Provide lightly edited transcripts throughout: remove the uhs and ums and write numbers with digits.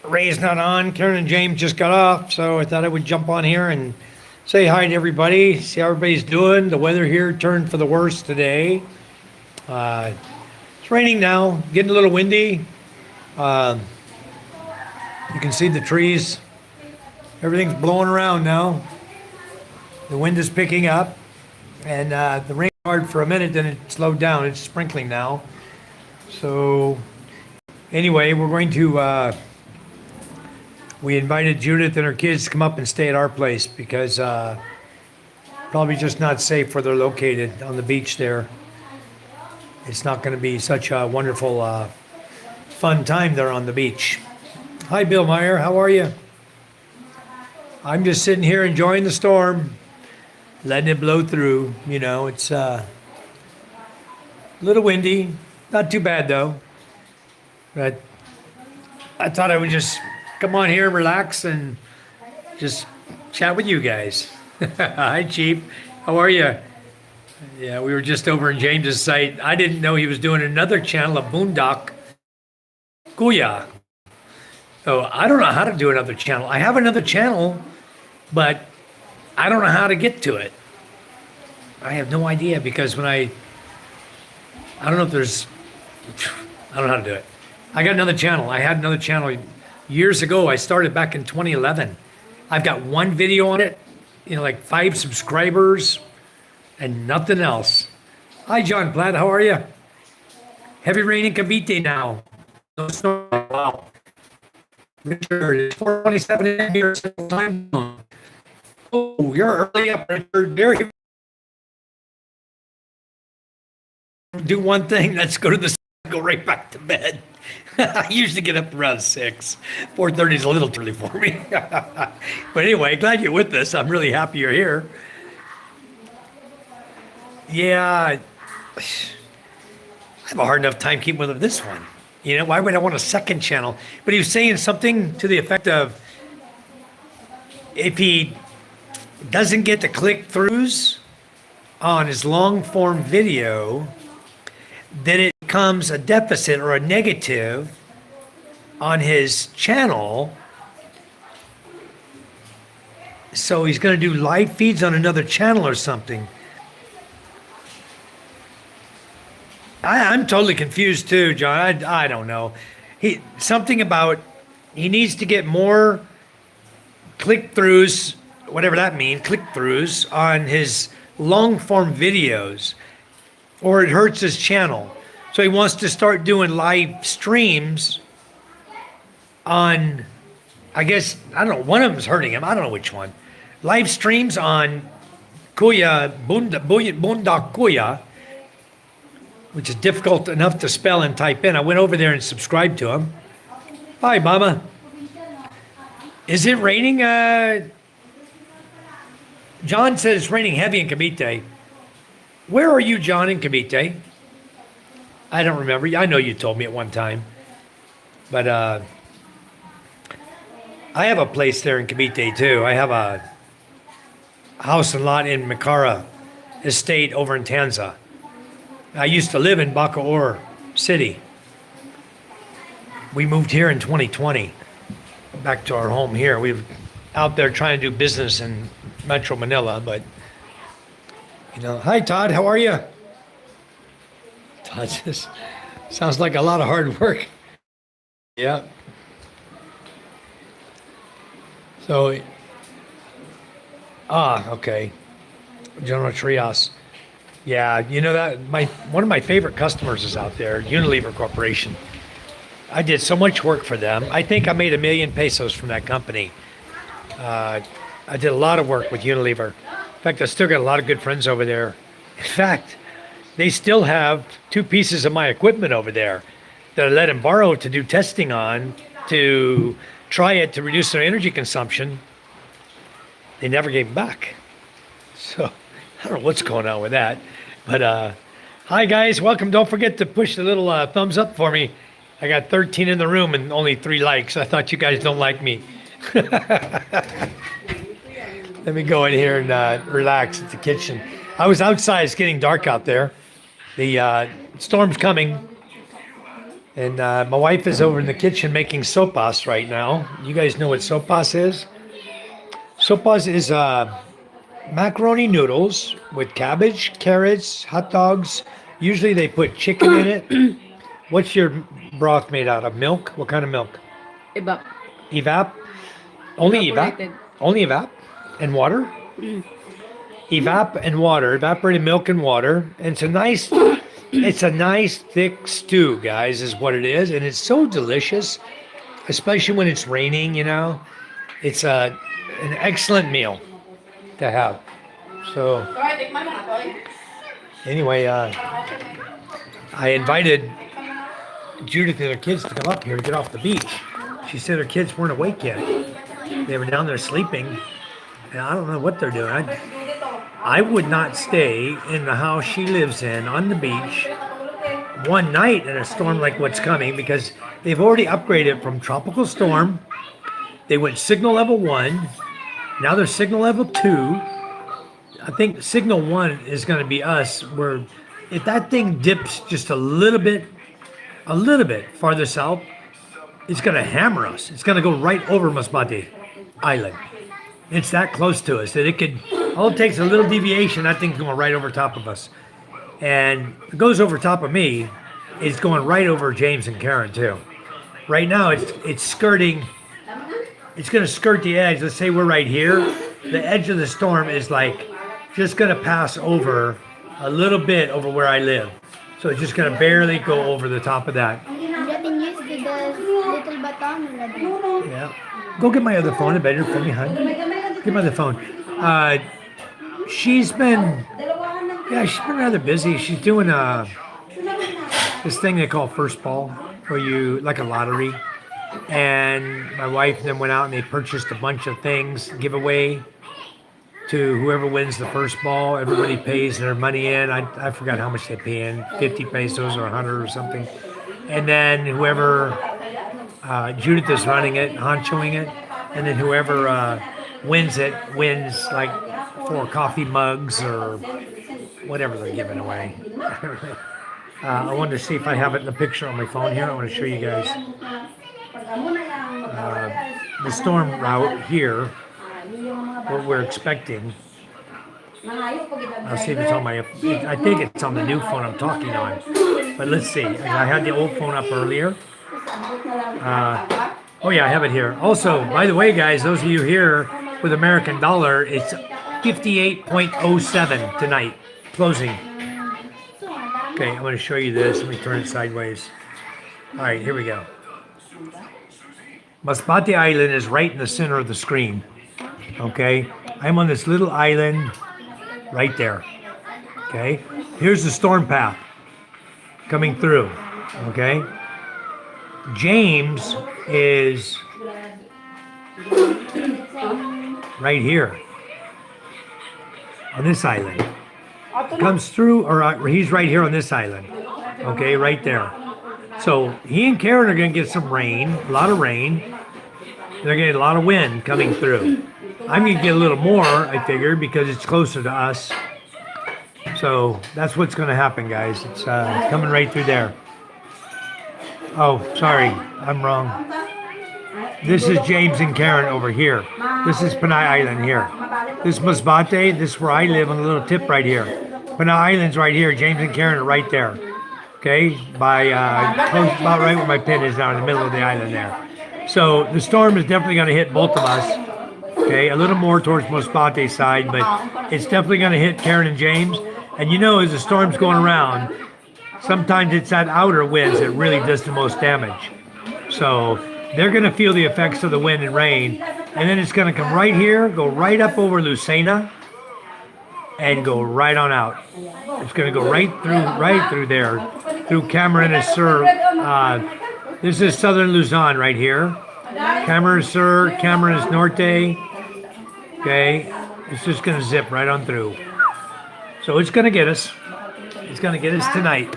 Ray's not on. Karen and James just got off, so I thought I would jump on here and say hi to everybody, see how everybody's doing. The weather here turned for the worse today. Uh, it's raining now, getting a little windy. Uh, you can see the trees. Everything's blowing around now. The wind is picking up, and the rain hard for a minute, then it slowed down. It's sprinkling now. So anyway, we're going to. We invited Judith and her kids to come up and stay at our place because probably just not safe where they're located on the beach there. It's not going to be such a wonderful, fun time there on the beach. Hi, Bill Meyer. How are you? I'm just sitting here enjoying the storm, letting it blow through. You know, it's a little windy. Not too bad, though. But I thought I would just come on here, relax, and just chat with you guys. Hi, Chief. How are you? Yeah, we were just over in James's site. I didn't know he was doing another channel of Boondock Kuya. So I don't know how to do another channel. I have another channel, but I don't know how to get to it. I have no idea because I don't know if there's, I don't know how to do it. I got another channel. I had another channel years ago. I started back in 2011. I've got one video on it, like 5 subscribers and nothing else. Hi, John Platt. How are you? Heavy rain in Cavite now. No snow. Wow. Richard, it's 4:27 here Central Time Zone. Oh, you're early up, Richard. Very. Do one thing. Let's go to the go right back to bed. I usually get up around 6. 4:30 is a little early for me. But anyway, glad you're with us. I'm really happy you're here. Yeah, I have a hard enough time keeping with this one. Why would I want a second channel? But he was saying something to the effect of if he doesn't get the click-throughs on his long-form video, then it becomes a deficit or a negative on his channel. So he's going to do live feeds on another channel or something. I'm totally confused too, John. I don't know. Something about he needs to get more click-throughs, whatever that means, click-throughs on his long-form videos, or it hurts his channel. So he wants to start doing live streams on, I guess, I don't know, one of them's hurting him. I don't know which one. Live streams on Boondock Kuya, which is difficult enough to spell and type in. I went over there and subscribed to him. Hi, Mama. Is it raining? John says it's raining heavy in Cavite. Where are you, John, in Cavite? I don't remember. I know you told me at one time. But I have a place there in Cavite, too. I have a house and lot in Makara Estate over in Tanza. I used to live in Bacoor City. We moved here in 2020, back to our home here. We were out there trying to do business in Metro Manila, but, hi, Todd, how are you? Todd just sounds like a lot of hard work. Yeah. So, okay. General Trias. Yeah, that one of my favorite customers is out there, Unilever Corporation. I did so much work for them. I think I made $1 million pesos from that company. I did a lot of work with Unilever. In fact, I still got a lot of good friends over there. In fact, they still have 2 pieces of my equipment over there that I let them borrow to do testing on, to try it to reduce their energy consumption. They never gave them back. So I don't know what's going on with that. But hi, guys. Welcome. Don't forget to push the little thumbs up for me. I got 13 in the room and only 3 likes. I thought you guys don't like me. Let me go in here and relax at the kitchen. I was outside. It's getting dark out there. The storm's coming. And my wife is over in the kitchen making sopas right now. You guys know what sopas is? Sopas is macaroni noodles with cabbage, carrots, hot dogs. Usually they put chicken in it. What's your broth made out of? Milk? What kind of milk? Iba. Evap? Only evap? Evaporated. Only evap? And water? Evap and water, evaporated milk and water. And it's a nice thick stew, guys, is what it is. And it's so delicious, especially when it's raining, you know. It's an excellent meal to have. So anyway, I invited Judith and her kids to come up here to get off the beach. She said her kids weren't awake yet. They were down there sleeping, and I don't know what they're doing. I would not stay in the house she lives in on the beach one night in a storm like what's coming, because they've already upgraded from tropical storm. They went signal level 1. Now they're signal level 2. I think signal 1 is going to be us, where if that thing dips just a little bit farther south, it's going to hammer us. It's going to go right over Masbate Island. It's that close to us that it could, all it takes a little deviation, that thing's going right over top of us. And if it goes over top of me, it's going right over James and Karen too. Right now it's skirting, it's going to skirt the edge. Let's say we're right here. The edge of the storm is like just going to pass over a little bit over where I live. So it's just going to barely go over the top of that. Getting used to the little baton already. Yeah. Go get my other phone. I better for me, hon. Get my other phone. She's been rather busy. She's doing this thing they call first ball, where you, like a lottery. And my wife then went out and they purchased a bunch of things, giveaway to whoever wins the first ball. Everybody pays their money in. I forgot how much they pay in, 50 pesos or 100 or something. And then whoever, Judith is running it, honchoing it, and then whoever wins it wins like 4 coffee mugs or whatever they're giving away. I wanted to see if I have it in the picture on my phone here. I want to show you guys the storm route here, what we're expecting. I'll see if it's on my, I think it's on the new phone I'm talking on. But let's see. I had the old phone up earlier. Oh yeah, I have it here. Also, by the way, guys, those of you here with American dollar, it's 58.07 tonight, closing. Okay, I'm going to show you this. Let me turn it sideways. All right, here we go. Masbate Island is right in the center of the screen. Okay, I'm on this little island right there. Okay, here's the storm path coming through. Okay, James is right here on this island. Comes through, or he's right here on this island. Okay, right there. So he and Karen are going to get some rain, a lot of rain. They're going to get a lot of wind coming through. I'm going to get a little more, I figure, because it's closer to us. So that's what's going to happen, guys. It's coming right through there. Oh, sorry, I'm wrong. This is James and Karen over here. This is Panay Island here. This is Masbate. This is where I live on the little tip right here. Panay Island's right here. James and Karen are right there. Okay, by close, about right where my pin is down in the middle of the island there. So the storm is definitely going to hit both of us. Okay, a little more towards Masbate's side, but it's definitely going to hit Karen and James. And you know, as the storm's going around, sometimes it's that outer winds that really does the most damage. So they're going to feel the effects of the wind and rain, and then it's going to come right here, go right up over Lucena, and go right on out. It's going to go right through there, through Camarines Sur. This is southern Luzon right here. Camarines Sur, Camarines Norte. Okay, it's just going to zip right on through. So it's going to get us. It's going to get us tonight.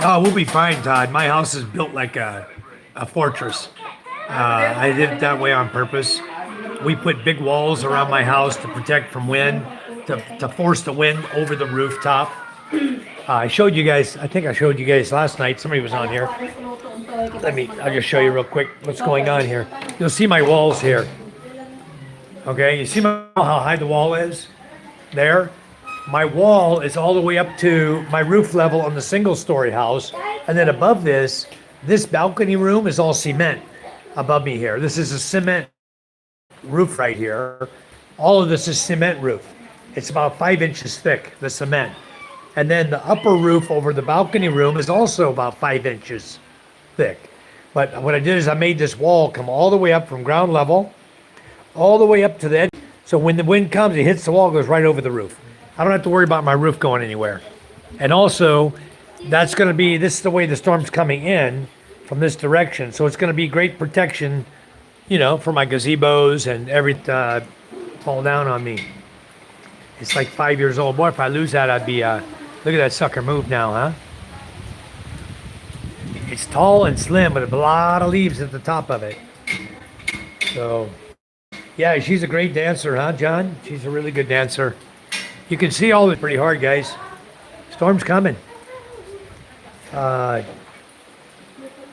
Oh, we'll be fine, Todd. My house is built like a fortress. I did it that way on purpose. We put big walls around my house to protect from wind, to force the wind over the rooftop. I showed you guys, I think I showed you guys last night. Somebody was on here. I'll just show you real quick what's going on here. You'll see my walls here. Okay, you see how high the wall is? There. My wall is all the way up to my roof level on the single-story house. And then above this balcony room is all cement above me here. This is a cement roof right here. All of this is cement roof. It's about 5 inches thick, the cement. And then the upper roof over the balcony room is also about 5 inches thick. But what I did is I made this wall come all the way up from ground level, all the way up to the edge. So when the wind comes, it hits the wall, goes right over the roof. I don't have to worry about my roof going anywhere. And also, this is the way the storm's coming in from this direction. So it's going to be great protection, for my gazebos and everything fall down on me. It's like 5 years old. Boy, if I lose that, I'd be, look at that sucker move now, huh? It's tall and slim, but a lot of leaves at the top of it. So, yeah, she's a great dancer, huh, John? She's a really good dancer. You can see all of it pretty hard, guys. Storm's coming. I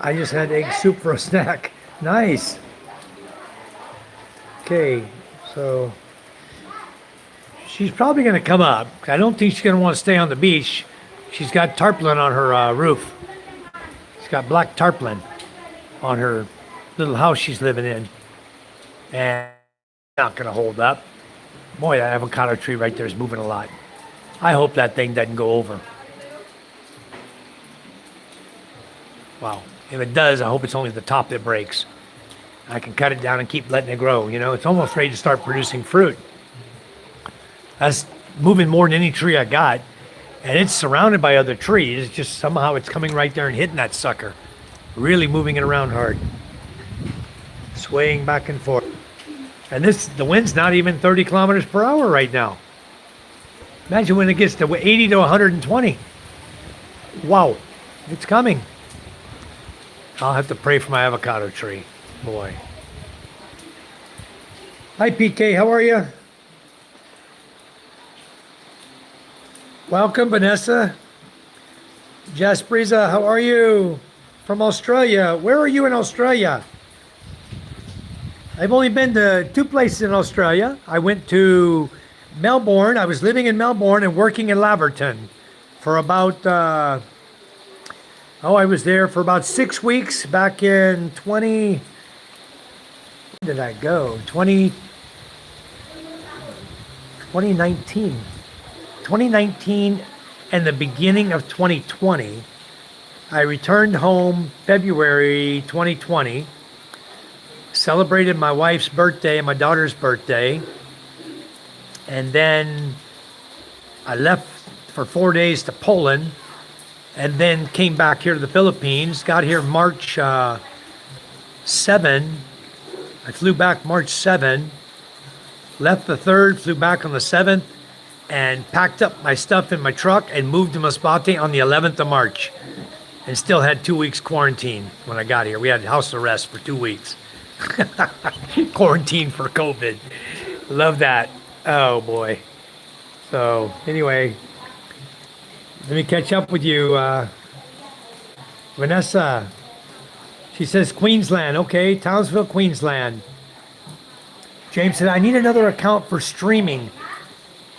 just had egg soup for a snack. Nice. Okay, so she's probably going to come up. I don't think she's going to want to stay on the beach. She's got tarpaulin on her roof. She's got black tarpaulin on her little house she's living in. And not going to hold up. Boy, that avocado tree right there is moving a lot. I hope that thing doesn't go over. Wow. If it does, I hope it's only the top that breaks. I can cut it down and keep letting it grow. It's almost ready to start producing fruit. That's moving more than any tree I got. And it's surrounded by other trees. It's just somehow it's coming right there and hitting that sucker. Really moving it around hard. Swaying back and forth. And the wind's not even 30 kilometers per hour right now. Imagine when it gets to 80 to 120. Wow, it's coming. I'll have to pray for my avocado tree. Boy. Hi, PK, how are you? Welcome, Vanessa. Jaspriza, how are you? From Australia. Where are you in Australia? I've only been to 2 places in Australia. I went to Melbourne. I was living in Melbourne and working in Laverton for about, I was there for about 6 weeks back in when did I go? 2019. 2019 and the beginning of 2020. I returned home February 2020. Celebrated my wife's birthday and my daughter's birthday. And then I left for 4 days to Poland and then came back here to the Philippines. Got here March 7. I flew back March 7. Left the 3rd, flew back on the 7th and packed up my stuff in my truck and moved to Masbate on the 11th of March. And still had 2 weeks quarantine when I got here. We had house arrest for 2 weeks. Quarantine for COVID. Love that. Oh boy. So anyway, let me catch up with you. Vanessa. She says Queensland. Okay, Townsville, Queensland. James said, I need another account for streaming.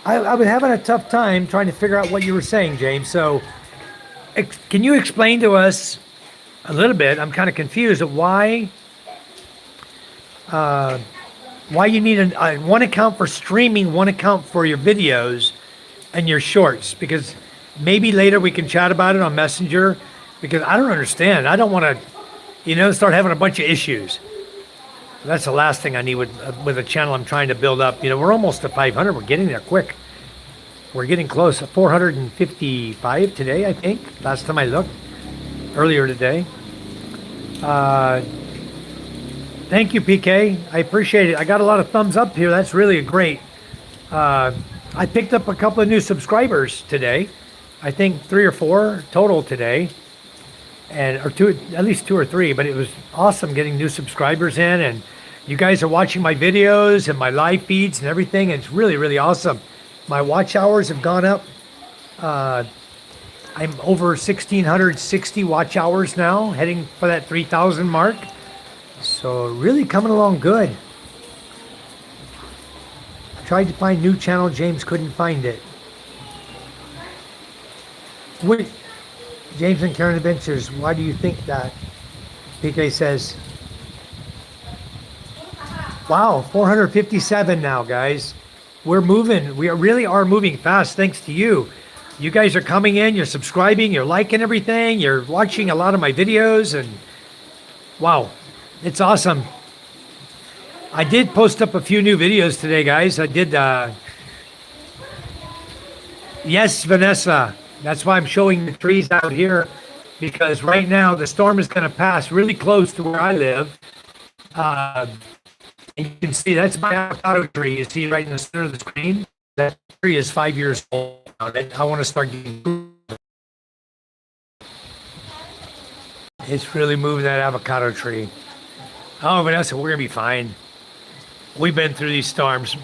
I was having a tough time trying to figure out what you were saying, James. So can you explain to us a little bit? I'm kind of confused at why you need one account for streaming, one account for your videos and your shorts, because maybe later we can chat about it on Messenger, because I don't understand. I don't want to, start having a bunch of issues. That's the last thing I need with a channel I'm trying to build up. We're almost to 500. We're getting there quick. We're getting close. 455 today, I think. Last time I looked, earlier today. Thank you, PK. I appreciate it. I got a lot of thumbs up here. That's really great. I picked up a couple of new subscribers today. I think 3 or 4 total today. Or 2, at least 2 or 3. But it was awesome getting new subscribers in. And you guys are watching my videos and my live feeds and everything. And it's really, really awesome. My watch hours have gone up I'm over 1,660 watch hours now, heading for that 3,000 mark. So really coming along good. Tried to find new channel, James couldn't find it. Wait, James and Karen Adventures, why do you think that? PK says, wow, 457 now, guys. We're moving. We really are moving fast thanks to you. You guys are coming in, you're subscribing, you're liking everything, you're watching a lot of my videos, and wow, it's awesome. I did post up a few new videos today, guys. I did, yes, Vanessa. That's why I'm showing the trees out here, because right now the storm is going to pass really close to where I live. And you can see that's my avocado tree. You see right in the center of the screen? That tree is 5 years old. I want to start getting. It's really moving that avocado tree. Oh, Vanessa, we're going to be fine. We've been through these storms.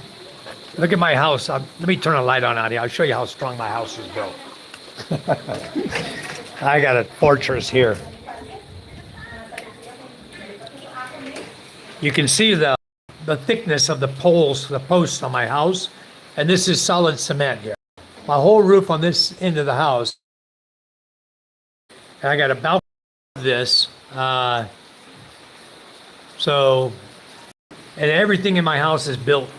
Look at my house. Let me turn a light on out here. I'll show you how strong my house is built. I got a fortress here. You can see the thickness of the poles, the posts on my house, and this is solid cement here. My whole roof on this end of the house. And I got a balcony of this. And everything in my house is built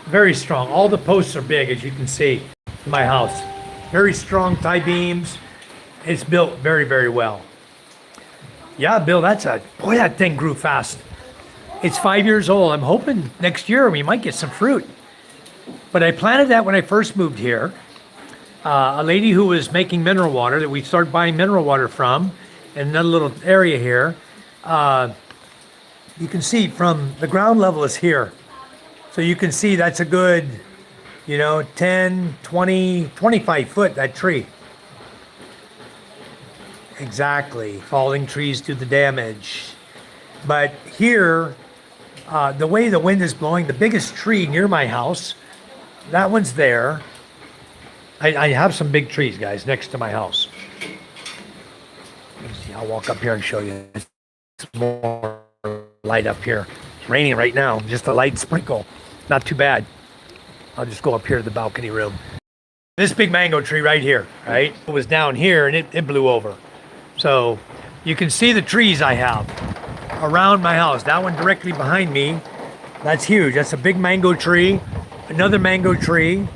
very strong. All the posts are big, as you can see in my house. Very strong tie beams. It's built very, very well. Yeah, Bill, boy, that thing grew fast. It's 5 years old. I'm hoping next year we might get some fruit. But I planted that when I first moved here. A lady who was making mineral water that we started buying mineral water from, in another little area here. You can see from the ground level is here. So you can see that's a good, 10, 20, 25 foot, that tree. Exactly. Falling trees do the damage. But here, the way the wind is blowing, the biggest tree near my house, that one's there. I have some big trees, guys, next to my house. Let me see. I'll walk up here and show you. It's more light up here. It's raining right now. Just a light sprinkle. Not too bad. I'll just go up here to the balcony room. This big mango tree right here, right? It was down here and it blew over. So you can see the trees I have around my house. That one directly behind me, that's huge. That's a big mango tree. Another mango tree.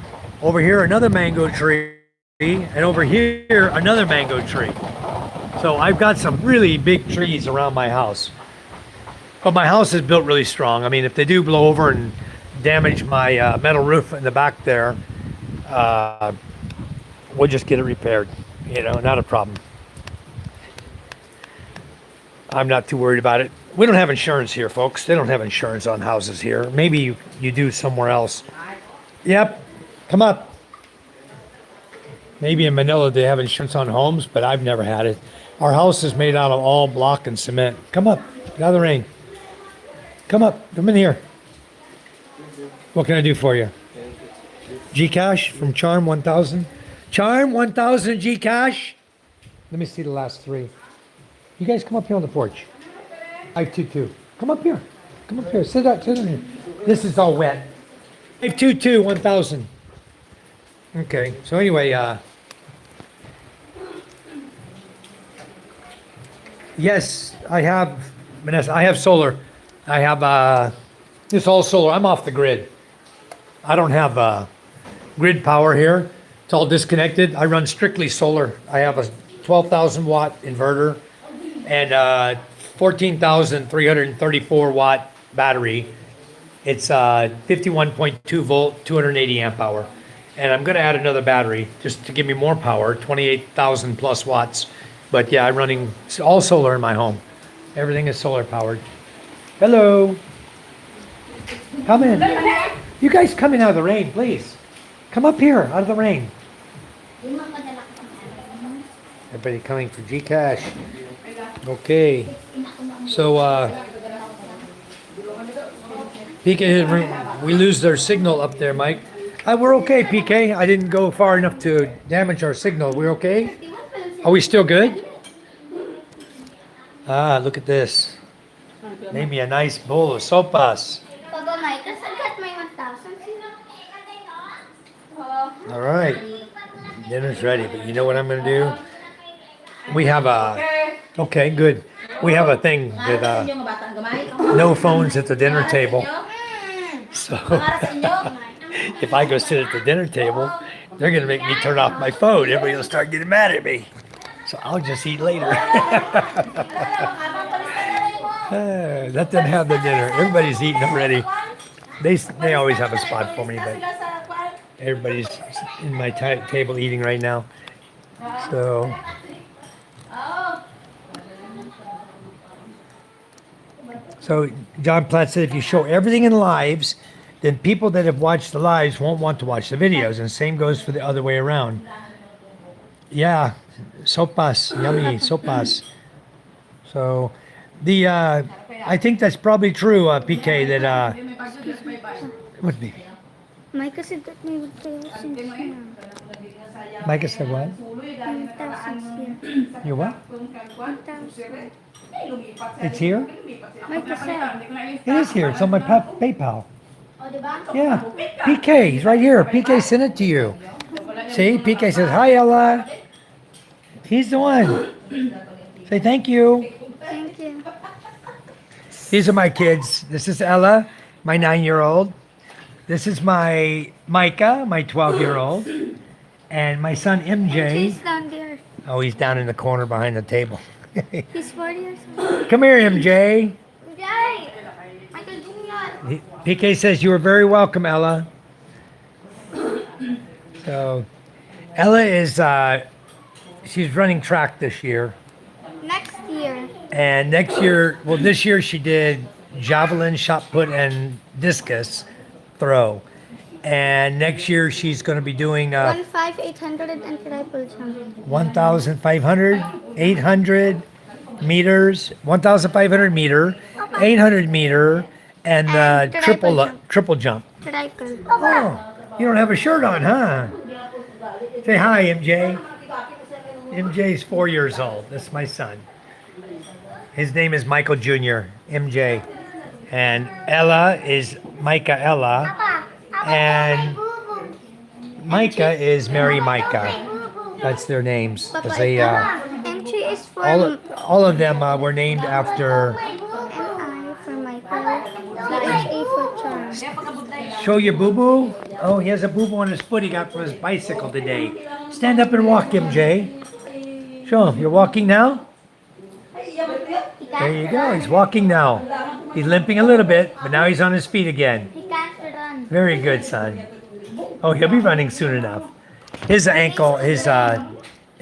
Over here, another mango tree. And over here, another mango tree. So I've got some really big trees around my house. But my house is built really strong. I mean, if they do blow over and damage my metal roof in the back there, we'll just get it repaired. Not a problem. I'm not too worried about it. We don't have insurance here, folks. They don't have insurance on houses here. Maybe you do somewhere else. Yep. Come up. Maybe in Manila they have insurance on homes, but I've never had it. Our house is made out of all block and cement. Come up. Get out of the rain. Come up. Come in here. What can I do for you? Gcash from Charm 1000. Charm 1000 Gcash. Let me see the last three. You guys come up here on the porch. 522. Come up here. Come up here. Sit down here. This is all wet. 522 1000. Okay. So anyway, yes, I have, Vanessa, I have solar. I have this all solar. I'm off the grid. I don't have grid power here. It's all disconnected. I run strictly solar. I have a 12,000 watt inverter and 14,334 watt battery. It's 51.2 volt, 280 amp hour. And I'm going to add another battery just to give me more power, 28,000 plus watts. But yeah, I'm running all solar in my home. Everything is solar powered. Hello. Come in. You guys come in out of the rain, please. Come up here, out of the rain. Everybody coming for Gcash. Okay. So, PK, we lose their signal up there, Mike. We're okay, PK. I didn't go far enough to damage our signal. We're okay? Are we still good? Ah, look at this. Made me a nice bowl of sopas. Papa Mike, sagat may 1,000. All right. Dinner's ready, but you know what I'm going to do? We have a, okay, good. We have a thing that no phones at the dinner table. So if I go sit at the dinner table, they're going to make me turn off my phone. Everybody will start getting mad at me. So I'll just eat later. Let them have the dinner. Everybody's eating already. They always have a spot for me, but everybody's in my table eating right now. So John Platt said if you show everything in lives, then people that have watched the lives won't want to watch the videos, and same goes for the other way around. Yeah, sopas, yummy sopas. So I think that's probably true, PK, that what baby? Micah said that may 1,000 here. Micah said what? 1,000 here. You what? 1,000. It's here? Micah said. It is here. It's on my PayPal. Yeah, PK, he's right here. PK sent it to you. See, PK says, hi, Ella. He's the one. Say thank you. Thank you. These are my kids. This is Ella, my 9-year-old. This is my Micah, my 12-year-old. And my son, MJ. He's down there. Oh, he's down in the corner behind the table. He's 4 years old. Come here, MJ. Yay! Michael Jr. PK says you are very welcome, Ella. So, Ella is, she's running track this year. Next year. And next year, well, this year she did javelin, shot put, and discus throw. And next year she's going to be doing 1,500 and triple jump. 1,500, 800 meters, 1,500 meter, 800 meter, and triple jump. Triple. Oh, you don't have a shirt on, huh? Say hi, MJ. MJ's 4 years old. That's my son. His name is Michael Jr., MJ. And Ella is Micah Ella. And Micah is Mary Micah. That's their names. Papa, They, and she is for all of them were named after. M-I for Michael. C-H-A for Charles. Show your boo-boo. Oh, he has a boo-boo on his foot he got from his bicycle today. Stand up and walk, MJ. Show him. You're walking now? There you go. He's walking now. He's limping a little bit, but now he's on his feet again. He can't run. Very good, son. Oh, he'll be running soon enough. His ankle, his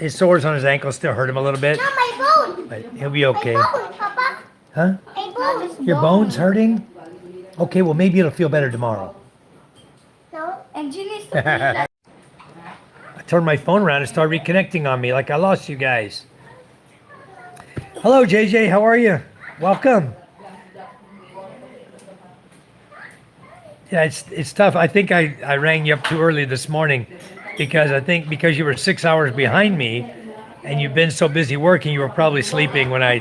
sores on his ankle still hurt him a little bit, No, my bone. but he'll be okay. My bone, Papa. Huh? My bone. Your bone's hurting? Okay, well, maybe it'll feel better tomorrow. No. And she needs to be like. I turned my phone around and started reconnecting on me like I lost you guys. Hello, JJ. How are you? Welcome. Yeah, it's tough. I think I rang you up too early this morning because you were 6 hours behind me and you've been so busy working, you were probably sleeping when I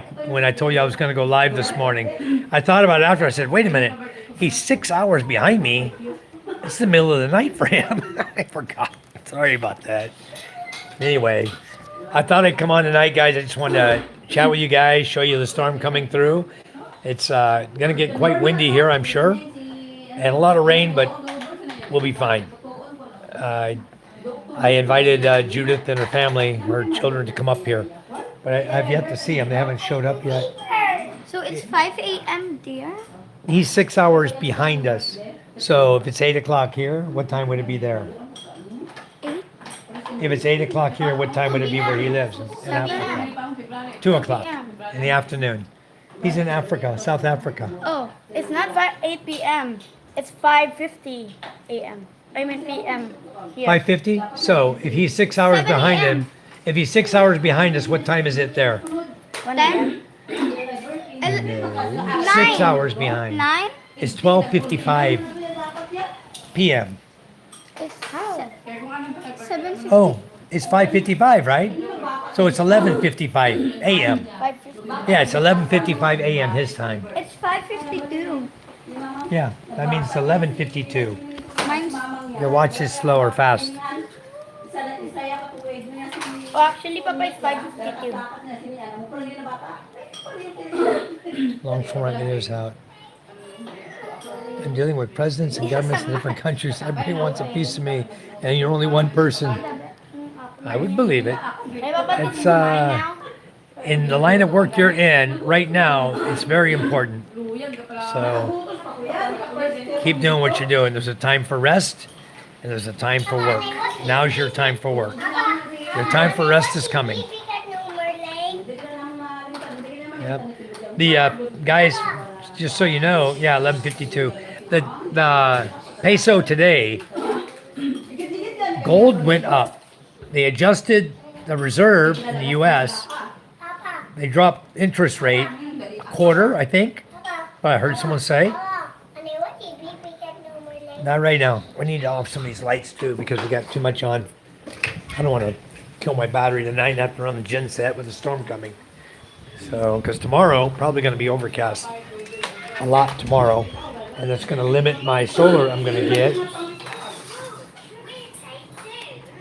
told you I was going to go live this morning. I thought about it after. I said, wait a minute. He's 6 hours behind me. It's the middle of the night for him. I forgot. Sorry about that. Anyway, I thought I'd come on tonight, guys. I just wanted to chat with you guys, show you the storm coming through. It's going to get quite windy here, I'm sure. And a lot of rain, but we'll be fine. I invited Judith and her family, her children, to come up here. But I've yet to see them. They haven't showed up yet. So it's 5 a.m. there? He's 6 hours behind us. So if it's 8 o'clock here, what time would it be there? 8? If it's 8 o'clock here, what time would it be where he lives? In Africa. 2 o'clock in the afternoon. He's in Africa, South Africa. Oh, it's not 8 p.m. It's 5:50 a.m. I mean p.m. here. 5:50? So if he's 6 hours 7 behind a.m. him, if he's 6 hours behind us, what time is it there? 10? 6 hours behind. 9? It's 12:55 p.m. It's how? 7:50. Oh, it's 5:55, right? So it's 11:55 a.m. 5:50. Yeah, it's 11:55 a.m. his time. It's 5:52. Yeah, that means it's 11:52. Mine's. Your watch is slow or fast. Oh, actually, Papa, it's 5:52. Longshore is out. I'm dealing with presidents and governments in different countries. Everybody wants a piece of me, and you're only one person. I would believe it. Hey, Papa, this It's is mine now. in the line of work you're in right now. It's very important. So keep doing what you're doing. There's a time for rest, and there's a time for work. Now's your time for work. Your time for rest is coming. Yep. The guys, just so you know, yeah, 11:52. The peso today, gold went up. They adjusted the reserve in the U.S. They dropped interest rate a quarter, I think. I heard someone say. Not right now. We need to off some of these lights too because we got too much on. I don't want to kill my battery tonight and have to run the gen set with the storm coming. So, because tomorrow probably going to be overcast a lot tomorrow, and that's going to limit my solar I'm going to get.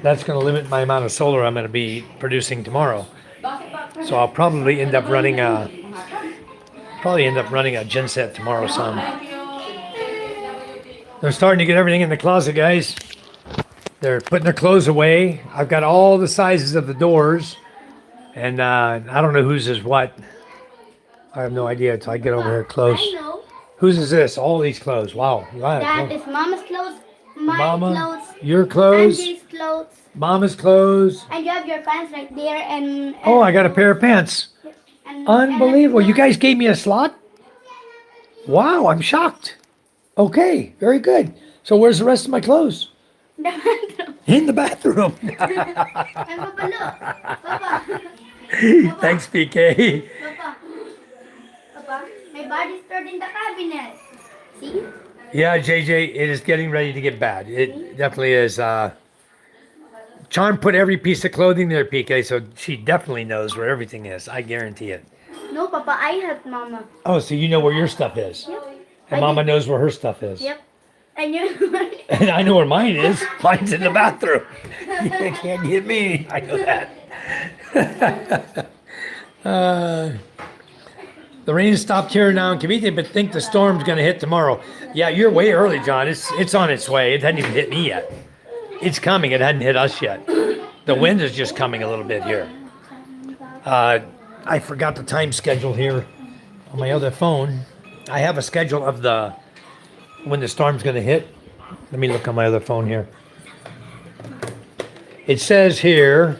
That's going to limit my amount of solar I'm going to be producing tomorrow. So I'll probably end up running a gen set tomorrow some. They're starting to get everything in the closet, guys. They're putting their clothes away. I've got all the sizes of the doors, and I don't know whose is what. I have no idea until I get over here close. I know. Whose is this? All these clothes. Wow. That is Mama's clothes, my Mama, clothes, your clothes, Angie's clothes, Mama's clothes. and you have your pants right there, and Oh, I got a pair of pants. and Unbelievable. You guys gave me a slot? Wow, I'm shocked. Okay, very good. So where's the rest of my clothes? the bathroom. In the bathroom. And Papa, look, Papa, Thanks, PK. Papa, my body's stored in the cabinet. See? Yeah, JJ, it is getting ready to get bad. It definitely is. Charm put every piece of clothing there, PK, so she definitely knows where everything is. I guarantee it. No, Papa, I helped Mama. Oh, so you know where your stuff is. Yep. And I Mama did. knows where her stuff is. Yep. And you. And I know where mine is. Mine's in the bathroom. You can't get me. I know that. The rain stopped here now in Cavite, but think the storm's going to hit tomorrow. Yeah, you're way early, John. It's on its way. It hadn't even hit me yet. It's coming. It hadn't hit us yet. The wind is just coming a little bit here. I forgot the time schedule here on my other phone. I have a schedule of when the storm's going to hit. Let me look on my other phone here. It says here,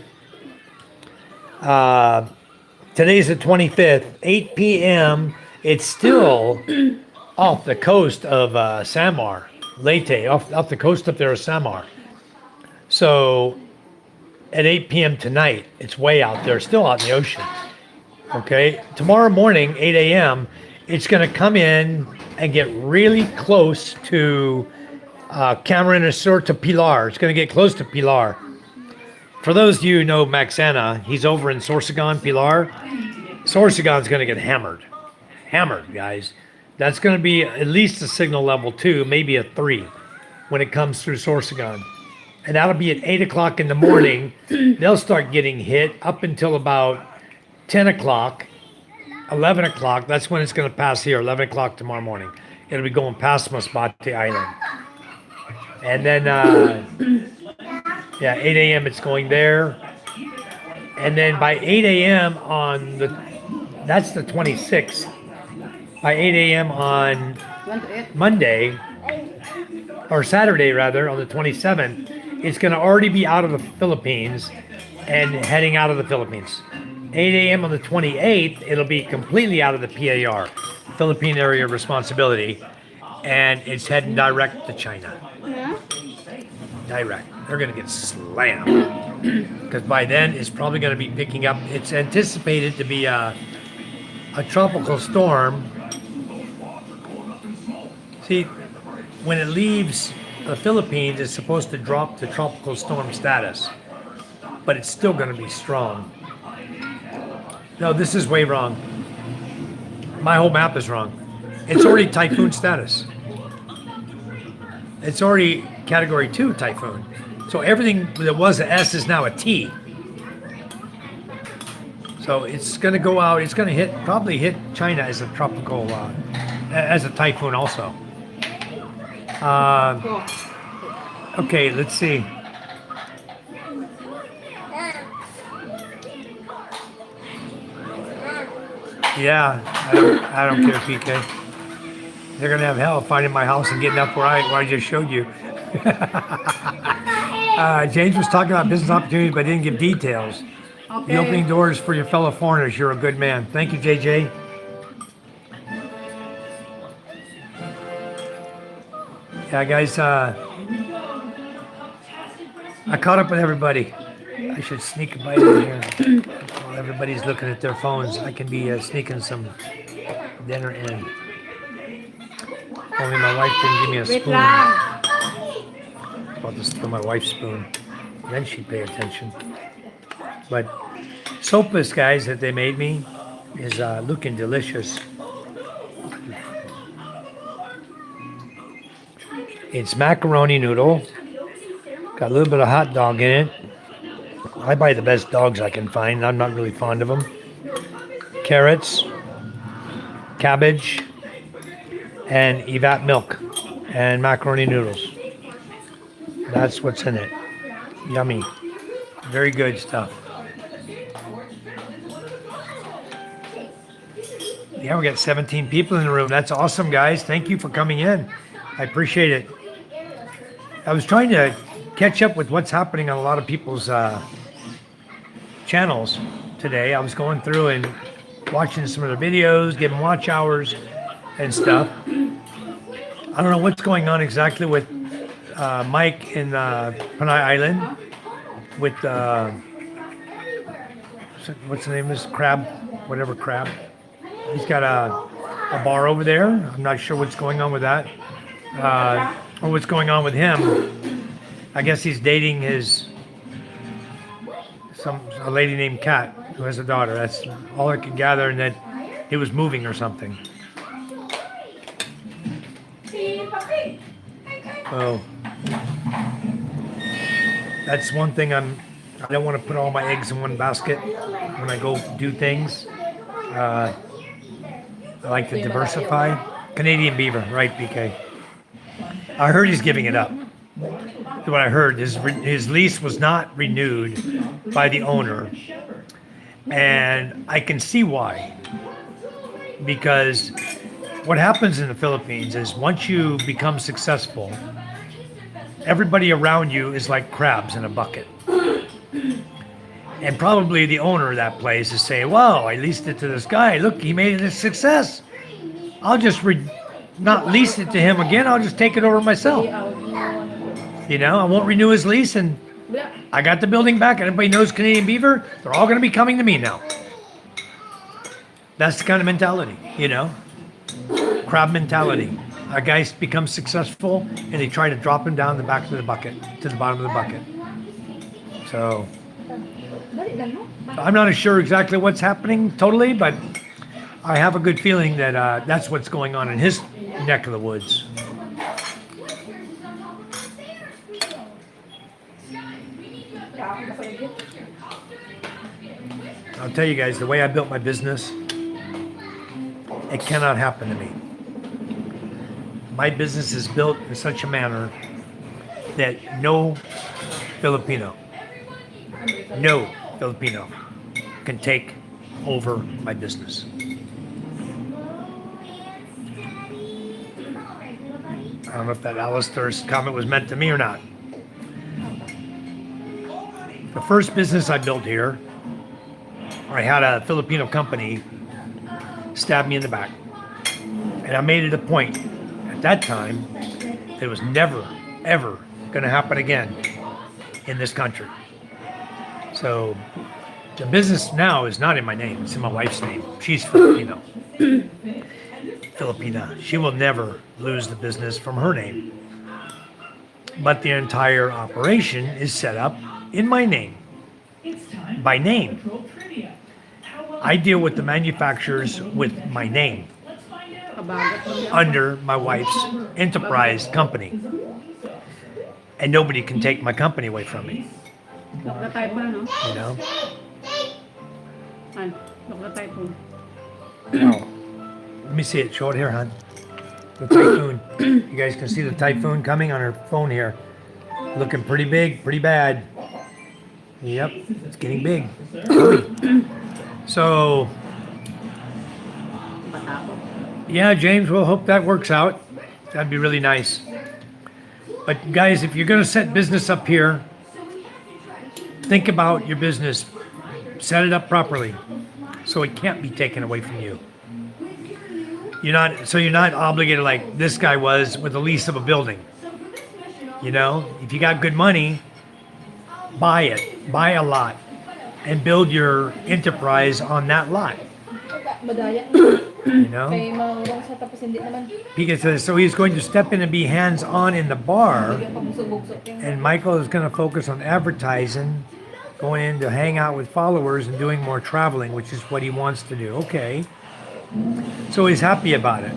today's the 25th, 8 p.m. It's still off the coast of Samar, Leyte, off the coast up there of Samar. So at 8 p.m. tonight, it's way out there, still out in the ocean. Okay, tomorrow morning, 8 a.m., it's going to come in and get really close to Camarines Sur to Pilar. It's going to get close to Pilar. For those of you who know Maxana, he's over in Sorsogon, Pilar. Sorsogon's going to get hammered. Hammered, guys. That's going to be at least a signal level 2, maybe a 3 when it comes through Sorsogon. And that'll be at 8 o'clock in the morning. They'll start getting hit up until about 10 o'clock, 11 o'clock. That's when it's going to pass here, 11 o'clock tomorrow morning. It'll be going past Masbate Island. And then, 8 a.m. it's going there. And then by 8 a.m. that's the 26th. By 8 a.m. on Monday, or Saturday rather, on the 27th, it's going to already be out of the Philippines and heading out of the Philippines. 8 a.m. on the 28th, it'll be completely out of the PAR, Philippine Area of Responsibility, and it's heading direct to China. Yeah. Direct. They're going to get slammed. Because by then, it's probably going to be picking up. It's anticipated to be a tropical storm. See, when it leaves the Philippines, it's supposed to drop to tropical storm status. But it's still going to be strong. No, this is way wrong. My whole map is wrong. It's already typhoon status. It's already category 2 typhoon. So everything that was an S is now a T. So it's going to go out. It's going to probably hit China as a tropical, as a typhoon also. Okay, let's see. Yeah, I don't care, PK. They're gonna have hell finding my house and getting up where I just showed you. James was talking about business opportunities, but didn't give details. Okay. The opening doors for your fellow foreigners. You're a good man. Thank you, JJ. Yeah, guys. I caught up with everybody. I should sneak a bite in here. While everybody's looking at their phones, I can be sneaking some dinner in. Only my wife didn't give me a Wait spoon. lang. I'll just steal my wife's spoon. Then she'd pay attention. But sopas, guys, that they made me is looking delicious. It's macaroni noodle. Got a little bit of hot dog in it. I buy the best dogs I can find. I'm not really fond of them. Carrots, cabbage, and evat milk, and macaroni noodles. That's what's in it. Yummy. Very good stuff. Yeah, we got 17 people in the room. That's awesome, guys. Thank you for coming in. I appreciate it. I was trying to catch up with what's happening on a lot of people's channels today. I was going through and watching some of their videos, giving watch hours and stuff. I don't know what's going on exactly with Mike in Panay Island with what's the name of this crab, whatever crab. He's got a bar over there. I'm not sure what's going on with that, or what's going on with him. I guess he's dating a lady named Kat who has a daughter. That's all I could gather, and that he was moving or something. Oh, that's one thing I don't want to put all my eggs in one basket when I go do things. I like to diversify. Canadian beaver, right, BK? I heard he's giving it up. What I heard is his lease was not renewed by the owner, and I can see why. Because what happens in the Philippines is once you become successful, everybody around you is like crabs in a bucket. And probably the owner of that place is saying, "Wow, I leased it to this guy. Look, he made it a success. I'll just not lease it to him again. I'll just take it over myself. You know, I won't renew his lease, and I got the building back. And everybody knows Canadian beaver. They're all going to be coming to me now." That's the kind of mentality, you know, crab mentality. A guy becomes successful, and they try to drop him down the back of the bucket, to the bottom of the bucket. So I'm not sure exactly what's happening totally, but I have a good feeling that that's what's going on in his neck of the woods. I'll tell you guys, the way I built my business, it cannot happen to me. My business is built in such a manner that no Filipino can take over my business. I don't know if that Alistair's comment was meant to me or not. The first business I built here, I had a Filipino company stab me in the back. And I made it a point at that time that it was never, ever going to happen again in this country. So the business now is not in my name, it's in my wife's name. She's Filipino. Filipina. She will never lose the business from her name. But the entire operation is set up in my name. By name. I deal with the manufacturers with my name under my wife's enterprise company. And nobody can take my company away from me, Typhoon, no? you know? Ay, Typhoon. Wow. Let me see it. Show it here, hon. The Typhoon. You guys can see the Typhoon coming on her phone here. Looking pretty big, pretty bad. Yep, it's getting big. So, yeah, James, we'll hope that works out. That'd be really nice. But guys, if you're going to set business up here, think about your business. Set it up properly so it can't be taken away from you. You're not obligated like this guy was with the lease of a building. You know, if you got good money, buy it, buy a lot, and build your enterprise on that lot. You know, because so he's going to step in and be hands-on in the bar, and Michael is going to focus on advertising, going in to hang out with followers and doing more traveling, which is what he wants to do. Okay. So he's happy about it.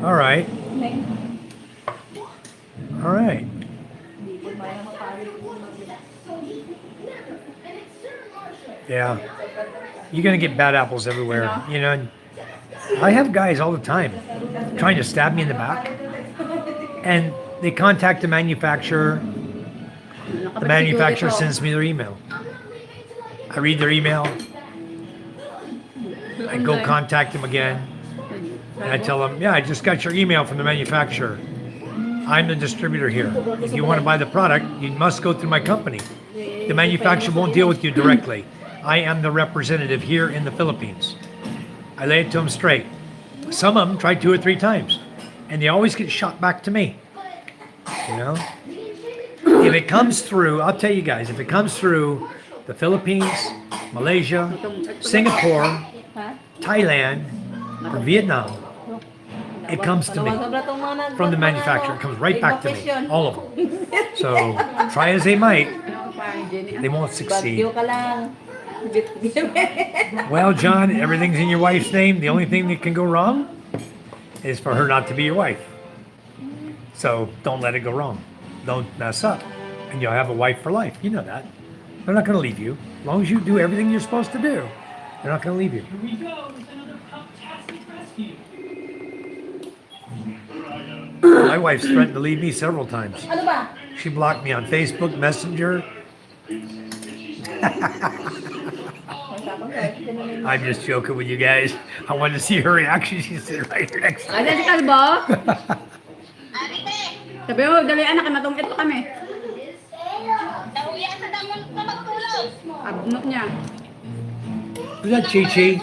All right. All right. Yeah. You're going to get bad apples everywhere. You know, I have guys all the time trying to stab me in the back. And they contact the manufacturer. The manufacturer sends me their email. I read their email. I go contact them again. And I tell them, yeah, I just got your email from the manufacturer. I'm the distributor here. If you want to buy the product, you must go through my company. The manufacturer won't deal with you directly. I am the representative here in the Philippines. I lay it to them straight. Some of them tried 2 or 3 times, and they always get shot back to me. You know? If it comes through, I'll tell you guys, if it comes through the Philippines, Malaysia, Singapore, Thailand, or Vietnam, it comes to me from the manufacturer. It comes right back to me, all of them. So try as they might, they won't succeed. Well, John, everything's in your wife's name. The only thing that can go wrong is for her not to be your wife. So don't let it go wrong. Don't mess up. And you'll have a wife for life. You know that. They're not going to leave you. As long as you do everything you're supposed to do, they're not going to leave you. Here we go with another fantastic rescue. My wife's threatened to leave me several times. Ano ba? She blocked me on Facebook, Messenger. I'm just joking with you guys. I wanted to see her reaction. She's sitting right here next to me. Ayan si Kalbo. Sabi mo, dalian na, matungit pa kami. Abnok niya. Is that Chi-Chi?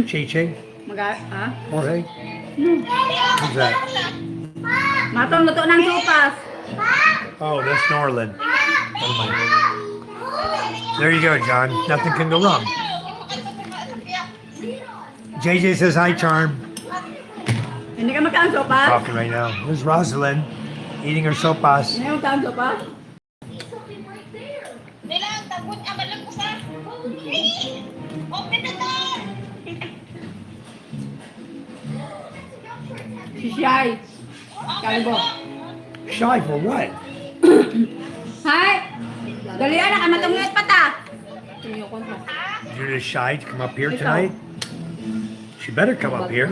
Chi-Chi? Ha? Jorge? Who's that? Matong luto ng sopas. Oh, that's Norland. Never mind. There you go, John. Nothing can go wrong. JJ says hi, Charm. Hindi ka magkaan sopas? Talking right now. There's Rosalind eating her sopas. Hindi ka magkaan sopas? Si Shai. Kalbo. Shy for what? Hi! Dalian na, matungit pa ta. You're just shy to come up here tonight? She better come up here.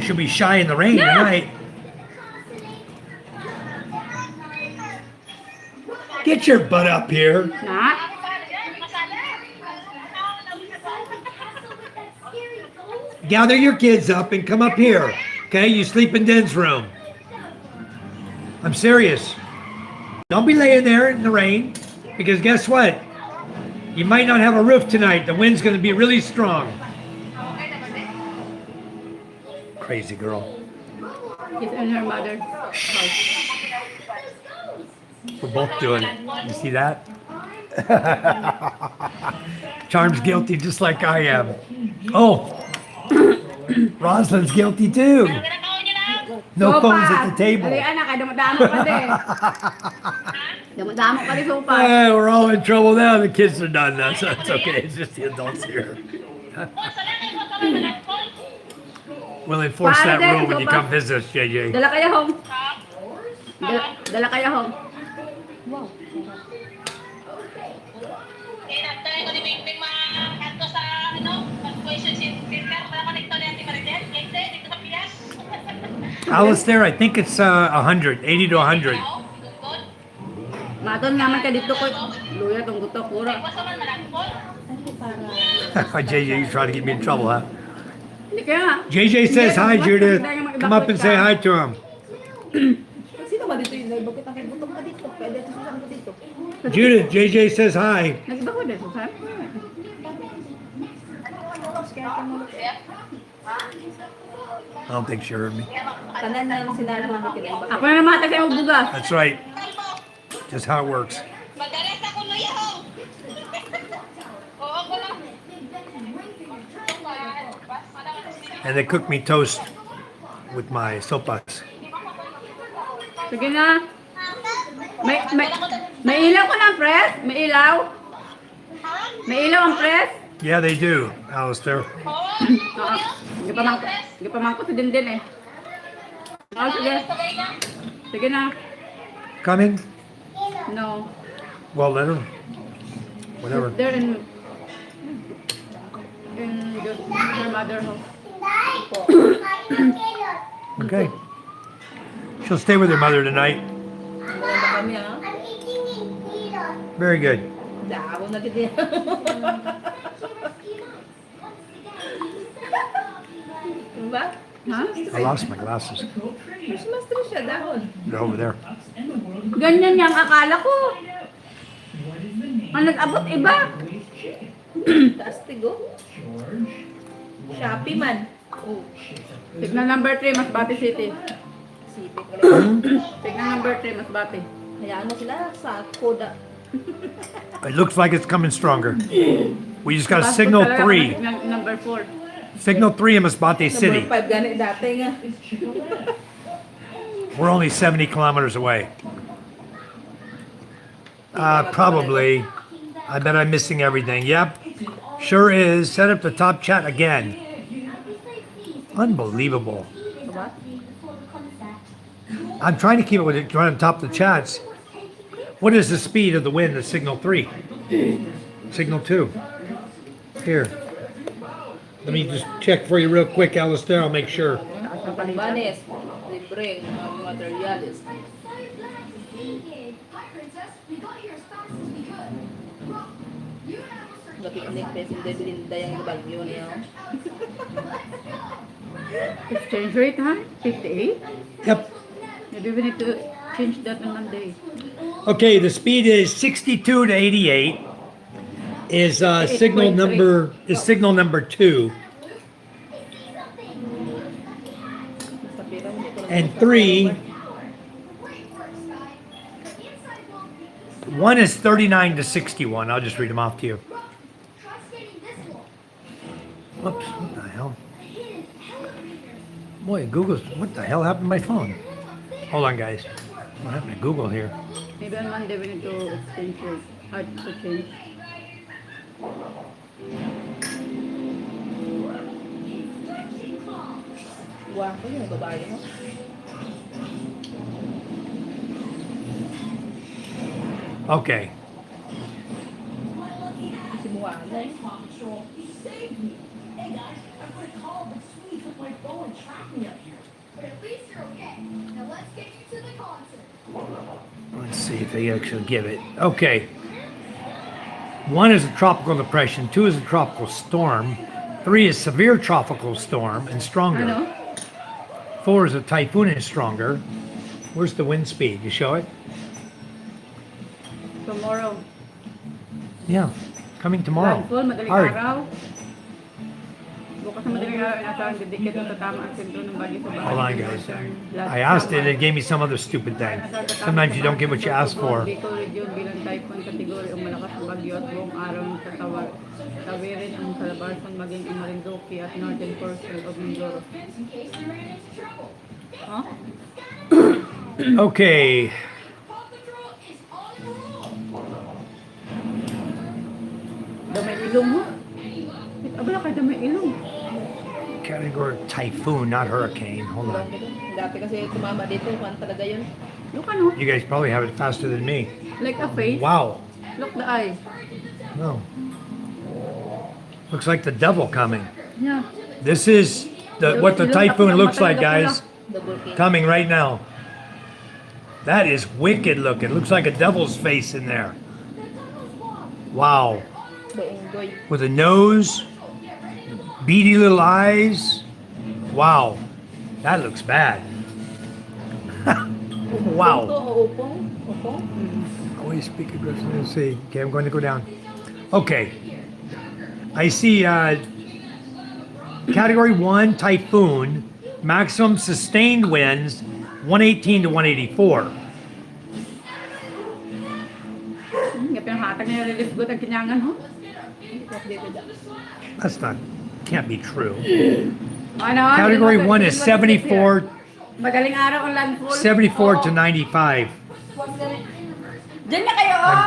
She'll be shy in the rain tonight. Get your butt up here. Na? Gather your kids up and come up here. Okay, you sleep in Den's room. I'm serious. Don't be laying there in the rain, because guess what? You might not have a roof tonight. The wind's going to be really strong. Crazy girl. She's and her mother. We're both doing it. You see that? Charm's guilty just like I am. Oh, Rosalind's guilty too. No phones at the table. Dalian na, kaya dumadaan pa din. Damo ka rin sopa. We're all in trouble now. The kids are done now, so it's okay. It's just the adults here. We'll enforce that rule when you come visit us, JJ. Dala kaya home. Dala kaya home. Inantay ko ni Bing kanto sa conversion center para connecto ni Ate Maridel. Hindi, dito sa Pias. Alistair, I think it's 100, 80 to 100. Maton naman ka dito ko. Luya tong guto pura. Basta man malagpon. JJ, you trying to get me in trouble, huh? Hindi kaya nga. JJ says hi, Judith. Come up and say hi to him. Sino ba dito yung bakit ang gutom ka dito? Pwede ito sa ko dito. Judith, JJ says hi. Nag-iba ko dito, ha? I don't think she heard me. Tanan na lang sinalo ng kinaiba. Ako na namatag sa bugas. That's right. Just how it works. Magalit ako luya ho. Oo ko lang. And they cooked me toast with my sopas. Sige na. May ilaw ko ng press? May ilaw? May ilaw ang press? Yeah, they do, Alistair. Oo. Hindi pa man ko si Dindin eh. Oo, sige. Sige na. Coming? No. Well, let her. Whatever. They're in their mother house. Okay. She'll stay with her mother tonight. Very good. Ha? I lost my glasses. They're over there. Ganyan yung akala ko. Ang nag-abot iba. Tastigo. Shopee man. Tignan number 3, Masbate City. Sipit ko Tignan number 3, Masbate. Hayaan mo sila sa koda. It looks like it's coming stronger. We just got a Passport signal talaga, 3. tignan number 4. Signal 3 in Masbate City. Number 5 gani dati nga. We're only 70 kilometers away. Probably. I bet I'm missing everything. Yep. Sure is. Set up the top chat again. Unbelievable. Diba? I'm trying to keep it with it, trying to top the chats. What is the speed of the wind at signal 3? Signal 2. Here. Let me just check for you real quick, Alistair. I'll make sure. Banes. Libre ang materials. Gapit pesin debilin dayang bagyo niya. Exchange rate, ha? 58? Yep. Maybe we need to change that on Monday. Okay, the speed is 62 to 88. Is signal 8.3. number 2. And 3. 1 is 39 to 61. I'll just read them off to you. Whoops, what the hell? Boy, Google's, what the hell happened to my phone? Hold on, guys. What happened to Google here? Maybe on Monday we need to exchange rate. To change. Guwapo yung babae mo. Okay. Si Muana. Let's see if they actually give it. Okay. 1 is a tropical depression. 2 is a tropical storm. 3 is severe tropical storm and stronger. Ano? 4 is a typhoon and stronger. Where's the wind speed? You show it? Tomorrow. Yeah. Coming tomorrow. Landfall, madaling Hard. araw. Bukas na madaling araw, inasahan didikit ng tatama ang sentro ng bagyo sa bahay. Hold on, guys. I asked it, it gave me some other stupid thing. Sometimes you don't get what you ask for. Bicol Region bilang typhoon category ang malakas na bagyo at buong araw ng tawirin ang Calabarzon maging ang Marinduque at northern portion of Mindoro. Huh? Okay. ilong mo. Abala ka may ilong. Category Typhoon, not hurricane. Hold on. Dati kasi tumama dito, kung talaga yun. Look ano, You guys probably have it faster than me. like a face. Wow. Look the eye. No. Looks like the devil coming. Yeah. This is what the typhoon looks like, guys. Double king. Coming right now. That is wicked looking. Looks like a devil's face in there. Wow. Baunggoy. With a nose, beady little eyes. Wow. That looks bad. Wow. Upong. Upong. Always speak aggressively. Let's see. Okay, I'm going to go down. Okay. I see Category 1 Typhoon, maximum sustained winds 118 to 184. Nga pinanghatag na relief good ang kinyangan, ho? That's not, can't be true. Ano? Category 1 is 74, Madaling araw ang landfall. 74 to 95. Diyan na kayo, oh!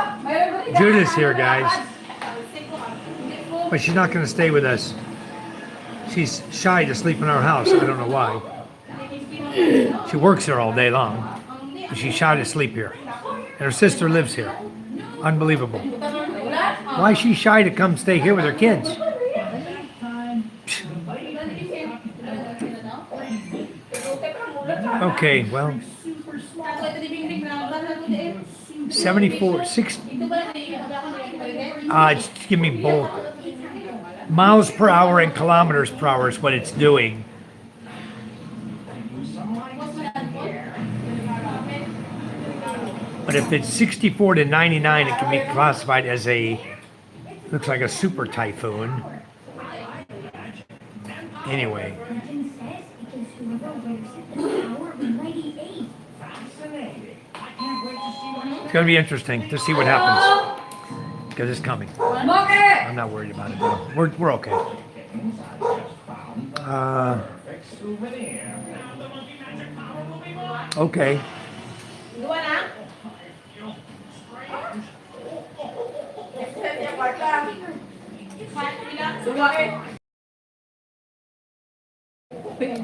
Judith's here, guys. But she's not going to stay with us. She's shy to sleep in our house. I don't know why. She works here all day long. But she's shy to sleep here. And her sister lives here. Unbelievable. Why is she shy to come stay here with her kids? Okay, well, 74, 60. Just give me both. Miles per hour and kilometers per hour is what it's doing. But if it's 64 to 99, it can be classified as looks like a super typhoon. Anyway. It's going to be interesting to see what happens. Because it's coming. I'm not worried about it though. We're okay. Okay.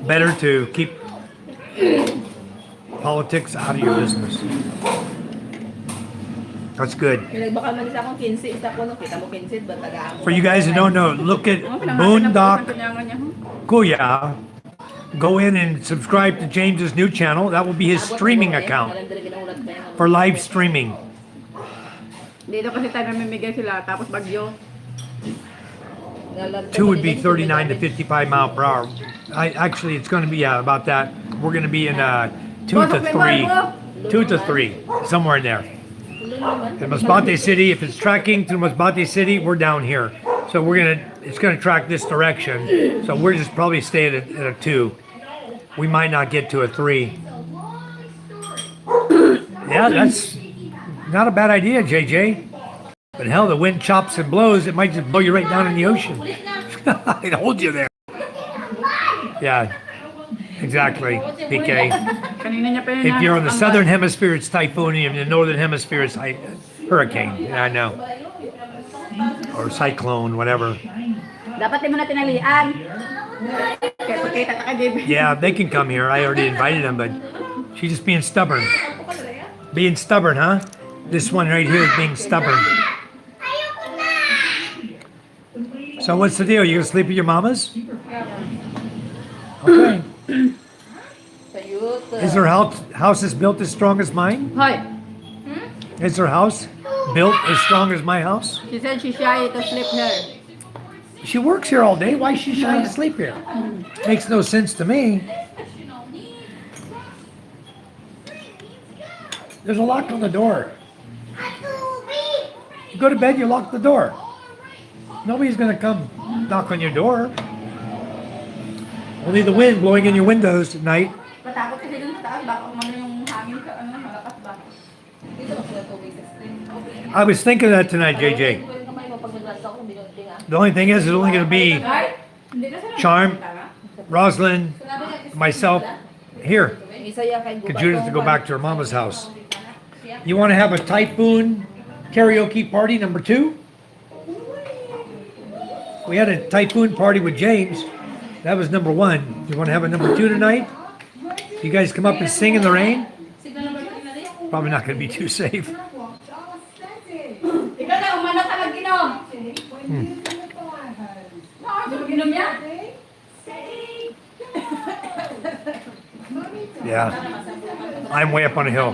Better to keep politics out of your business. That's good. Baka man isa akong 15, isa ko nung kita mo 15, ba tagaan? For you guys who don't know, look at Boondock Kuya. Go in and subscribe to James's new channel. That will be his streaming account for live streaming. Dito kasi tayo namimigay sila, tapos bagyo. 2 would be 39 to 55 mile per hour. Actually, it's going to be about that. We're going to be in 2 to 3, 2 to 3, somewhere in there. In Masbate City, if it's tracking to Masbate City, we're down here. So it's gonna track this direction. So we're just probably staying at a 2. We might not get to a 3. Yeah, that's not a bad idea, JJ. But hell, the wind chops and blows, it might just blow you right down in the ocean. It holds you there. Yeah, exactly, PK. Kanina niya pa yun If you're on the southern hemisphere, it's typhoon. In the northern hemisphere, it's hurricane. Yeah, I know. Or cyclone, whatever. Dapat di mo na tinalian. Kaya pagkita ka kay Yeah, they can come here. I already invited them, but she's just being stubborn. Being stubborn, huh? This one right here is being stubborn. So what's the deal? You gonna sleep at your mama's? Okay. Is her house is built as strong as mine? Hoy, Is her house built as strong as my house? she said she's shy to sleep here. She works here all day. Why is she shy to sleep here? Makes no sense to me. There's a lock on the door. You go to bed, you lock the door. Nobody's gonna come knock on your door. Only the wind blowing in your windows at night. Matakot kasi dun sa taas, baka umano yung hangin ka, malakas ba? I was thinking of that tonight, JJ. The only thing is, it's only gonna be Charm, Rosalind, myself, here. Get Judith to go back to her mama's house. You want to have a typhoon karaoke party number 2? We had a Typhoon party with James. That was number 1. You want to have a number 2 tonight? You guys come up and sing in the rain? Probably not going to be too safe. Ikaw na, umano ka mag-inom. Mag-inom niya? Yeah. I'm way up on a hill.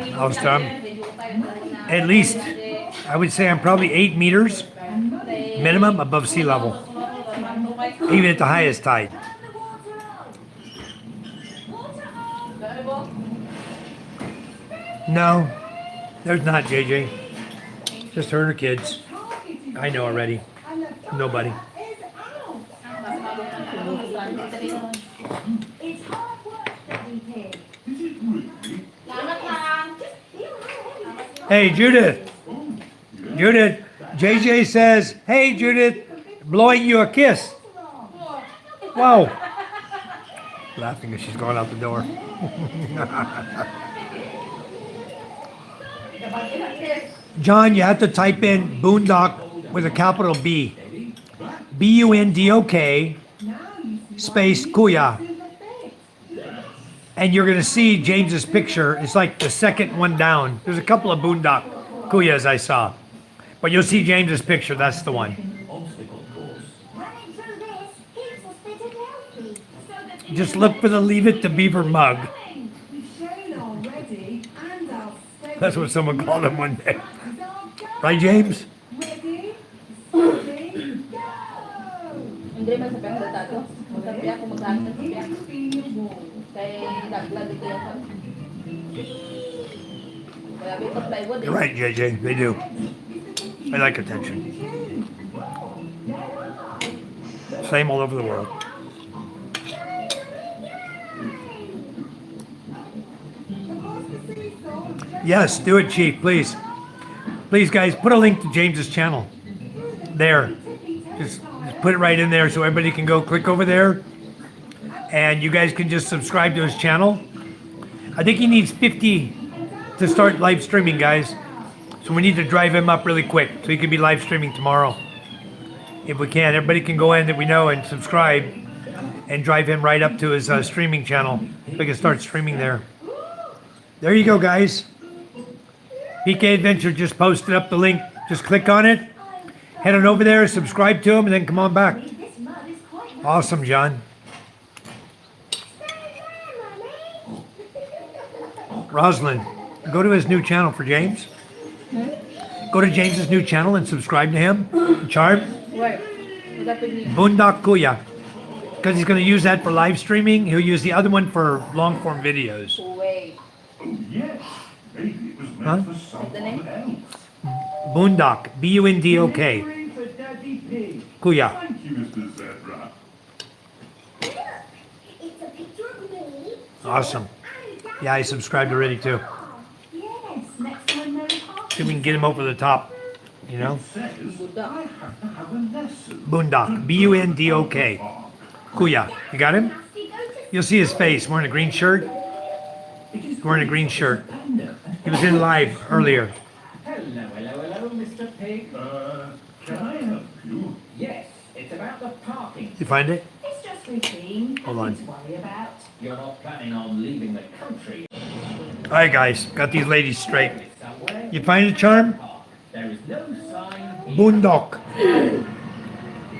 At least, I would say I'm probably 8 meters minimum above sea level, even at the highest tide. No, there's not, JJ. Just her and her kids. I know already. Nobody. Hey, Judith. Judith. JJ says, hey, Judith, blowing you a kiss. Wow. Laughing as she's going out the door. John, you have to type in boondock with a capital B. B-U-N-D-O-K space Kuya. And you're going to see James's picture. It's like the second one down. There's a couple of boondock Kuyas I saw. But you'll see James's picture. That's the one. Just look for the Leave It to Beaver mug. That's what someone called him one day. Right, James? Hindi man sa pang data to. Magsabi ako magkano sa sabi. Kay dagla dito yung kaya bito plywood. You're right, JJ. They do. I like attention. Same all over the world. Yes, do it, Chief, please. Please, guys, put a link to James's channel. There. Just put it right in there so everybody can go click over there. And you guys can just subscribe to his channel. I think he needs 50 to start live streaming, guys. So we need to drive him up really quick so he can be live streaming tomorrow. If we can, everybody can go in that we know and subscribe and drive him right up to his streaming channel so he can start streaming there. There you go, guys. PK Adventure just posted up the link. Just click on it. Head on over there, subscribe to him, and then come on back. Awesome, John. Rosalind, go to his new channel for James. Go to James's new channel and subscribe to him. Charm. Where? Boondock Kuya. Because he's going to use that for live streaming. He'll use the other one for long form videos. Wait. Huh? The name? Boondock. B-U-N-D-O-K. Kuya. Awesome. Yeah, I subscribed already too. See if we can get him over the top. You know? Boondock. B-U-N-D-O-K. Kuya. You got him? You'll see his face. Wearing a green shirt. He's wearing a green shirt. He was in live earlier. Hello, Mr. Pig. Can I help you? Yes, it's about the parking. You find it? It's just routine. Hold on. Nothing to worry about. You're not planning on leaving the country All right, guys. Got these ladies straight. somewhere? You find it, Charm? There is no sign. Boondock.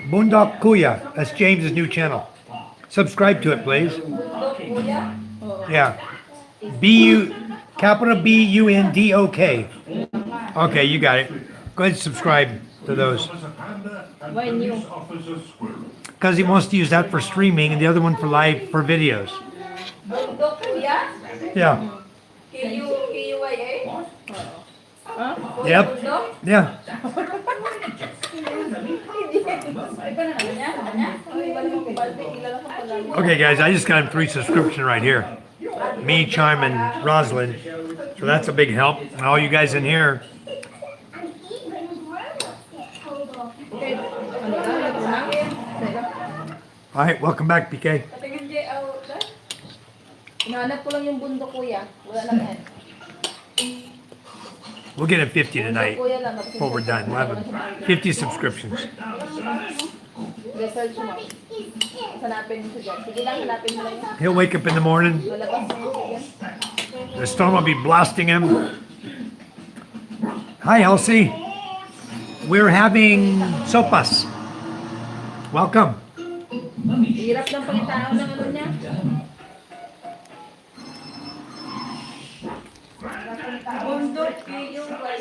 Boondock Kuya. That's James's new channel. Subscribe to it, please. Yeah. Capital B-U-N-D-O-K. Okay, you got it. Go ahead and subscribe to those. Why new? Because he wants to use that for streaming and the other one for live for videos. Bundok kuya? Yeah. K-U-Y-A? Yep. Bundok? Yeah. Okay, guys, I just got him 3 subscription right here. Me, Charm, and Rosalind. So that's a big help. And all you guys in here. All right, welcome back, PK. Patingin Jay out. Hinahanap ko lang yung bundok kuya. Wala lang yan. We'll get him 50 tonight Kuya lang. before we're done. We'll have him 50 subscriptions. Research mo. Hanapin mo siya dyan. Sige lang, hanapin mo lang yun. He'll wake up in the morning. Lalabas mo yan. The storm will be blasting him. Hi, Elsie. We're having sopas. Welcome. Hirap ng pagkatao ng ano niya.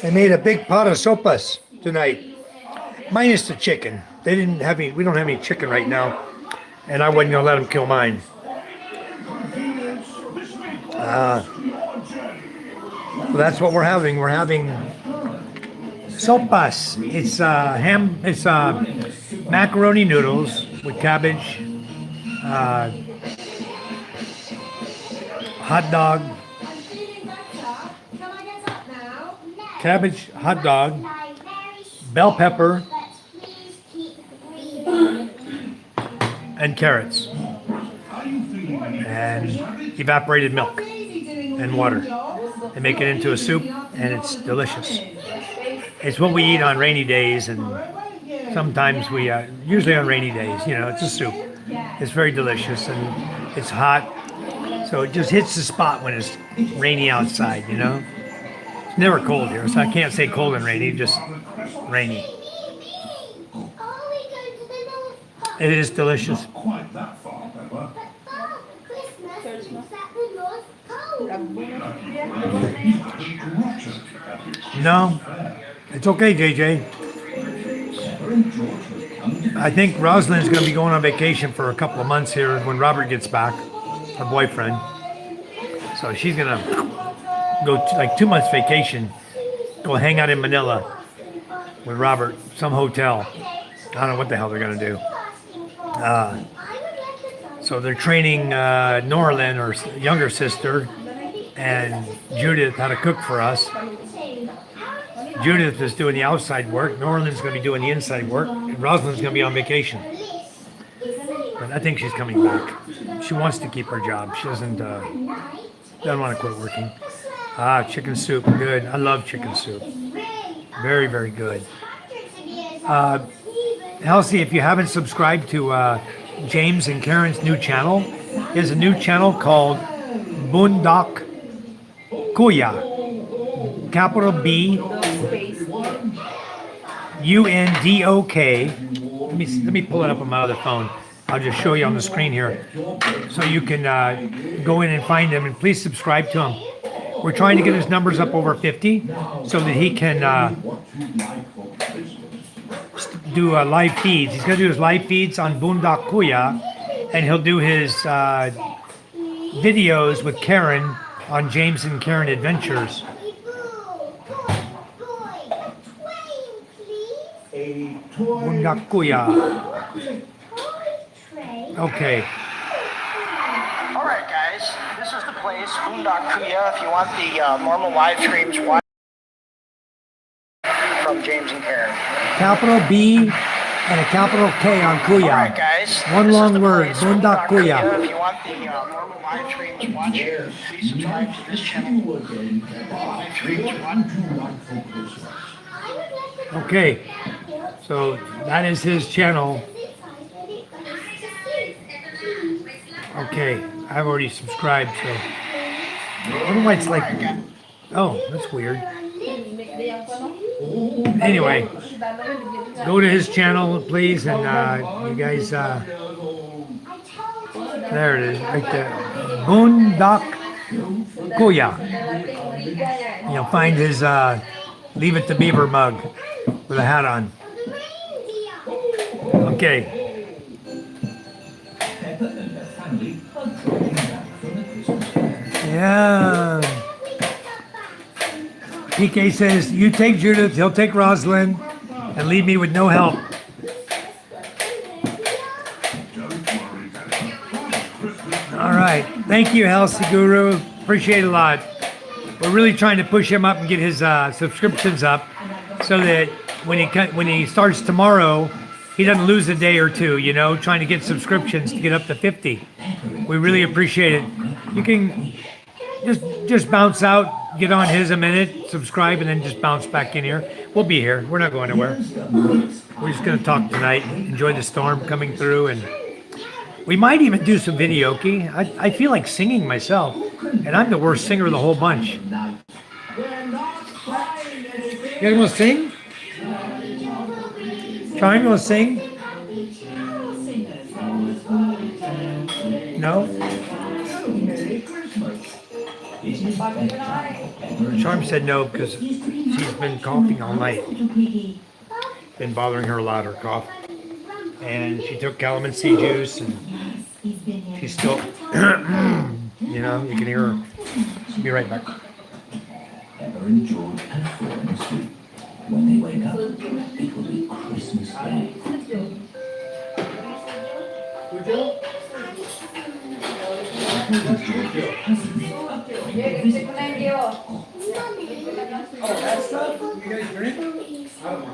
I made a big pot of sopas tonight, minus the chicken. They didn't have any. We don't have any chicken right now, and I wasn't gonna let them kill mine. So that's what we're having. We're having sopas. It's ham. It's macaroni noodles with cabbage, hot dog, cabbage, hot dog, bell pepper, and carrots, and evaporated milk and water. They make it into a soup, and it's delicious. It's what we eat on rainy days, and sometimes we, usually on rainy days, you know, it's a soup. It's very delicious, and it's hot, so it just hits the spot when it's rainy outside, you know. It's never cold here, so I can't say cold and rainy, just rainy. It is delicious. Quite that far, Pepper. No, it's okay, JJ. I think Rosalind's going to be going on vacation for a couple of months here when Robert gets back, her boyfriend. So she's going to go like 2 months vacation, go hang out in Manila with Robert, some hotel. I don't know what the hell they're going to do. So they're training Norlin, her younger sister, and Judith how to cook for us. Judith is doing the outside work. Norlin's going to be doing the inside work. And Rosalind's going to be on vacation. But I think she's coming back. She wants to keep her job. She doesn't want to quit working. Chicken soup, good. I love chicken soup. Very, very good. Elsie, if you haven't subscribed to James and Karen's new channel, there's a new channel called Bundak Kuya. Capital B UNDOK. Let me pull it up on my other phone. I'll just show you on the screen here, so you can go in and find him. And please subscribe to him. We're trying to get his numbers up over 50, so that he can do live feeds. He's going to do his live feeds on Bundak Kuya, and he'll do his videos with Karen on James and Karen Adventures. Bundak Kuya. Okay. All right, guys, this is the place, Boondock Kuya. If you want the normal live streams, watch from James and Karen. Capital B and a capital K on Kuya. All right, guys. One this long is the word, place, Boondock Kuya. If you want the normal live streams, watch here. Please subscribe to this channel. Live streams, watch. Okay. So that is his channel. Okay, I've already subscribed, so I don't know why it's like, oh, that's weird. Anyway, go to his channel, please, and you guys, there it is, right there, Boondock Kuya. You'll find his Leave It to Beaver mug with a hat on. Okay. Yeah. PK says, you take Judith, he'll take Rosalind, and leave me with no help. All right. Thank you, Healthy Guru. Appreciate it a lot. We're really trying to push him up and get his subscriptions up so that when he starts tomorrow, he doesn't lose a day or two, you know, trying to get subscriptions to get up to 50. We really appreciate it. You can just bounce out get on his a minute, subscribe, and then just bounce back in here. We'll be here. We're not going anywhere. We're just gonna talk tonight, enjoy the storm coming through, and we might even do some videoke. I feel like singing myself, and I'm the worst singer of the whole bunch. You guys want to sing? Charm, you want to sing? No? Charm said no because she's been coughing all night. Been bothering her a lot, her cough. And she took calamansi juice and she's still, you know, you can hear her. She'll be right back. Ever enjoyed performance? When they wake up, it will be Christmas Day.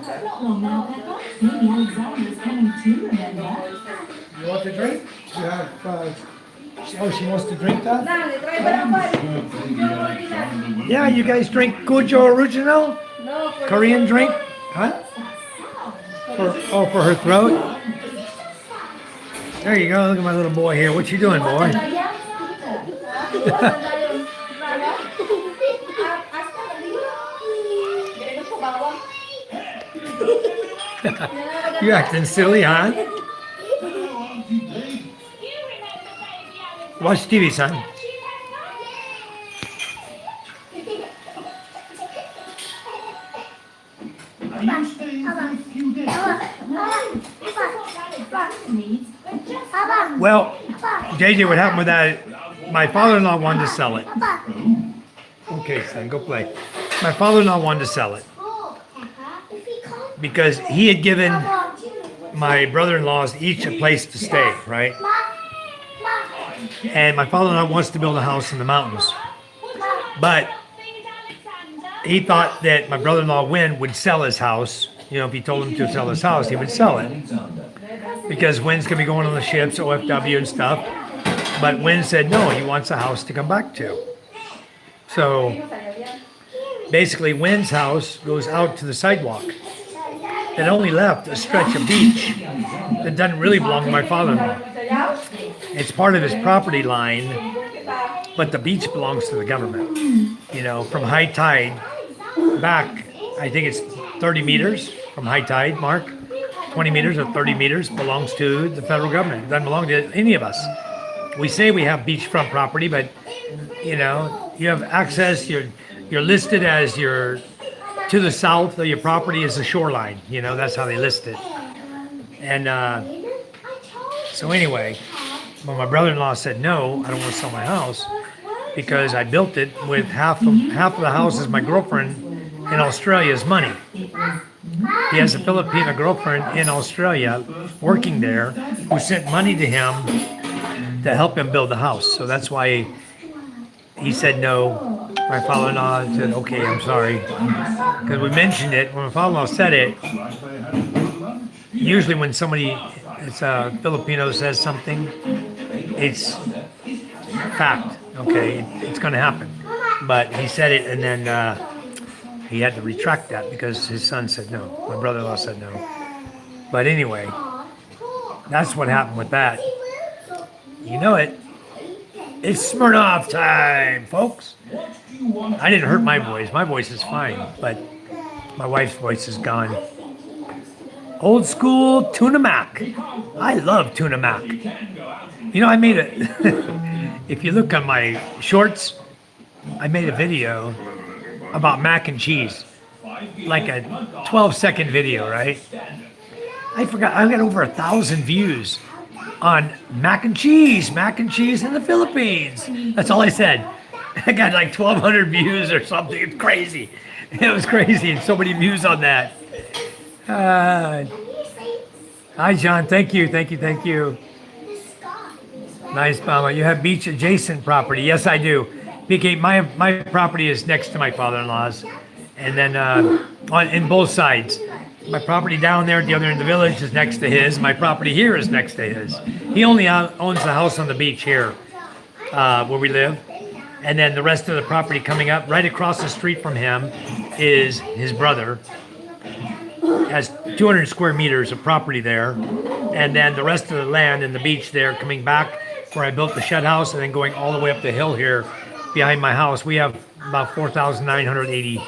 Not long now, Peppa. Maybe Alexander's coming too, remember? You want to drink? You have, oh, she wants to drink that? Yeah, you guys drink Gojo Original? Korean drink? Huh? For her throat? There you go. Look at my little boy here. What you doing, boy? You acting silly, huh? Watch TV, son. Well, JJ, what happened with that? My father-in-law wanted to sell it. Okay, son, go play. My father-in-law wanted to sell it because he had given my brother-in-laws each a place to stay, right? And my father-in-law wants to build a house in the mountains, but he thought that my brother-in-law Win would sell his house. You know, if he told him to sell his house, he would sell it because Win's gonna be going on the ships, OFW and stuff. But Win said no, he wants a house to come back to. So basically, Win's house goes out to the sidewalk. It only left a stretch of beach that doesn't really belong to my father-in-law. It's part of his property line, but the beach belongs to the government. You know, from high tide back, I think it's 30 meters from high tide, Mark. 20 meters or 30 meters belongs to the federal government. It doesn't belong to any of us. We say we have beachfront property, but you know, you have access, you're listed as your to the south of your property is the shoreline. You know, that's how they list it. And so anyway, well, my brother-in-law said, no, I don't want to sell my house because I built it with half of the house is my girlfriend in Australia's money. He has a Filipino girlfriend in Australia working there who sent money to him to help him build the house. So that's why he said no. My father-in-law said, okay, I'm sorry. Because we mentioned it, when my father-in-law said it, usually when somebody, it's a Filipino says something, it's fact, okay? It's gonna happen. But he said it and then he had to retract that because his son said no. My brother-in-law said no. But anyway, that's what happened with that. You know it. It's Smirnoff time, folks. I didn't hurt my voice. My voice is fine, but my wife's voice is gone. Old school tuna mac. I love tuna mac. You know, I made a, if you look on my shorts, I made a video about mac and cheese. Like a 12-second video, right? I forgot, I got over 1,000 views on mac and cheese in the Philippines. That's all I said. I got like 1,200 views or something. It's crazy. It was crazy, and so many views on that. Hi, John. Thank you. Nice, Mama. You have beach adjacent property. Yes, I do. PK, my property is next to my father-in-law's, and then in both sides. My property down there at the other end of the village is next to his. My property here is next to his. He only owns the house on the beach here, where we live. And then the rest of the property coming up right across the street from him is his brother. Has 200 square meters of property there. And then the rest of the land and the beach there coming back where I built the shed house and then going all the way up the hill here behind my house. We have about 4,980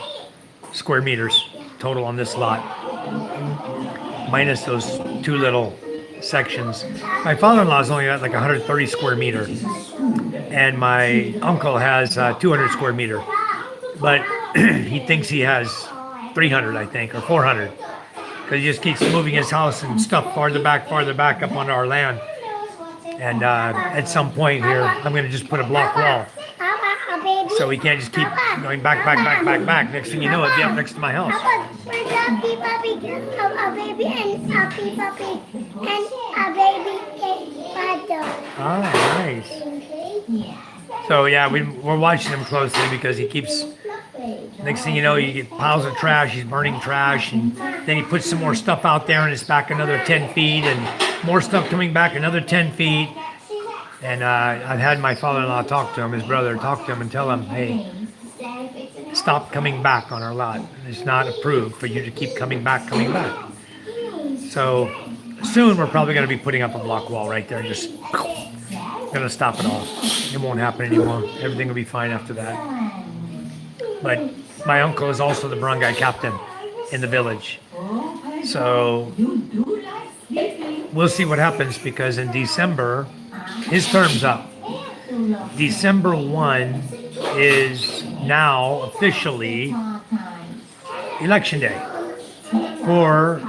square meters total on this lot, minus those two little sections. My father-in-law's only got like 130 square meter, and my uncle has 200 square meter, but he thinks he has 300, I think, or 400, because he just keeps moving his house and stuff farther back up onto our land. And at some point here, I'm going to just put a block wall, so we can't just keep going back. Next thing you know, it'll be up next to my house. Where's a baby and a puppy and a baby father? Ah, nice. So yeah, we're watching him closely because he keeps. Next thing you know, you get piles of trash. He's burning trash, and then he puts some more stuff out there, and it's back another 10 feet, and more stuff coming back another 10 feet. And I've had my father-in-law talk to him, his brother, talk to him and tell him, hey, stop coming back on our lot. It's not approved for you to keep coming back. So soon we're probably going to be putting up a block wall right there and just going to stop it all. It won't happen anymore. Everything will be fine after that. But my uncle is also the barangay captain in the village. So we'll see what happens, because in December, his term's up. December 1 is now officially election day for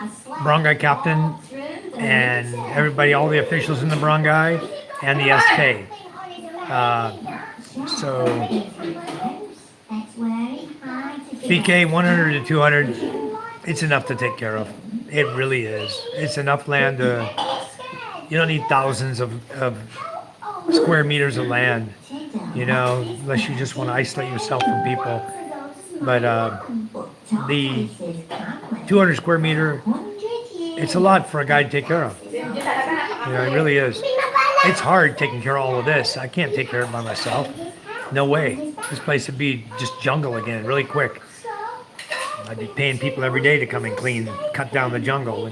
barangay captain and everybody, all the officials in the barangay and the SK. So BK 100 to 200, it's enough to take care of. It really is. It's enough land to, you don't need thousands of square meters of land, unless you just want to isolate yourself from people. But the 200 square meter, it's a lot for a guy to take care of. It really is. It's hard taking care of all of this. I can't take care of it by myself. No way. This place would be just jungle again, really quick. I'd be paying people every day to come and clean, cut down the jungle.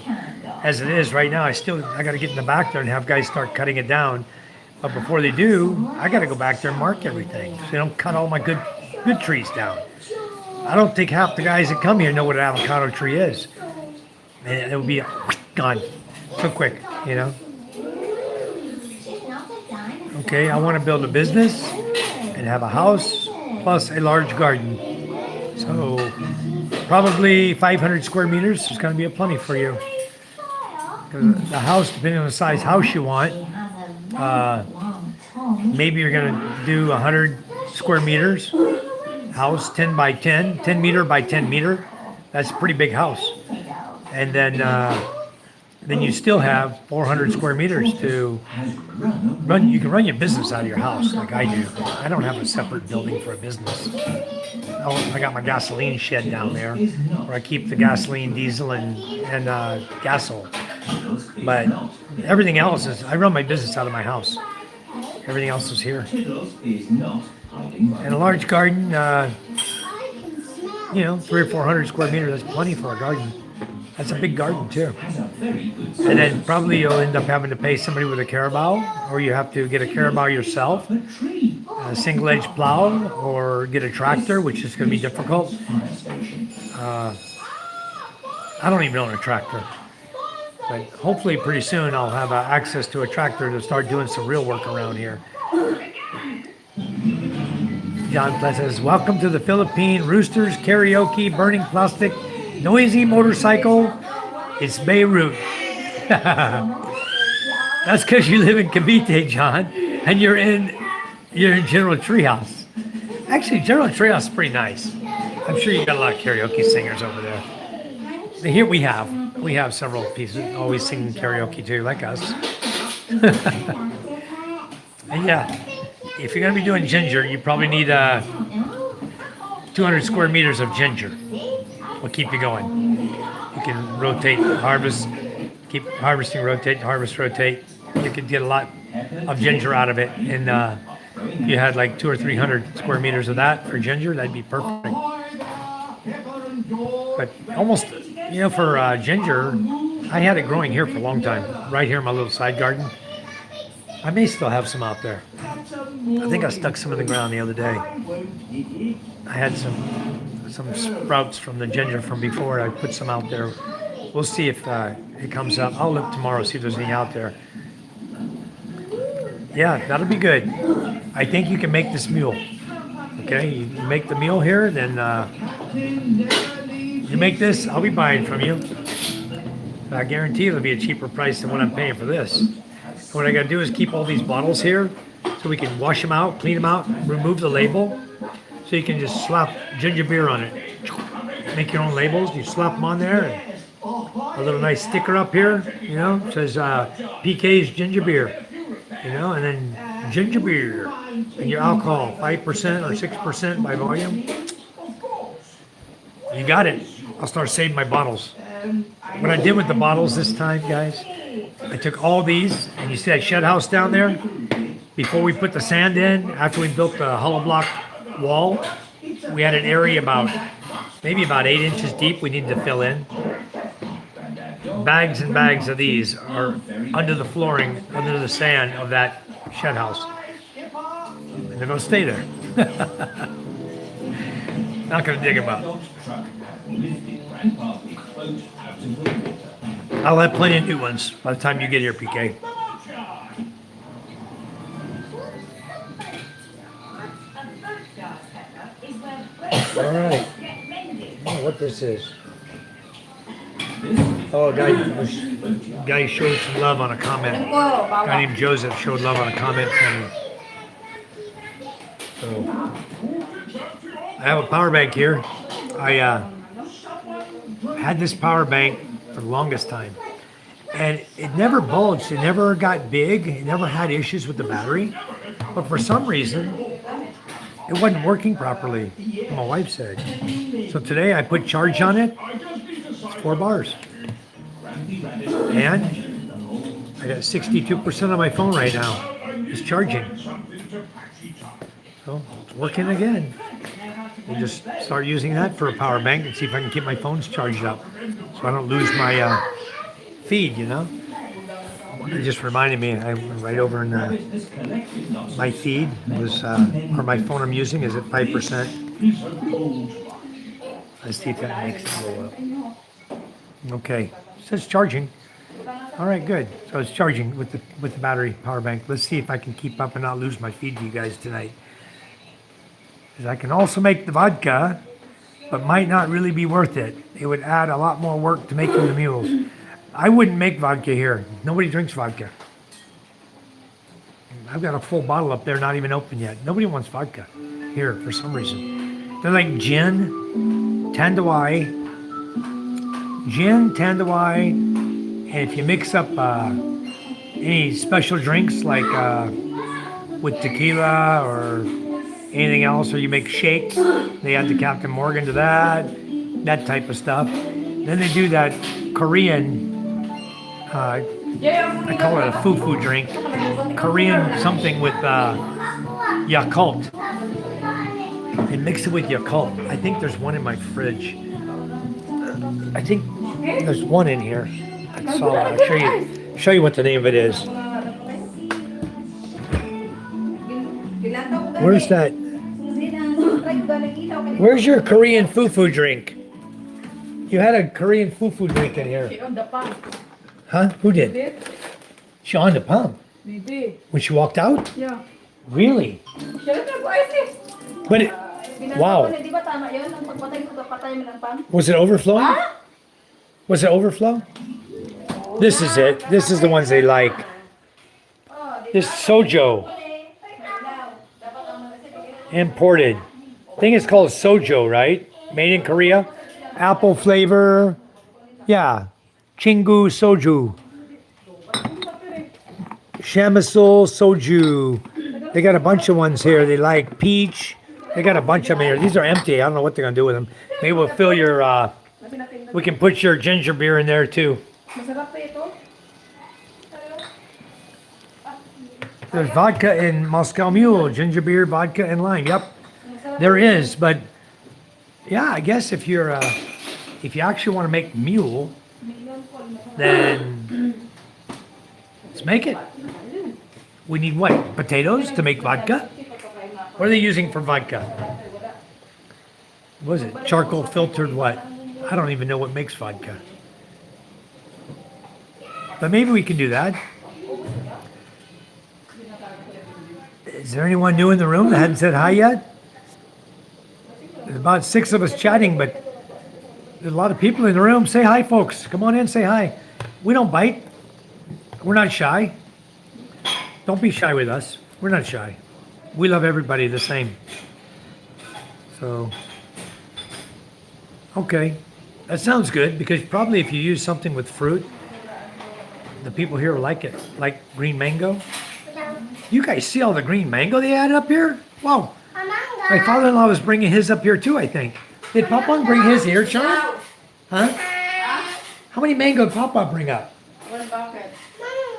As it is right now, I got to get in the back there and have guys start cutting it down. But before they do, I got to go back there and mark everything, so they don't cut all my good trees down. I don't think half the guys that come here know what an avocado tree is. And it will be gone so quick, Okay, I want to build a business and have a house plus a large garden. So probably 500 square meters is going to be a plenty for you. The house, depending on the size house you want, maybe you're going to do 100 square meters. House 10 by 10, 10 meter by 10 meter. That's a pretty big house. And then you still have 400 square meters to run. You can run your business out of your house like I do. I don't have a separate building for a business. I got my gasoline shed down there where I keep the gasoline, diesel, and gasol. But everything else is, I run my business out of my house. Everything else is here. And a large garden, 300 or 400 square meters, that's plenty for a garden. That's a big garden too. And then probably you'll end up having to pay somebody with a carabao, or you have to get a carabao yourself, a single-edged plow, or get a tractor, which is going to be difficult. I don't even own a tractor. But hopefully pretty soon I'll have access to a tractor to start doing some real work around here. John Pless says, welcome to the Philippine Roosters Karaoke Burning Plastic Noisy Motorcycle. It's Beirut. That's because you live in Cavite, John, and you're in General Treehouse. Actually, General Treehouse is pretty nice. I'm sure you got a lot of karaoke singers over there. Here we have several pieces always singing karaoke too, like us. And yeah, if you're gonna be doing ginger, you probably need 200 square meters of ginger. Will keep you going. You can rotate, harvest, keep harvesting, rotate, harvest, rotate. You could get a lot of ginger out of it in If you had like 200 or 300 square meters of that for ginger, that'd be perfect. But almost, for ginger, I had it growing here for a long time, right here in my little side garden. I may still have some out there. I think I stuck some in the ground the other day. I had some sprouts from the ginger from before. I put some out there. We'll see if it comes up. I'll look tomorrow, see if there's any out there. Yeah, that'll be good. I think you can make this mule. Okay, you make the meal here, then you make this, I'll be buying from you. I guarantee it'll be a cheaper price than what I'm paying for this. What I gotta do is keep all these bottles here so we can wash them out, clean them out, remove the label, so you can just slap ginger beer on it. Make your own labels, you slap them on there, and a little nice sticker up here, says PK's ginger beer, and then ginger beer, and your alcohol, 5% or 6% by volume. You got it. I'll start saving my bottles. What I did with the bottles this time, guys, I took all these, and you see that shed house down there? Before we put the sand in, after we built the hollow block wall, we had an area maybe about 8 inches deep we needed to fill in. Bags and bags of these are under the flooring, under the sand of that shed house. And they're gonna stay there. Not gonna dig them up. I'll have plenty of new ones by the time you get here, PK. All right. Oh, what this is? Oh, a guy showed some love on a comment. A guy named Joseph showed love on a comment from me. So, I have a power bank here. I had this power bank for the longest time, and it never bulged. It never got big. It never had issues with the battery. But for some reason, it wasn't working properly, my wife said. So today I put charge on it. It's 4 bars. And I got 62% on my phone right now. It's charging. So it's working again. We'll just start using that for a power bank and see if I can keep my phones charged up so I don't lose my feed, It just reminded me, I'm right over in my feed was, or my phone I'm using is at 5%. Let's see if that makes it go up. Okay, it says charging. All right, good. So it's charging with the battery power bank. Let's see if I can keep up and not lose my feed to you guys tonight. Because I can also make the vodka, but might not really be worth it. It would add a lot more work to making the mules. I wouldn't make vodka here. Nobody drinks vodka. I've got a full bottle up there, not even open yet. Nobody wants vodka here for some reason. They're like gin, Tanduay, and if you mix up any special drinks like with tequila or anything else, or you make shakes, they add the Captain Morgan to that type of stuff. Then they do that Korean, I call it a fufu drink, Korean something with Yakult. They mix it with Yakult. I think there's one in my fridge. I think there's one in here. I saw it. I'll show you what the name of it is. Where's that? Where's your Korean fufu drink? You had a Korean fufu drink in here. Huh? Who did? She on the pump. When she walked out? Yeah. Really? But it, wow. Was it overflowing? Was it overflow? This is it. This is the ones they like. This sojo. Imported. I think it's called sojo, right? Made in Korea. Apple flavor. Yeah. Chingu soju. Shamisul soju. They got a bunch of ones here. They like peach. They got a bunch of them here. These are empty. I don't know what they're going to do with them. Maybe we'll fill your, we can put your ginger beer in there too. There's vodka in Moscow Mule, ginger beer, vodka, and lime. Yep, there is. But yeah, I guess if you actually want to make mule, then let's make it. We need what? Potatoes to make vodka? What are they using for vodka? What is it? Charcoal filtered what? I don't even know what makes vodka. But maybe we can do that. Is there anyone new in the room that hadn't said hi yet? There's about 6 of us chatting, but there's a lot of people in the room. Say hi, folks. Come on in, say hi. We don't bite. We're not shy. Don't be shy with us. We're not shy. We love everybody the same. So, okay. That sounds good, because probably if you use something with fruit, the people here like it. Like green mango. You guys see all the green mango they had up here? Wow. My father-in-law was bringing his up here too, I think. Did Papa bring his here, Sean? Huh? How many mango did Papa bring up? 1 bucket.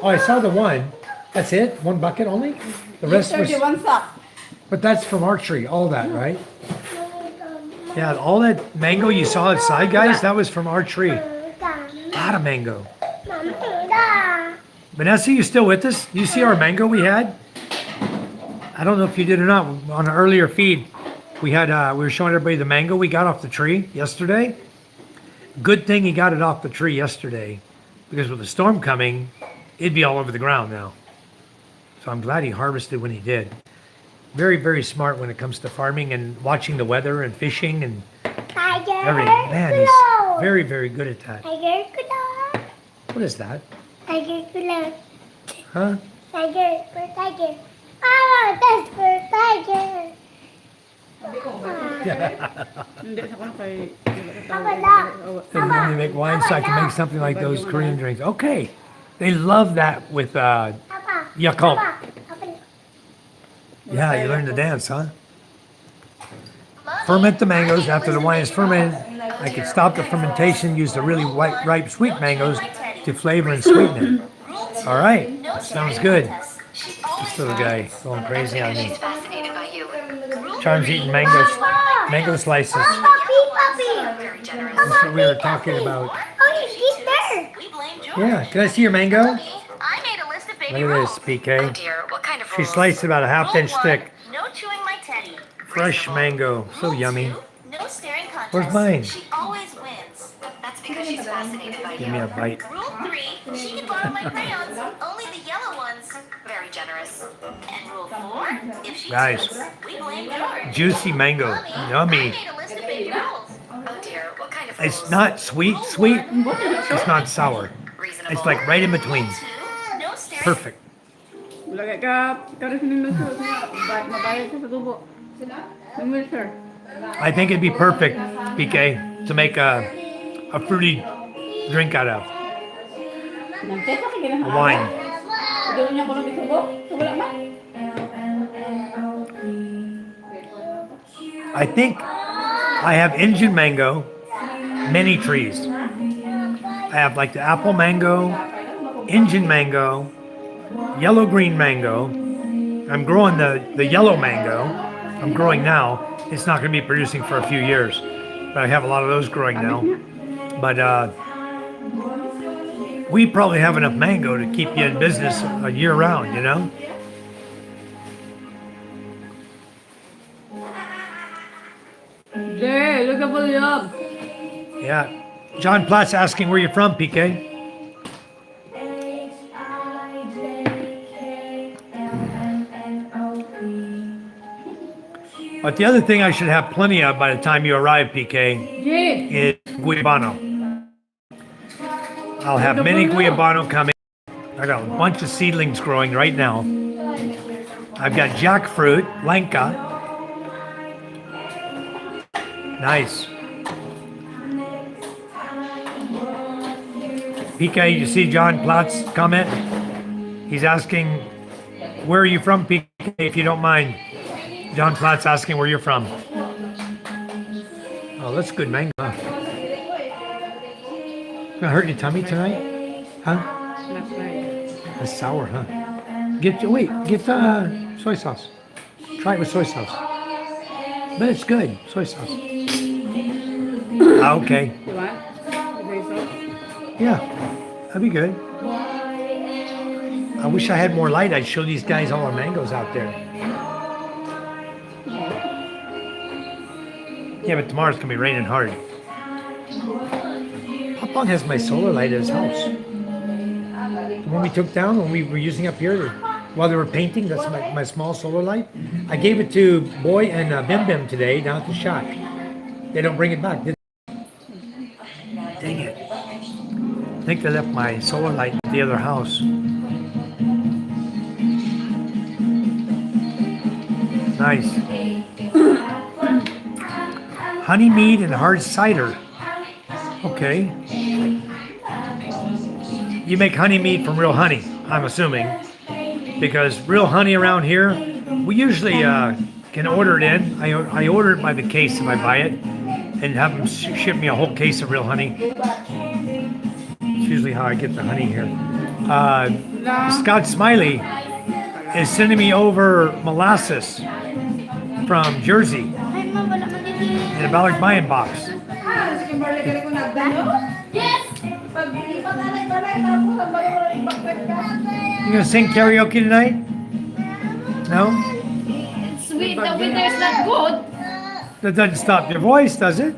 Oh, I saw the one. That's it? 1 bucket only? The rest was... 31 sack. But that's from our tree, all that, right? Yeah, all that mango you saw outside, guys, that was from our tree. A lot of mango. Vanessa, you still with us? You see our mango we had? I don't know if you did or not. On an earlier feed, we were showing everybody the mango we got off the tree yesterday. Good thing he got it off the tree yesterday, because with the storm coming, it'd be all over the ground now. So I'm glad he harvested when he did. Very, very smart when it comes to farming and watching the weather and fishing and everything. Man, he's very, very good at that. What is that? Huh? Hindi sa kung kay... When they make wine, so I can make something like those Korean drinks. Okay. They love that with Yakult. Yeah, you learn to dance, huh? Ferment the mangoes. After the wine is fermented, I can stop the fermentation, use the really ripe, sweet mangoes to flavor and sweeten it. All right. Sounds good. This little guy going crazy on me. Charm's eating mango slices. That's what we were talking about. Yeah, can I see your mango? I made a list of baby Look at rules. this, PK. Oh dear, what kind of She rules? sliced about a half-inch Rule thick. 1, no chewing my teddy. Fresh mango. So Rule yummy. 2, no staring contest. Where's mine? She always wins. That's because she's fascinated by Give me a bite. Rule 3, she can borrow my crayons, only the yellow ones. Very generous. And rule 4, if she Guys, cheats, we blame George. Juicy mango. Mommy, I Yummy. made a list of baby rules. Oh dear, what kind of It's rules? not sweet. It's not sour. Reasonable. It's like right in between. Rule 2, no staring. Perfect. Lagay ka, karas ni Milser. Mabayad ka sa tubo. Ni Milser. I think it'd be perfect, PK, to make a fruity drink out of. Nagtesa ka ginahan. A wine. Doon niya ko nang itubo. Wala man. I think I have Indian mango, many trees. I have like the apple mango, Indian mango, yellow-green mango. I'm growing the yellow mango. I'm growing now. It's not going to be producing for a few years, but I have a lot of those growing now. But we probably have enough mango to keep you in business a year round, you know? Jay, look at the job. Yeah. John Platt's asking where you're from, PK. But the other thing I should have plenty of by the time you arrive, PK, Jay. is guayabano. I'll have many guayabano coming. I got a bunch of seedlings growing right now. I've got jackfruit, lanka. Nice. PK, you see John Platt's comment? He's asking, where are you from, PK, if you don't mind? John Platt's asking where you're from. Oh, that's good mango. Huh? Gonna hurt your tummy tonight? Huh? Last night. That's sour, huh? Get soy sauce. Try it with soy sauce. But it's good, soy sauce. Okay. You want? Okay, so. Yeah, that'd be good. I wish I had more light. I'd show these guys all our mangoes out there. Yeah, but tomorrow's gonna be raining hard. Pong has my solar light at his house. The one we took down when we were using up here while they were painting, that's my small solar light. I gave it to Boy and Bim Bim today down at the shack. They don't bring it back, did they? Dang it. I think they left my solar light at the other house. Nice. Honey mead and hard cider. Okay. You make honey mead from real honey, I'm assuming. Because real honey around here, we usually can order it in. I order it by the case if I buy it. And have them ship me a whole case of real honey. It's usually how I get the honey here. Scott Smiley is sending me over molasses from Jersey in a Balikbayan box. You gonna sing karaoke tonight? No? Sweet, the winter is not good. That doesn't stop your voice, does it?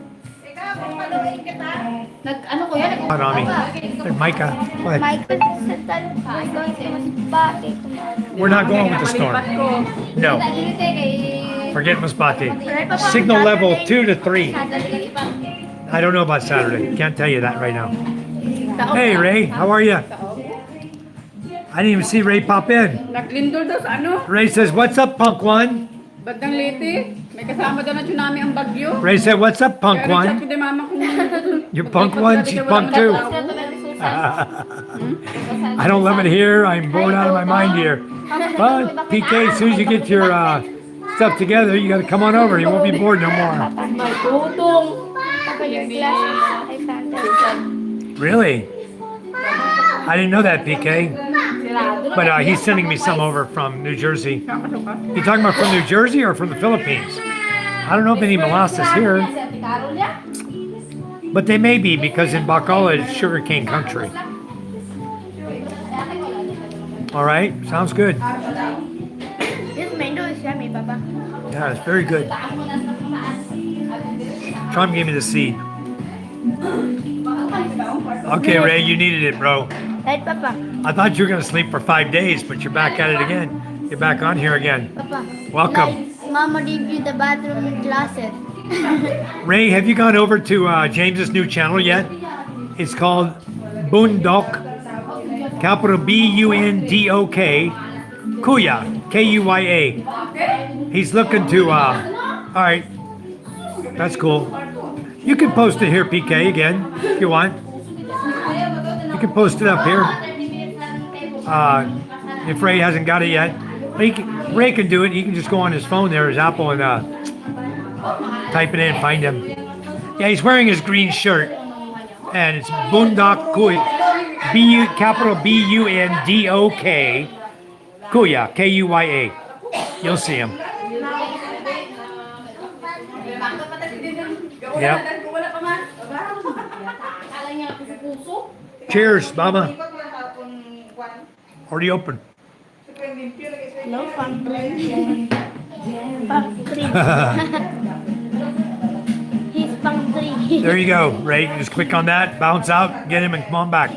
Ano ko yan? Marami. Hey, Micah, go ahead. Michael said that we're going to Masbate tomorrow. We're not going with the storm. No. Forget Masbate. Signal level 2 to 3. I don't know about Saturday. Can't tell you that right now. Hey, Ray, how are you? I didn't even see Ray pop in. Naglindol daw sa ano? Ray says, "What's up, Punk One?" Bandang Leyte. May kasama daw na tsunami ang bagyo. Ray said, "What's up, Punk Kaya nag-chat ko One?" din mama ko. You're Punk One, she's Punk Two. I don't love it here. I'm bored out of my mind here. But PK, as soon as you get your stuff together, you got to come on over. You won't be bored no more. Papa, your glasses. I found them. Really? I didn't know that, PK. But he's sending me some over from New Jersey. You talking about from New Jersey or from the Philippines? I don't know if any molasses here, but they may be because in Bacola it's sugarcane country. All right, sounds good. This mango is yummy, Papa. Yeah, it's very good. Trump gave me the seed. Okay, Ray, you needed it, bro. Right, Papa? I thought you were going to sleep for 5 days, but you're back at it again. You're back on here again. Papa. Welcome. Like, Mama reviewed the bathroom closet. Ray, have you gone over to James's new channel yet? It's called Boondok, capital Bundok, Kuya, Kuya. He's looking to, all right, that's cool. You can post it here, PK, again, if you want. You can post it up here. If Ray hasn't got it yet. Ray can do it. He can just go on his phone there, his Apple, and type it in and find him. Yeah, he's wearing his green shirt. And it's Boondok Kuya. Capital Bundok. Kuya, Kuya. You'll see him. Yep. Cheers, Mama. Already open. No fun. Pang 3. He's pang 3. There you go, Ray. Just click on that, bounce out, get him, and come on back.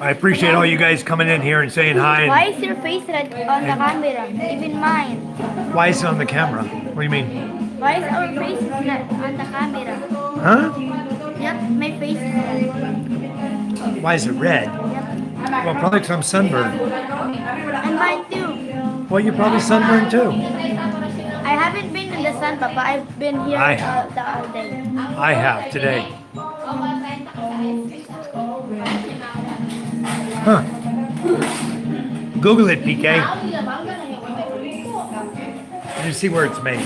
I appreciate all you guys coming in here and saying hi. Why is your face red on the camera? Even mine. Why is it on the camera? What do you mean? Why is our face red on the camera? Huh? Yep, my face is red. Why is it red? Yep. Well, probably because I'm sunburned. And mine too. Well, you're probably sunburned too. I haven't been in the sun, Papa. I've been here I- the all day. I have today. Huh. Google it, PK. Let me see where it's made.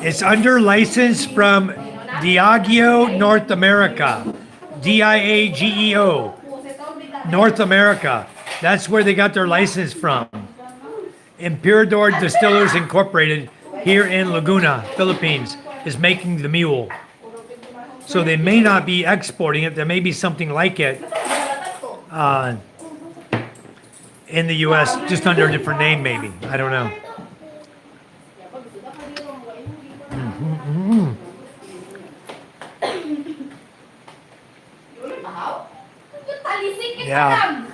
It's under license from Diageo North America. Diageo North America. That's where they got their license from. Imperador Distillers Incorporated here in Laguna, Philippines, is making the mule. So they may not be exporting it. There may be something like it in the U.S. just under a different name, maybe. I don't know. Yeah.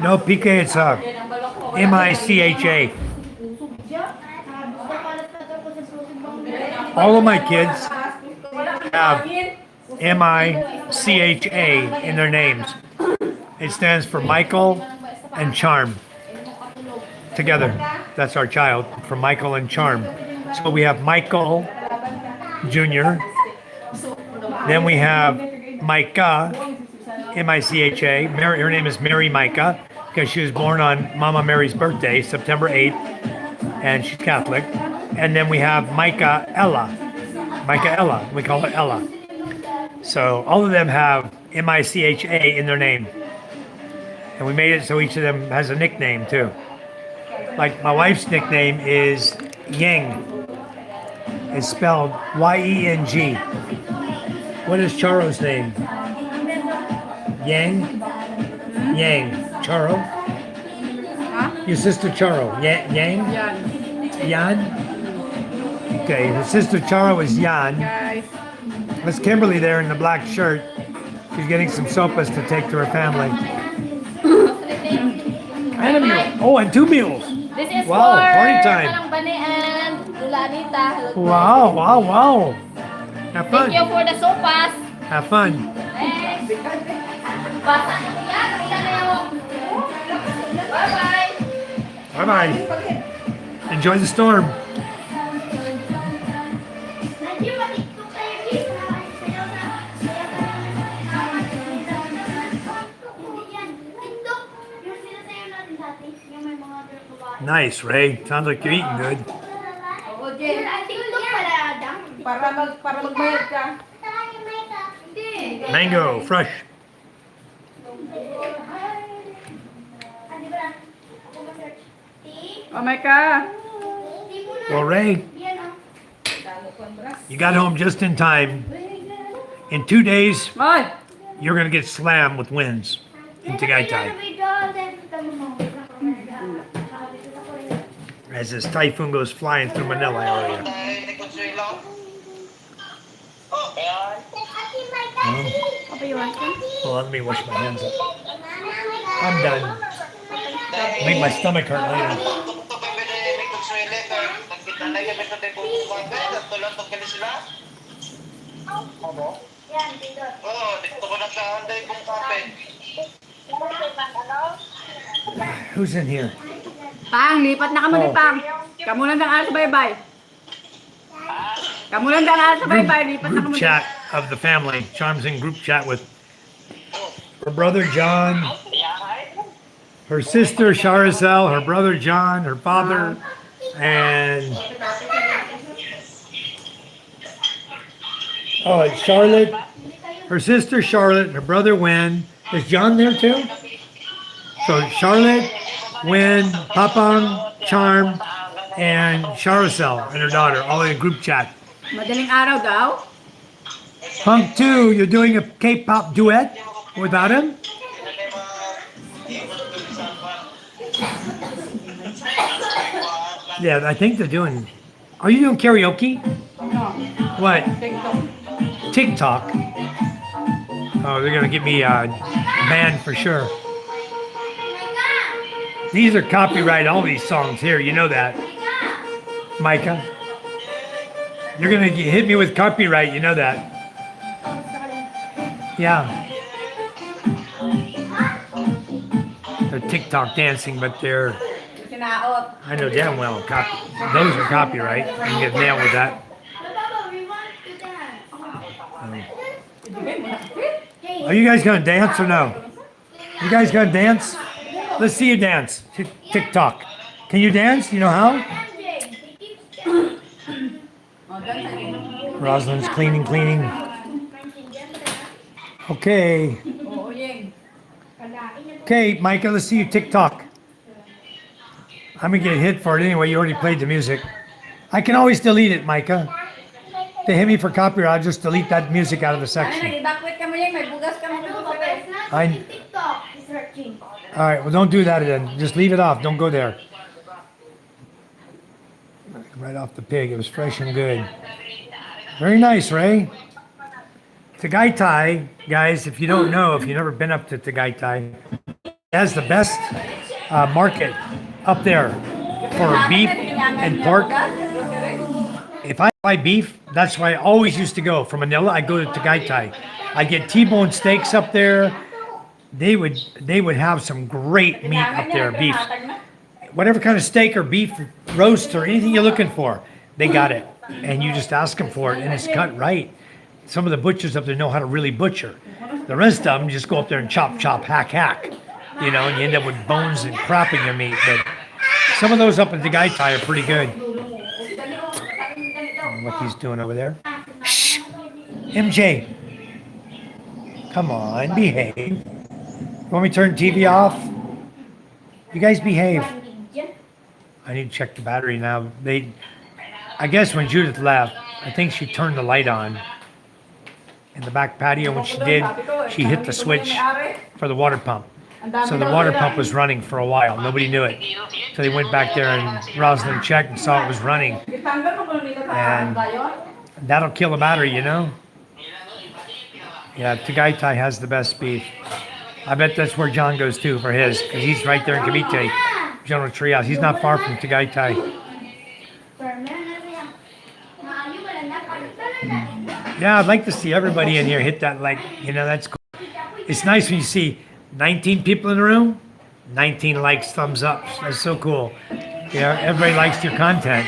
No, PK, it's M-I-C-H-A. All of my kids have M-I-C-H-A in their names. It stands for Michael and Charm. Together, that's our child, for Michael and Charm. So we have Michael Jr., then we have Micah, M-I-C-H-A. Her name is Mary Micah because she was born on Mama Mary's birthday, September 8th, and she's Catholic. And then we have Micah Ella. We call her Ella. So all of them have M-I-C-H-A in their name. And we made it so each of them has a nickname too. Like my wife's nickname is Yang. It's spelled Y-E-N-G. What is Charo's name? Yang? Yang. Charo? Huh? Your sister Charo. Yang? Yan. Yan? Okay, his sister Charo is Yan. Guys. That's Kimberly there in the black shirt. She's getting some sopas to take to her family. And a mule. Oh, and 2 mules. This is Wow, for party time. Manang Bane and Lula Anita. Wow. Have fun. Thank you for the sopas. Have fun. Thanks. Basta. Yan, ilan na yun. Bye-bye. Bye-bye. Enjoy the storm. Nice, Ray. Sounds like you're eating good. Para magbayad ka. Mango, fresh. Oh my God. Well, Ray, you got home just in time. In 2 days, Oy. you're going to get slammed with winds in Tagaytay. As this typhoon goes flying through Manila area. Well, let me wash my hands up. I'm done. Make my stomach hurt later. Who's in here? Pang, lipat na kamo ni Oh. Pang. Kamu lang ang sa bye-bye. Kamu lang ang sa bye-bye. Lipat na kamo. Group chat of the family. Charm's in group chat with her brother John, her sister Charicel, her brother John, her father, and Charlotte, her sister Charlotte, her brother Wen. Is John there too? So Charlotte, Wen, Papang, Charm, and Charicel and her daughter, all in a group chat. Madaling araw daw. Punk 2, you're doing a K-pop duet without him? Yeah, I think they're doing. Are you doing karaoke? No. What? TikTok. Oh, they're gonna get me banned for sure. These are copyright, all these songs here, you know that. Micah. You're gonna hit me with copyright, you know that. Yeah. They're TikTok dancing, but they're, Kinaot. I know damn well, those are copyright. You can get nailed with that. Are you guys gonna dance or no? You guys gonna dance? Let's see you dance. TikTok. Can you dance? Do you know how? Oh, dance again. Rosalind's cleaning. Okay. Oo, Yeng. Okay, Micah, let's see you TikTok. I'm gonna get hit for it anyway. You already played the music. I can always delete it, Micah. They hit me for copyright. I'll just delete that music out of the Ano, section. nag-evacuate ka mo, Yeng. May bugas ka mo dito sa pes. TikTok is searching. All right, well, don't do that then. Just leave it off. Don't go there. Right off the pig. It was fresh and good. Very nice, Ray. Tagaytay, guys, if you don't know, if you've never been up to Tagaytay, it has the best market up there for beef and pork. If I buy beef, that's why I always used to go. From Manila, I go to Tagaytay. I get T-bone steaks up there. They would have some great meat up there, beef. Whatever kind of steak or beef roast or anything you're looking for, they got it. And you just ask them for it, and it's cut right. Some of the butchers up there know how to really butcher. The rest of them just go up there and chop, hack. You know, and you end up with bones and crap in your meat. But some of those up in Tagaytay are pretty good. What he's doing over there. Shh. MJ. Come on, behave. You want me to turn TV off? You guys behave. I need to check the battery now. I guess when Judith left, I think she turned the light on in the back patio. When she did, she hit the switch for the water pump. So the water pump was running for a while. Nobody knew it. So they went back there and Rosalind checked and saw it was running. And that'll kill a battery, you know? Yeah, Tagaytay has the best beef. I bet that's where John goes too for his, because he's right there in Cavite, General Trias. He's not far from Tagaytay. Yeah, I'd like to see everybody in here hit that like, you know, that's cool. It's nice when you see 19 people in the room, 19 likes, thumbs up. That's so cool. Yeah, everybody likes your content.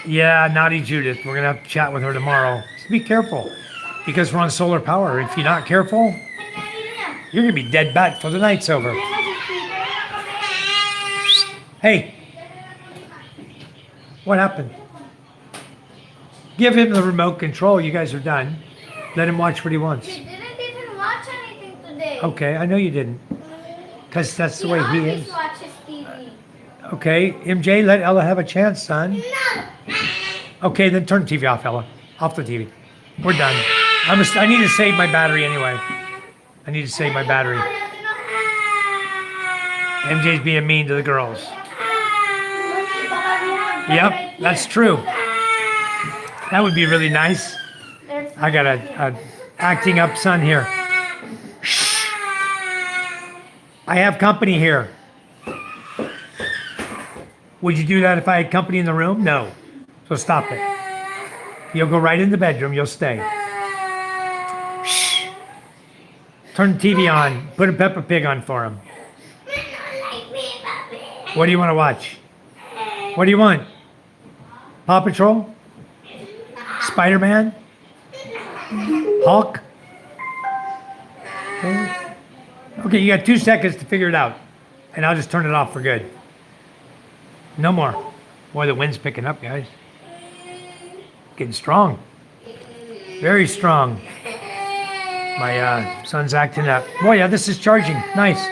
Yeah, naughty Judith. We're going to have to chat with her tomorrow. Just be careful, because we're on solar power. If you're not careful, you're going to be dead bat before the night's over. Hey, what happened? Give him the remote control. You guys are done. Let him watch what he wants. You didn't even watch anything today. Okay, I know you didn't. Because that's the way he always is. watches TV. Okay, MJ, let Ella have a chance, son. No. Okay, then turn the TV off, Ella. Off the TV. We're done. I need to save my battery anyway. I need to save my battery. MJ's being mean to the girls. Yep, that's true. That would be really nice. I got a acting up son here. Shh. I have company here. Would you do that if I had company in the room? No. So stop it. You'll go right in the bedroom. You'll stay. Shh. Turn the TV on. Put a Peppa Pig on for him. What do you want to watch? What do you want? Paw Patrol? Spider-Man? Hulk? Okay, you got 2 seconds to figure it out. And I'll just turn it off for good. No more. Boy, the wind's picking up, guys. Getting strong. Very strong. My son's acting up. Boy, yeah, this is charging. Nice.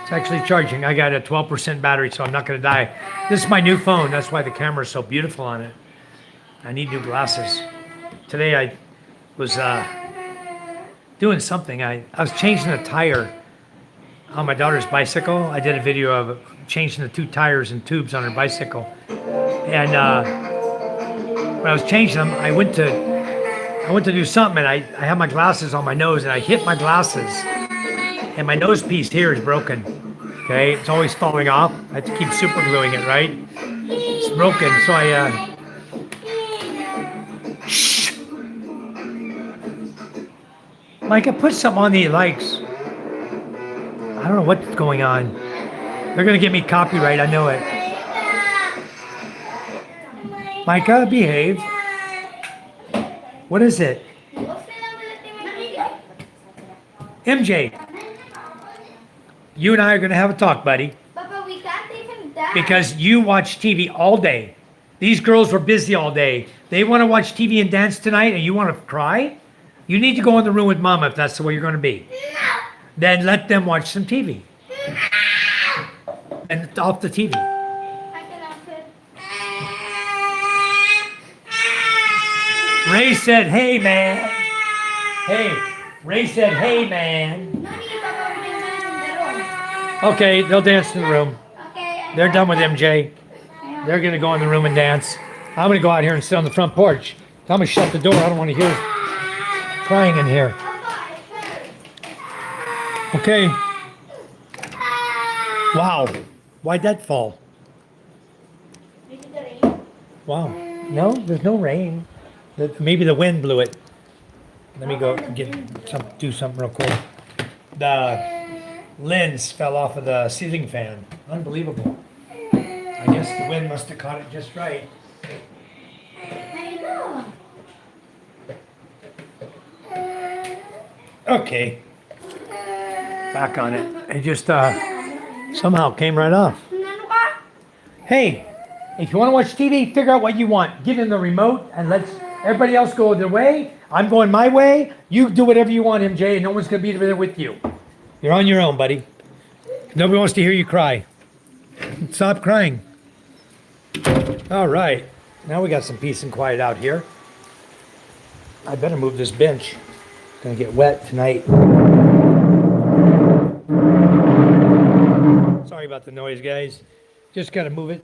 It's actually charging. I got a 12% battery, so I'm not going to die. This is my new phone. That's why the camera is so beautiful on it. I need new glasses. Today I was doing something. I was changing a tire on my daughter's bicycle. I did a video of changing the 2 tires and tubes on her bicycle. And when I was changing them, I went to do something, and I had my glasses on my nose, and I hit my glasses, and my nose piece here is broken. Okay, it's always falling off. I have to keep super gluing it, right? It's broken, so I shh. Micah, put something on that he likes. I don't know what's going on. They're gonna get me copyright, I know it. Micah, behave. What is it? MJ, you and I are gonna have a talk, buddy. Papa, we can't because you watch TV all day. These girls were busy all day. They want to watch TV and dance tonight, and you want to cry? You need to go in the room with Mama if that's the way you're going to be. Then let them watch some TV. And off the TV. Ray said, hey, man. Hey, Ray said, hey, man. Okay, they'll dance in the room. They're done with MJ. They're going to go in the room and dance. I'm going to go out here and sit on the front porch. Tell me to shut the door. I don't want to hear crying in here. Okay. Wow. Why'd that fall? Wow. No, there's no rain. Maybe the wind blew it. Let me go do something real quick. The lens fell off of the ceiling fan. Unbelievable. I guess the wind must have caught it just right. Okay. Back on it. It just somehow came right off. Hey, if you want to watch TV, figure out what you want. Give him the remote and let's everybody else go their way. I'm going my way. You do whatever you want, MJ, and no one's going to be there with you. You're on your own, buddy. Nobody wants to hear you cry. Stop crying. All right. Now we got some peace and quiet out here. I better move this bench. It's going to get wet tonight. Sorry about the noise, guys. Just got to move it.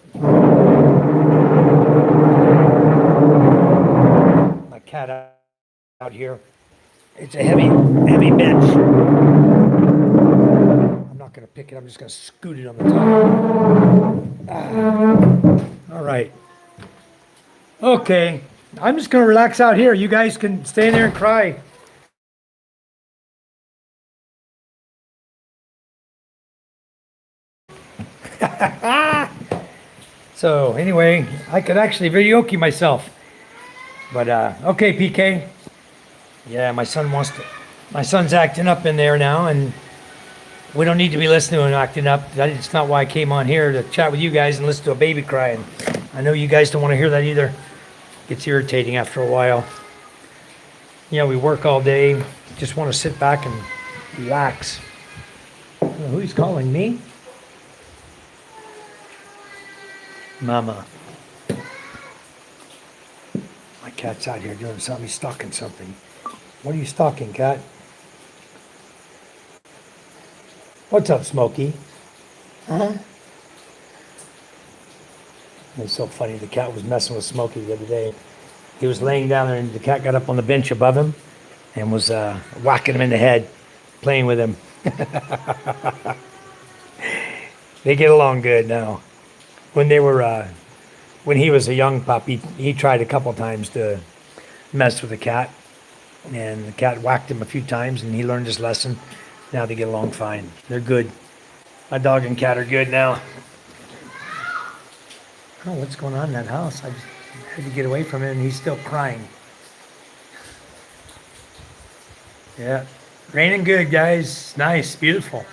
My cat out here. It's a heavy bench. I'm not going to pick it. I'm just going to scoot it on the top. All right. Okay. I'm just going to relax out here. You guys can stay in there and cry. So anyway, I could actually videoke myself. But okay, PK. Yeah, my son's acting up in there now, and we don't need to be listening to him acting up. That's not why I came on here to chat with you guys and listen to a baby crying. I know you guys don't want to hear that either. Gets irritating after a while. Yeah, we work all day. Just want to sit back and relax. I don't know who's calling me? Mama. My cat's out here doing something. He's stalking something. What are you stalking, cat? What's up, Smokey? Huh? It's so funny. The cat was messing with Smokey the other day. He was laying down there, and the cat got up on the bench above him and was whacking him in the head, playing with him. They get along good now. When he was a young pup, he tried a couple times to mess with the cat, and the cat whacked him a few times, and he learned his lesson. Now they get along fine. They're good. My dog and cat are good now. Oh, what's going on in that house? I just had to get away from him, and he's still crying. Yeah, raining good, guys. Nice, beautiful.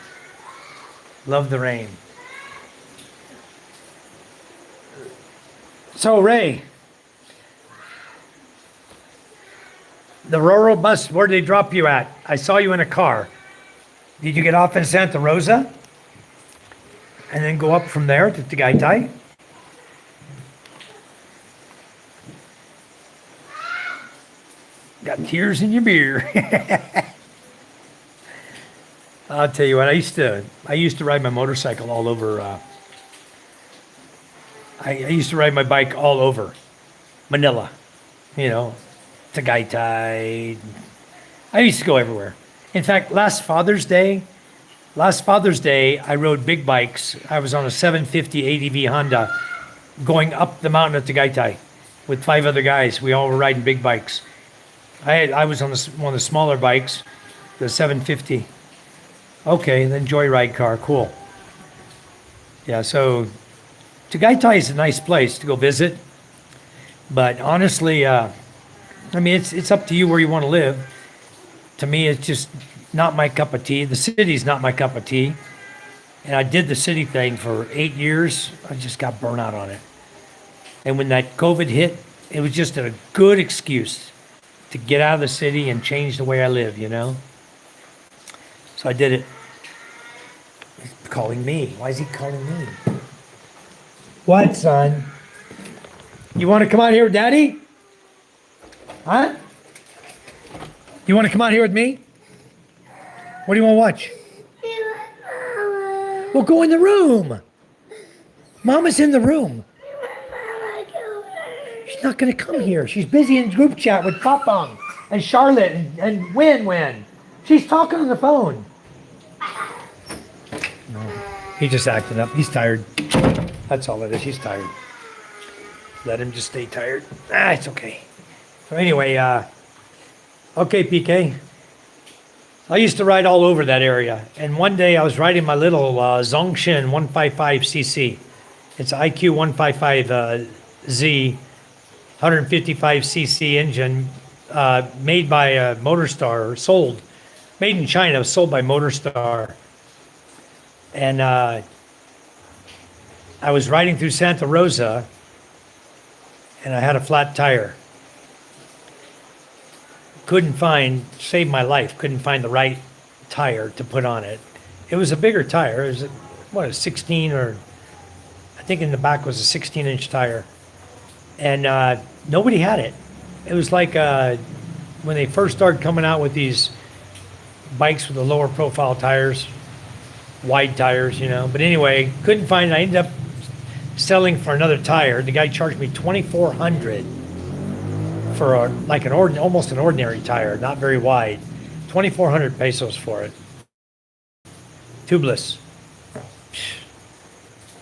Love the rain. So, Ray, the Roro bus, where did they drop you at? I saw you in a car. Did you get off in Santa Rosa? And then go up from there to Tagaytay? Got tears in your beer. I'll tell you what, I used to ride my motorcycle all over, I used to ride my bike all over Manila, Tagaytay. I used to go everywhere. In fact, last Father's Day, I rode big bikes. I was on a 750 ADV Honda going up the mountain of Tagaytay with 5 other guys. We all were riding big bikes. I was on one of the smaller bikes, the 750. Okay, then joyride car, cool. Yeah, so Tagaytay is a nice place to go visit, but honestly, it's up to you where you want to live. To me, it's just not my cup of tea. The city's not my cup of tea. And I did the city thing for 8 years. I just got burnt out on it. And when that COVID hit, it was just a good excuse to get out of the city and change the way I live, you know? So I did it. He's calling me. Why is he calling me? What, son? You want to come out here with Daddy? Huh? You want to come out here with me? What do you want to watch? Well, go in the room. Mama's in the room. She's not going to come here. She's busy in group chat with Papang and Charlotte and Win. She's talking on the phone. No, he just acting up. He's tired. That's all it is. He's tired. Let him just stay tired. It's okay. So anyway, okay, PK. I used to ride all over that area. And one day I was riding my little Zongshin 155cc. It's IQ 155Z, 155cc engine, made by Motorstar, sold. Made in China, sold by Motorstar. And I was riding through Santa Rosa, and I had a flat tire. Saved my life, couldn't find the right tire to put on it. It was a bigger tire. It was, a 16 or, I think in the back was a 16-inch tire. And nobody had it. It was like when they first started coming out with these bikes with the lower profile tires, wide tires, you know. But anyway, couldn't find it. I ended up selling for another tire. The guy charged me $2,400 for almost an ordinary tire, not very wide. 2,400 pesos for it. Tubeless.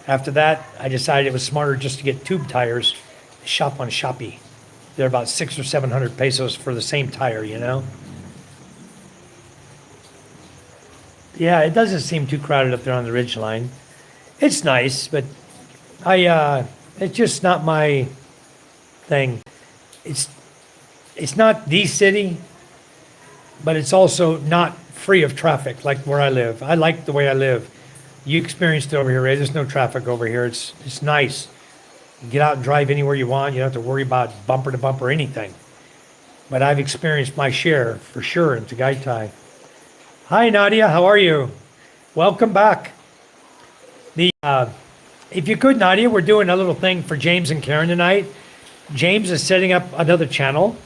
After that, I decided it was smarter just to get tube tires, shop on Shopee. They're about 600 or 700 pesos for the same tire, you know? Yeah, it doesn't seem too crowded up there on the ridge line. It's nice, but it's just not my thing. It's not the city, but it's also not free of traffic like where I live. I like the way I live. You experienced it over here, Ray. There's no traffic over here. It's nice. You get out and drive anywhere you want. You don't have to worry about bumper to bumper anything. But I've experienced my share for sure in Tagaytay. Hi, Nadia. How are you? Welcome back. If you could, Nadia, we're doing a little thing for James and Karen tonight. James is setting up another channel.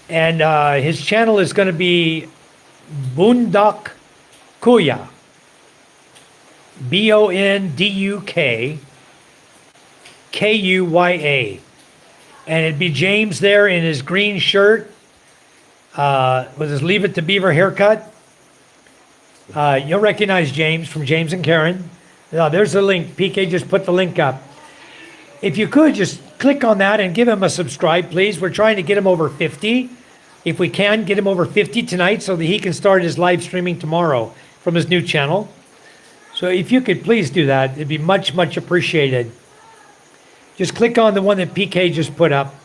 And his channel is going to be Bunduk Kuya. Bonduk Kuya. And it'd be James there in his green shirt with his Leave It to Beaver haircut. You'll recognize James from James and Karen. There's the link. PK just put the link up. If you could, just click on that and give him a subscribe, please. We're trying to get him over 50. If we can, get him over 50 tonight so that he can start his live streaming tomorrow from his new channel. So if you could please do that, it'd be much, much appreciated. Just click on the one that PK just put up.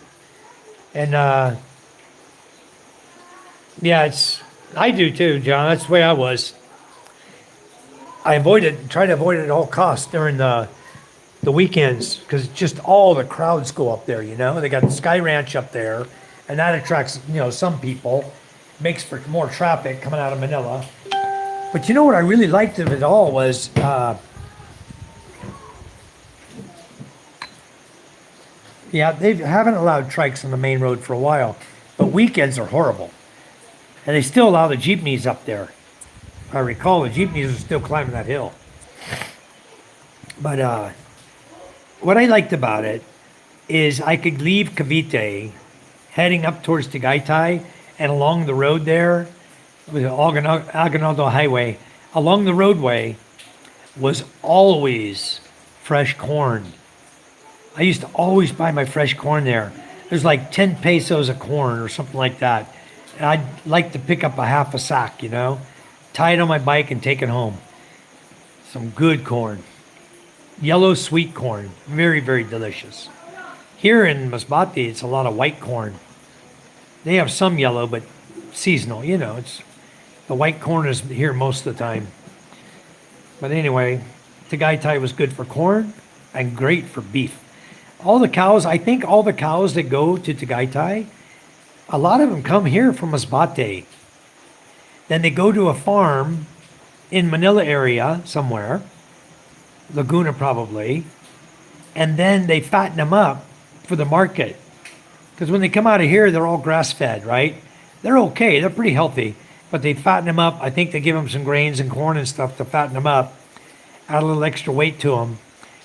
And yeah, I do too, John. That's the way I was. I try to avoid it at all costs during the weekends because just all the crowds go up there, you know. They got the Sky Ranch up there, and that attracts, some people, makes for more traffic coming out of Manila. But you know what I really liked of it all was they haven't allowed trikes on the main road for a while, but weekends are horrible. And they still allow the jeepneys up there. If I recall, the jeepneys are still climbing that hill. But what I liked about it is I could leave Cavite heading up towards Tagaytay, and along the road there, with the Aguinaldo Highway, along the roadway was always fresh corn. I used to always buy my fresh corn there. There's like 10 pesos a corn or something like that. And I'd like to pick up a half a sack, tie it on my bike and take it home. Some good corn. Yellow sweet corn. Very, very delicious. Here in Masbate, it's a lot of white corn. They have some yellow, but seasonal, the white corn is here most of the time. But anyway, Tagaytay was good for corn and great for beef. All the cows, I think all the cows that go to Tagaytay, a lot of them come here from Masbate. Then they go to a farm in Manila area somewhere, Laguna probably, and then they fatten them up for the market. Because when they come out of here, they're all grass fed, right? They're okay, they're pretty healthy, but they fatten them up. I think they give them some grains and corn and stuff to fatten them up, add a little extra weight to them.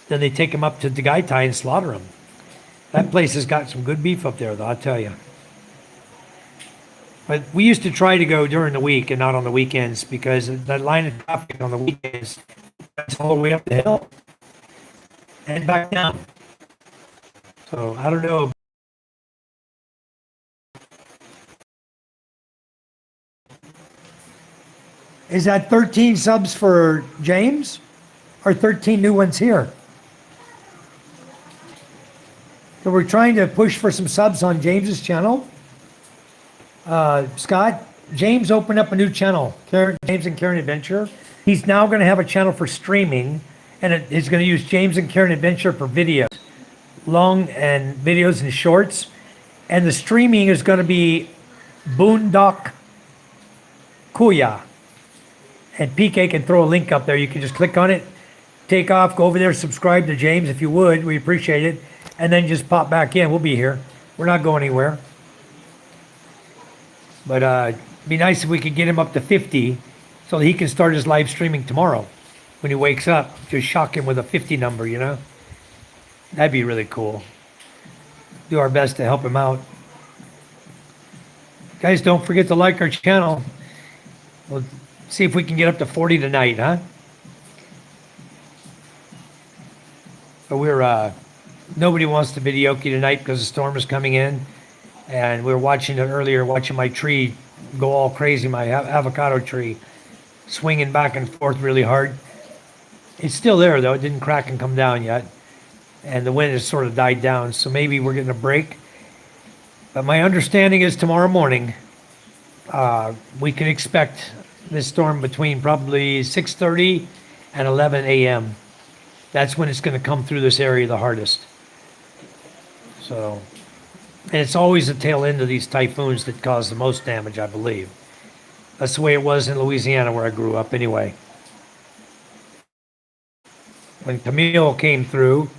Then they take them up to Tagaytay and slaughter them. That place has got some good beef up there, though, I'll tell you. But we used to try to go during the week and not on the weekends because that line of traffic on the weekends, that's all the way up the hill and back down. So I don't know. Is that 13 subs for James or 13 new ones here? So we're trying to push for some subs on James's channel. Scott, James opened up a new channel, James and Karen Adventure. He's now going to have a channel for streaming, and he's going to use James and Karen Adventure for videos, long and videos and shorts. And the streaming is going to be Boondock Kuya. And PK can throw a link up there. You can just click on it, take off, go over there, subscribe to James if you would. We appreciate it. And then just pop back in. We'll be here. We're not going anywhere. But it'd be nice if we could get him up to 50 so that he can start his live streaming tomorrow when he wakes up. Just shock him with a 50 number, you know? That'd be really cool. Do our best to help him out. Guys, don't forget to like our channel. We'll see if we can get up to 40 tonight, huh? But we're, nobody wants to videoke tonight because the storm is coming in. And we were watching it earlier, watching my tree go all crazy, my avocado tree, swinging back and forth really hard. It's still there, though. It didn't crack and come down yet. And the wind has sort of died down, so maybe we're getting a break. But my understanding is tomorrow morning, we can expect this storm between probably 6:30 and 11 a.m. That's when it's going to come through this area the hardest. So... and it's always the tail end of these typhoons that cause the most damage, I believe. That's the way it was in Louisiana where I grew up anyway. When Camille came through,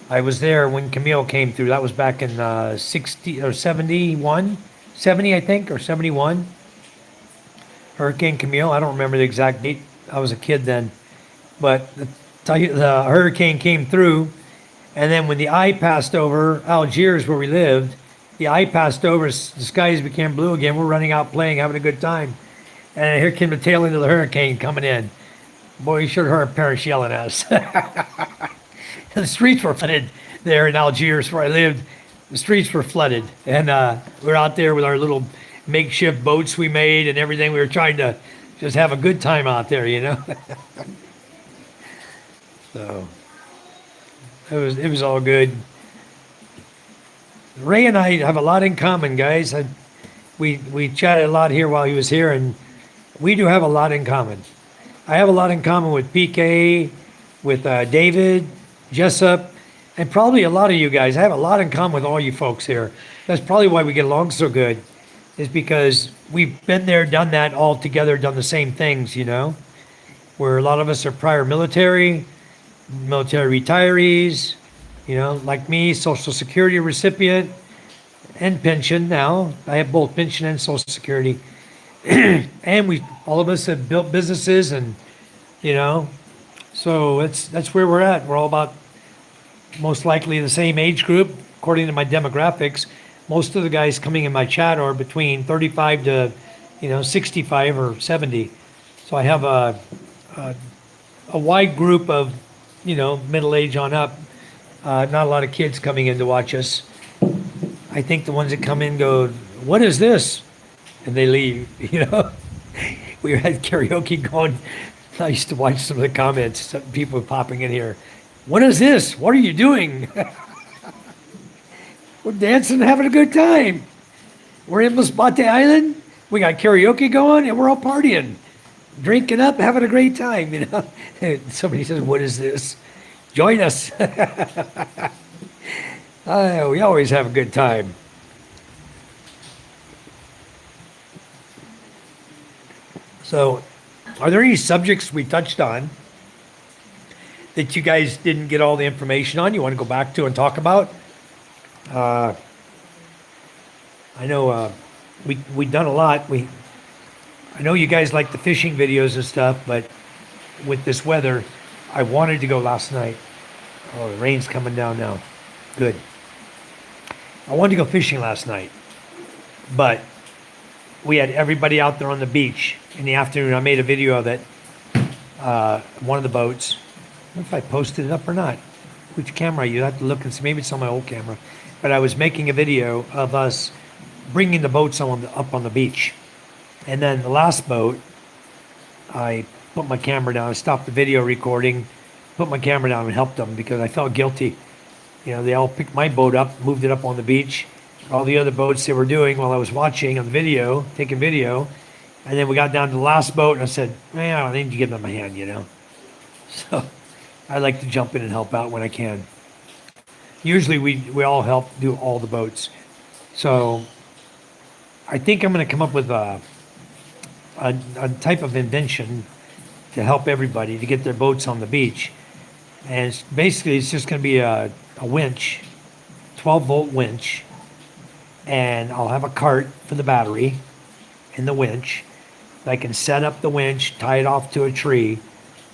I was there when Camille came through. That was back in 60 or 71, 70 I think, or 71. Hurricane Camille, I don't remember the exact date. I was a kid then. But the hurricane came through. And then when the eye passed over Algiers, where we lived, the eye passed over, the skies became blue again. We're running out playing, having a good time. And here came the tail end of the hurricane coming in. Boy, you should have heard our parents yelling at us. The streets were flooded there in Algiers, where I lived. The streets were flooded. And we were out there with our little makeshift boats we made and everything. We were trying to just have a good time out there, you know. So... It was all good. Ray and I have a lot in common, guys. We chatted a lot here while he was here, and we do have a lot in common. I have a lot in common with PK, with David, Jessup, and probably a lot of you guys. I have a lot in common with all you folks here. That's probably why we get along so good, is because we've been there, done that all together, done the same things, you know, where a lot of us are prior military retirees, you know, like me, Social Security recipient and pension now. I have both pension and Social Security. And all of us have built businesses and, you know, so that's where we're at. We're all about most likely the same age group, according to my demographics. Most of the guys coming in my chat are between 35 to, 65 or 70. So I have a wide group of, middle age on up. Not a lot of kids coming in to watch us. I think the ones that come in go, "What is this?" And they leave, We had karaoke going. I used to watch some of the comments, some people popping in here. "What is this? What are you doing?" We're dancing and having a good time. We're in Masbate Island. We got karaoke going and we're all partying. drinking up, having a great time, you know. Somebody says, "What is this?" Join us. We always have a good time. So, are there any subjects we touched on that you guys didn't get all the information on? You want to go back to and talk about? I know we done a lot. I know you guys like the fishing videos and stuff, but with this weather, I wanted to go last night. Oh, the rain's coming down now. Good. I wanted to go fishing last night, but we had everybody out there on the beach in the afternoon. I made a video of it, one of the boats. I don't know if I posted it up or not. Which camera? You have to look and see. Maybe it's on my old camera. But I was making a video of us bringing the boats up on the beach. And then the last boat, I put my camera down, I stopped the video recording, put my camera down and helped them because I felt guilty. You know, they all picked my boat up, moved it up on the beach. All the other boats they were doing while I was watching on the video, taking video. And then we got down to the last boat and I said, man, I need to give them a hand, you know. So I like to jump in and help out when I can. Usually we all help do all the boats. So I think I'm going to come up with a type of invention to help everybody to get their boats on the beach. And it's just going to be a winch, 12-volt winch. And I'll have a cart for the battery in the winch. I can set up the winch, tie it off to a tree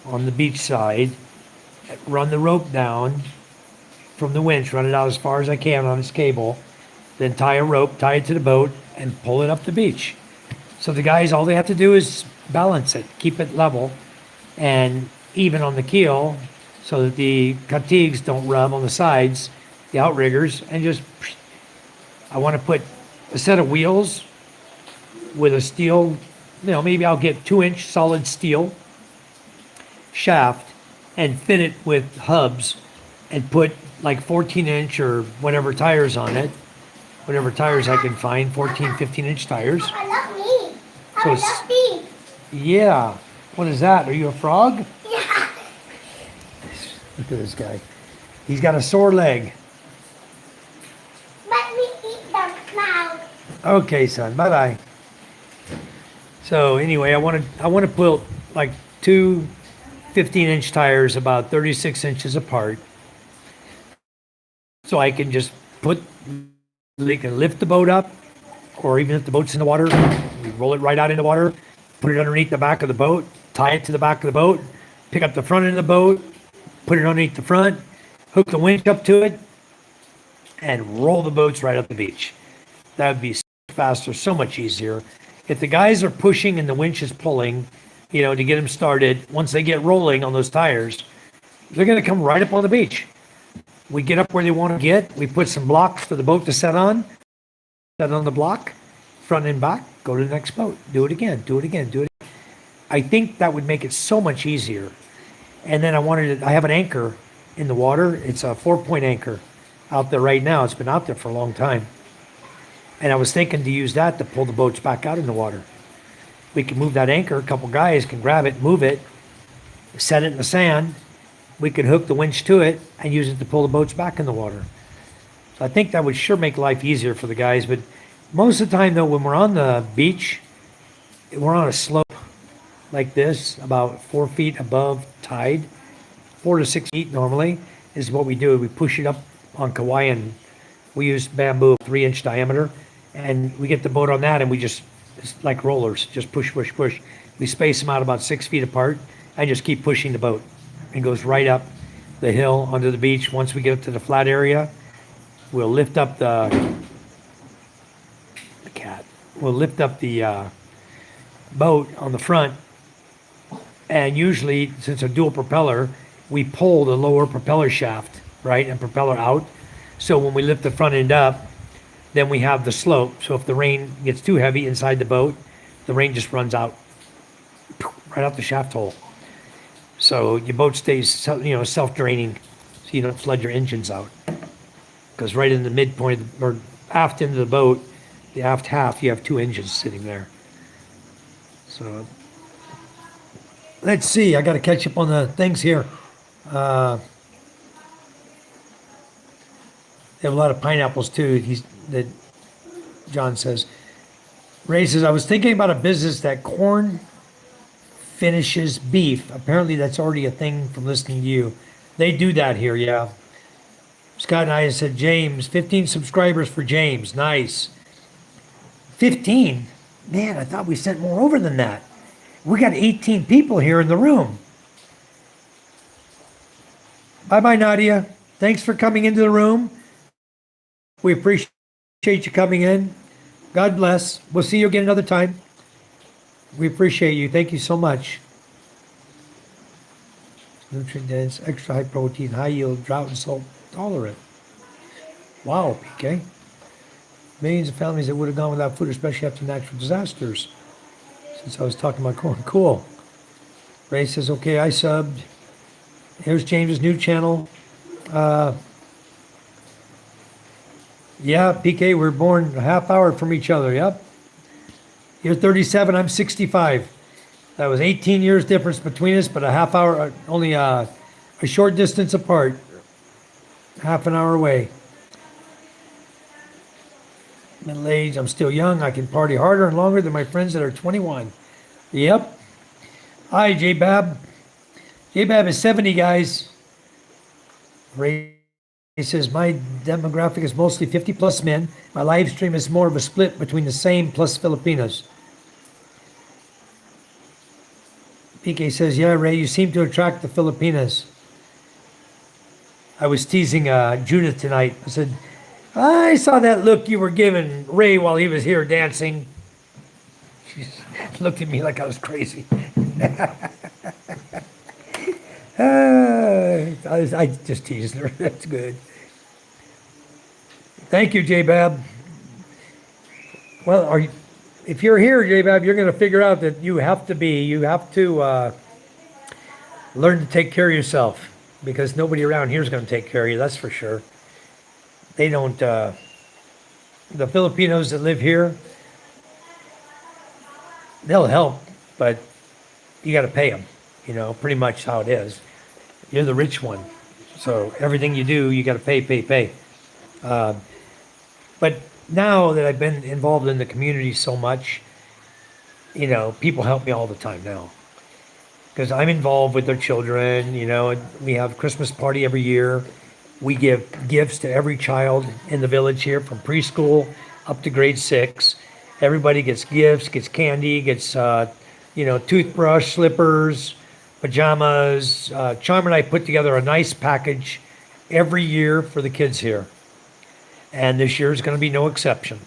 on the beach side, run the rope down from the winch, run it out as far as I can on its cable, then tie a rope, tie it to the boat, and pull it up the beach. So the guys, all they have to do is balance it, keep it level, and even on the keel, so that the katigs don't rub on the sides, the outriggers, and just, I want to put a set of wheels with a steel, maybe I'll get 2-inch solid steel shaft and fit it with hubs and put like 14-inch or whatever tires on it, whatever tires I can find, 14, 15-inch tires. I love me. So yeah. What is that? Are you a frog? Yeah. Look at this guy. He's got a sore leg. Let me eat them now. Okay, son. Bye-bye. So anyway, I want to put like two 15-inch tires about 36 inches apart. So I can just they can lift the boat up, or even if the boat's in the water, we roll it right out in the water, put it underneath the back of the boat, tie it to the back of the boat, pick up the front end of the boat, put it underneath the front, hook the winch up to it, and roll the boats right up the beach. That would be so faster, so much easier. If the guys are pushing and the winch is pulling, to get them started, once they get rolling on those tires, they're going to come right up on the beach. We get up where they want to get. We put some blocks for the boat to set on the block, front and back, go to the next boat. Do it again, do it again, do it again. I think that would make it so much easier. And then I have an anchor in the water. It's a 4-point anchor out there right now. It's been out there for a long time. And I was thinking to use that to pull the boats back out in the water. We can move that anchor. A couple guys can grab it, move it, set it in the sand. We could hook the winch to it and use it to pull the boats back in the water. So I think that would sure make life easier for the guys. But most of the time, though, when we're on the beach, we're on a slope like this, about 4 feet above tide. 4 to 6 feet normally is what we do. We push it up on Kauai, and we use bamboo, 3-inch diameter, and we get the boat on that, and it's like rollers, just push, push, push. We space them out about 6 feet apart and just keep pushing the boat. It goes right up the hill onto the beach. Once we get up to the flat area, we'll lift up the boat on the front, and usually, since a dual propeller, we pull the lower propeller shaft, right, and propeller out. So when we lift the front end up, then we have the slope. So if the rain gets too heavy inside the boat, the rain just runs out, right out the shaft hole. So your boat stays, self-draining, so you don't flood your engines out. Because right in the midpoint, or aft end of the boat, the aft half, you have 2 engines sitting there. So Let's see, I gotta catch up on the things here. Uh, They have a lot of pineapples too, that John says. Ray says, I was thinking about a business that corn finishes beef. Apparently that's already a thing from listening to you. They do that here, yeah. Scott and I said, James, 15 subscribers for James. Nice. 15? Man, I thought we sent more over than that. We got 18 people here in the room. Bye-bye, Nadia. Thanks for coming into the room. We appreciate you coming in. God bless. We'll see you again another time. We appreciate you. Thank you so much. Nutrient dense, extra high protein, high yield, drought and salt tolerant. Wow, PK. Millions of families that would have gone without food, especially after natural disasters. Since I was talking about corn. Cool. Ray says, okay, I subbed. Here's James's new channel. Yeah, PK, we're born a half hour from each other. Yep. You're 37, I'm 65. That was 18 years difference between us, but a half hour, only a short distance apart. Half an hour away. Middle age, I'm still young. I can party harder and longer than my friends that are 21. Yep. Hi, J-Bab. J-Bab is 70, guys. Ray says, my demographic is mostly 50 plus men. My live stream is more of a split between the same plus Filipinos. PK says, yeah, Ray, you seem to attract the Filipinas. I was teasing Judith tonight. I said, I saw that look you were giving Ray while he was here dancing. She looked at me like I was crazy. I just teased her. That's good. Thank you, J-Bab. Well, if you're here, J-Bab, you're going to figure out that you have to learn to take care of yourself, because nobody around here is going to take care of you, that's for sure. They don't, the Filipinos that live here, they'll help, but you got to pay them, pretty much how it is. You're the rich one. So everything you do, you got to pay. But now that I've been involved in the community so much, people help me all the time now. Because I'm involved with their children, we have Christmas party every year. We give gifts to every child in the village here from preschool up to grade 6. Everybody gets gifts, gets candy, gets, toothbrush, slippers, pajamas. Charm and I put together a nice package every year for the kids here. And this year is going to be no exception.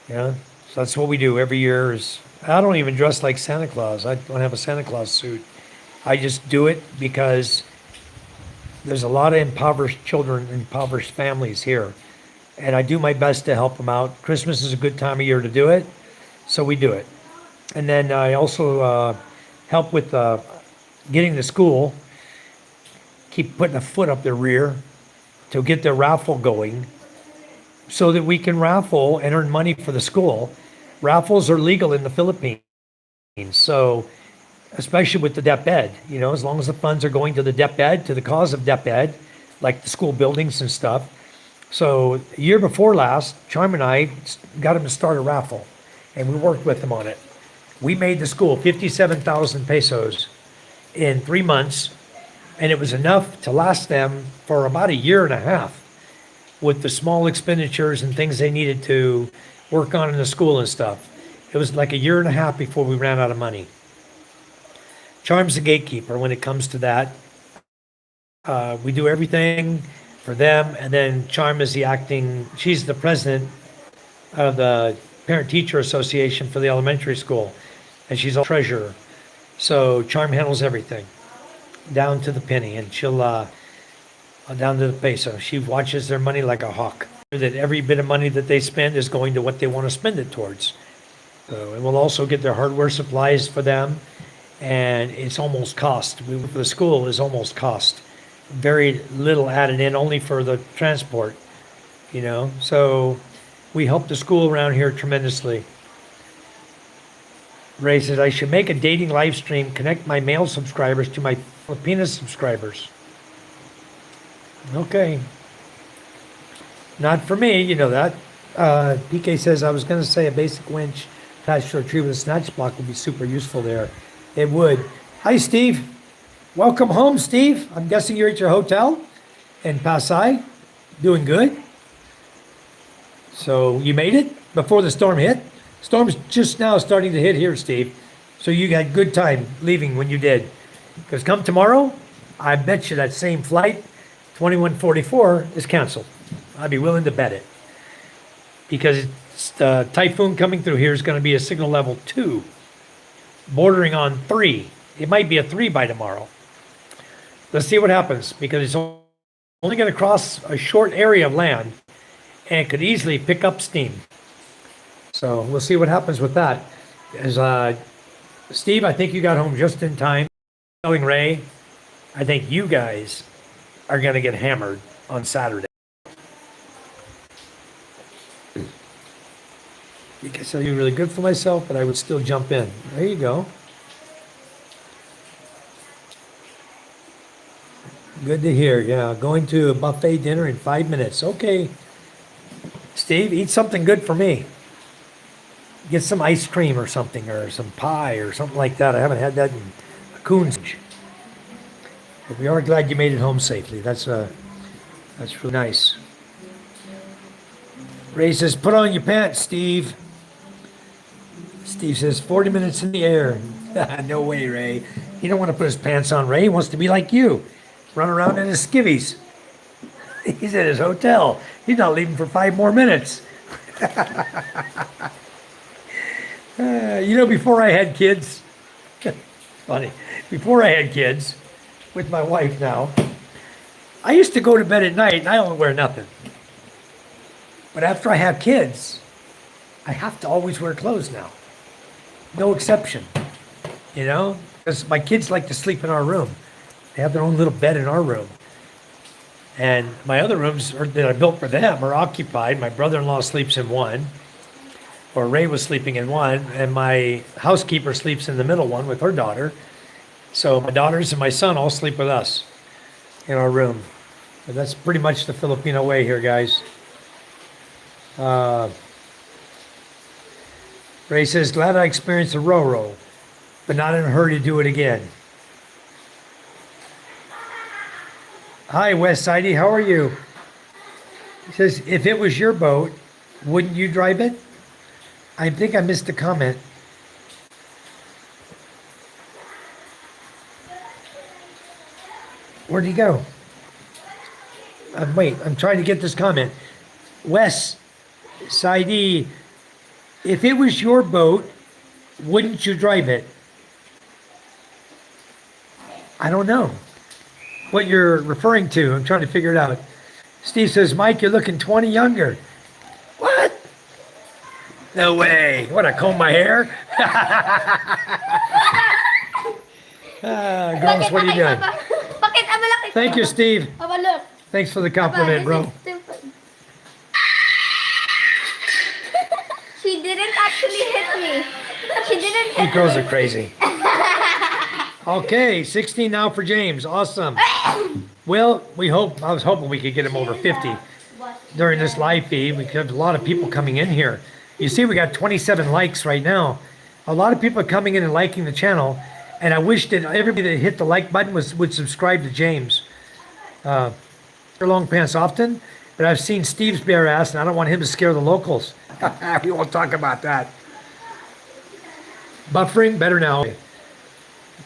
So that's what we do every year. I don't even dress like Santa Claus. I don't have a Santa Claus suit. I just do it because there's a lot of impoverished children, impoverished families here. And I do my best to help them out. Christmas is a good time of year to do it, so we do it. And then I also help with getting to school, keep putting a foot up their rear to get their raffle going so that we can raffle and earn money for the school. Raffles are legal in the Philippines, so especially with the DepEd, as long as the funds are going to the DepEd, to the cause of DepEd, like the school buildings and stuff. So the year before last, Charm and I got him to start a raffle, and we worked with him on it. We made the school 57,000 pesos in 3 months, and it was enough to last them for about a year and a half with the small expenditures and things they needed to work on in the school and stuff. It was like a year and a half before we ran out of money. Charm's the gatekeeper when it comes to that. We do everything for them, and then Charm is she's the president of the Parent-Teacher Association for the elementary school, and she's a treasurer. So Charm handles everything, down to the penny, and she'll, down to the peso. She watches their money like a hawk. That every bit of money that they spend is going to what they want to spend it towards. So, and we'll also get their hardware supplies for them, and it's almost cost. For the school is almost cost. Very little added in, only for the transport, So we help the school around here tremendously. Ray says, I should make a dating live stream, connect my male subscribers to my Filipino subscribers. Okay. Not for me, you know that. PK says, I was going to say a basic winch attached to a tree with a snatch block would be super useful there. It would. Hi, Steve. Welcome home, Steve. I'm guessing you're at your hotel in Pasay. Doing good. So you made it before the storm hit? Storm's just now starting to hit here, Steve. So you got good time leaving when you did. Because come tomorrow, I bet you that same flight, 2144, is canceled. I'd be willing to bet it. Because the typhoon coming through here is going to be a signal level 2, bordering on 3. It might be a 3 by tomorrow. Let's see what happens, because it's only going to cross a short area of land and could easily pick up steam. So we'll see what happens with that. As Steve, I think you got home just in time. Telling Ray, I think you guys are going to get hammered on Saturday. I guess I'll be really good for myself, but I would still jump in. There you go. Good to hear. Yeah, going to a buffet dinner in 5 minutes. Okay. Steve, eat something good for me. Get some ice cream or something, or some pie or something like that. I haven't had that in a coon's. But we are glad you made it home safely. That's really nice. Ray says, put on your pants, Steve. Steve says, 40 minutes in the air. No way, Ray. He don't want to put his pants on, Ray. He wants to be like you. Run around in his skivvies. He's at his hotel. He's not leaving for 5 more minutes. Before I had kids, funny, before I had kids, with my wife now, I used to go to bed at night and I don't wear nothing. But after I have kids, I have to always wear clothes now. No exception, because my kids like to sleep in our room. They have their own little bed in our room. And my other rooms that I built for them are occupied. My brother-in-law sleeps in one, or Ray was sleeping in one, and my housekeeper sleeps in the middle one with her daughter. So my daughters and my son all sleep with us in our room. But that's pretty much the Filipino way here, guys. Ray says, glad I experienced the Roro, but not in a hurry to do it again. Hi, West Sidey, how are you? He says, if it was your boat, wouldn't you drive it? I think I missed a comment. Where'd he go? Wait, I'm trying to get this comment. Wes Sidey, if it was your boat, wouldn't you drive it? I don't know what you're referring to. I'm trying to figure it out. Steve says, Mike, you're looking 20 younger. What? No way. What, I comb my hair? Girls, what are you doing? Thank you, Steve. Papa, look. Thanks for the compliment, bro. She didn't actually hit me. She didn't hit You girls me. are crazy. Okay, 16 now for James. Awesome. Well, I was hoping we could get him over 50 during this live feed. We have a lot of people coming in here. You see, we got 27 likes right now. A lot of people are coming in and liking the channel. And I wish that everybody that hit the like button would subscribe to James. Wear long pants often, but I've seen Steve's bare ass, and I don't want him to scare the locals. We won't talk about that. Buffering, better now.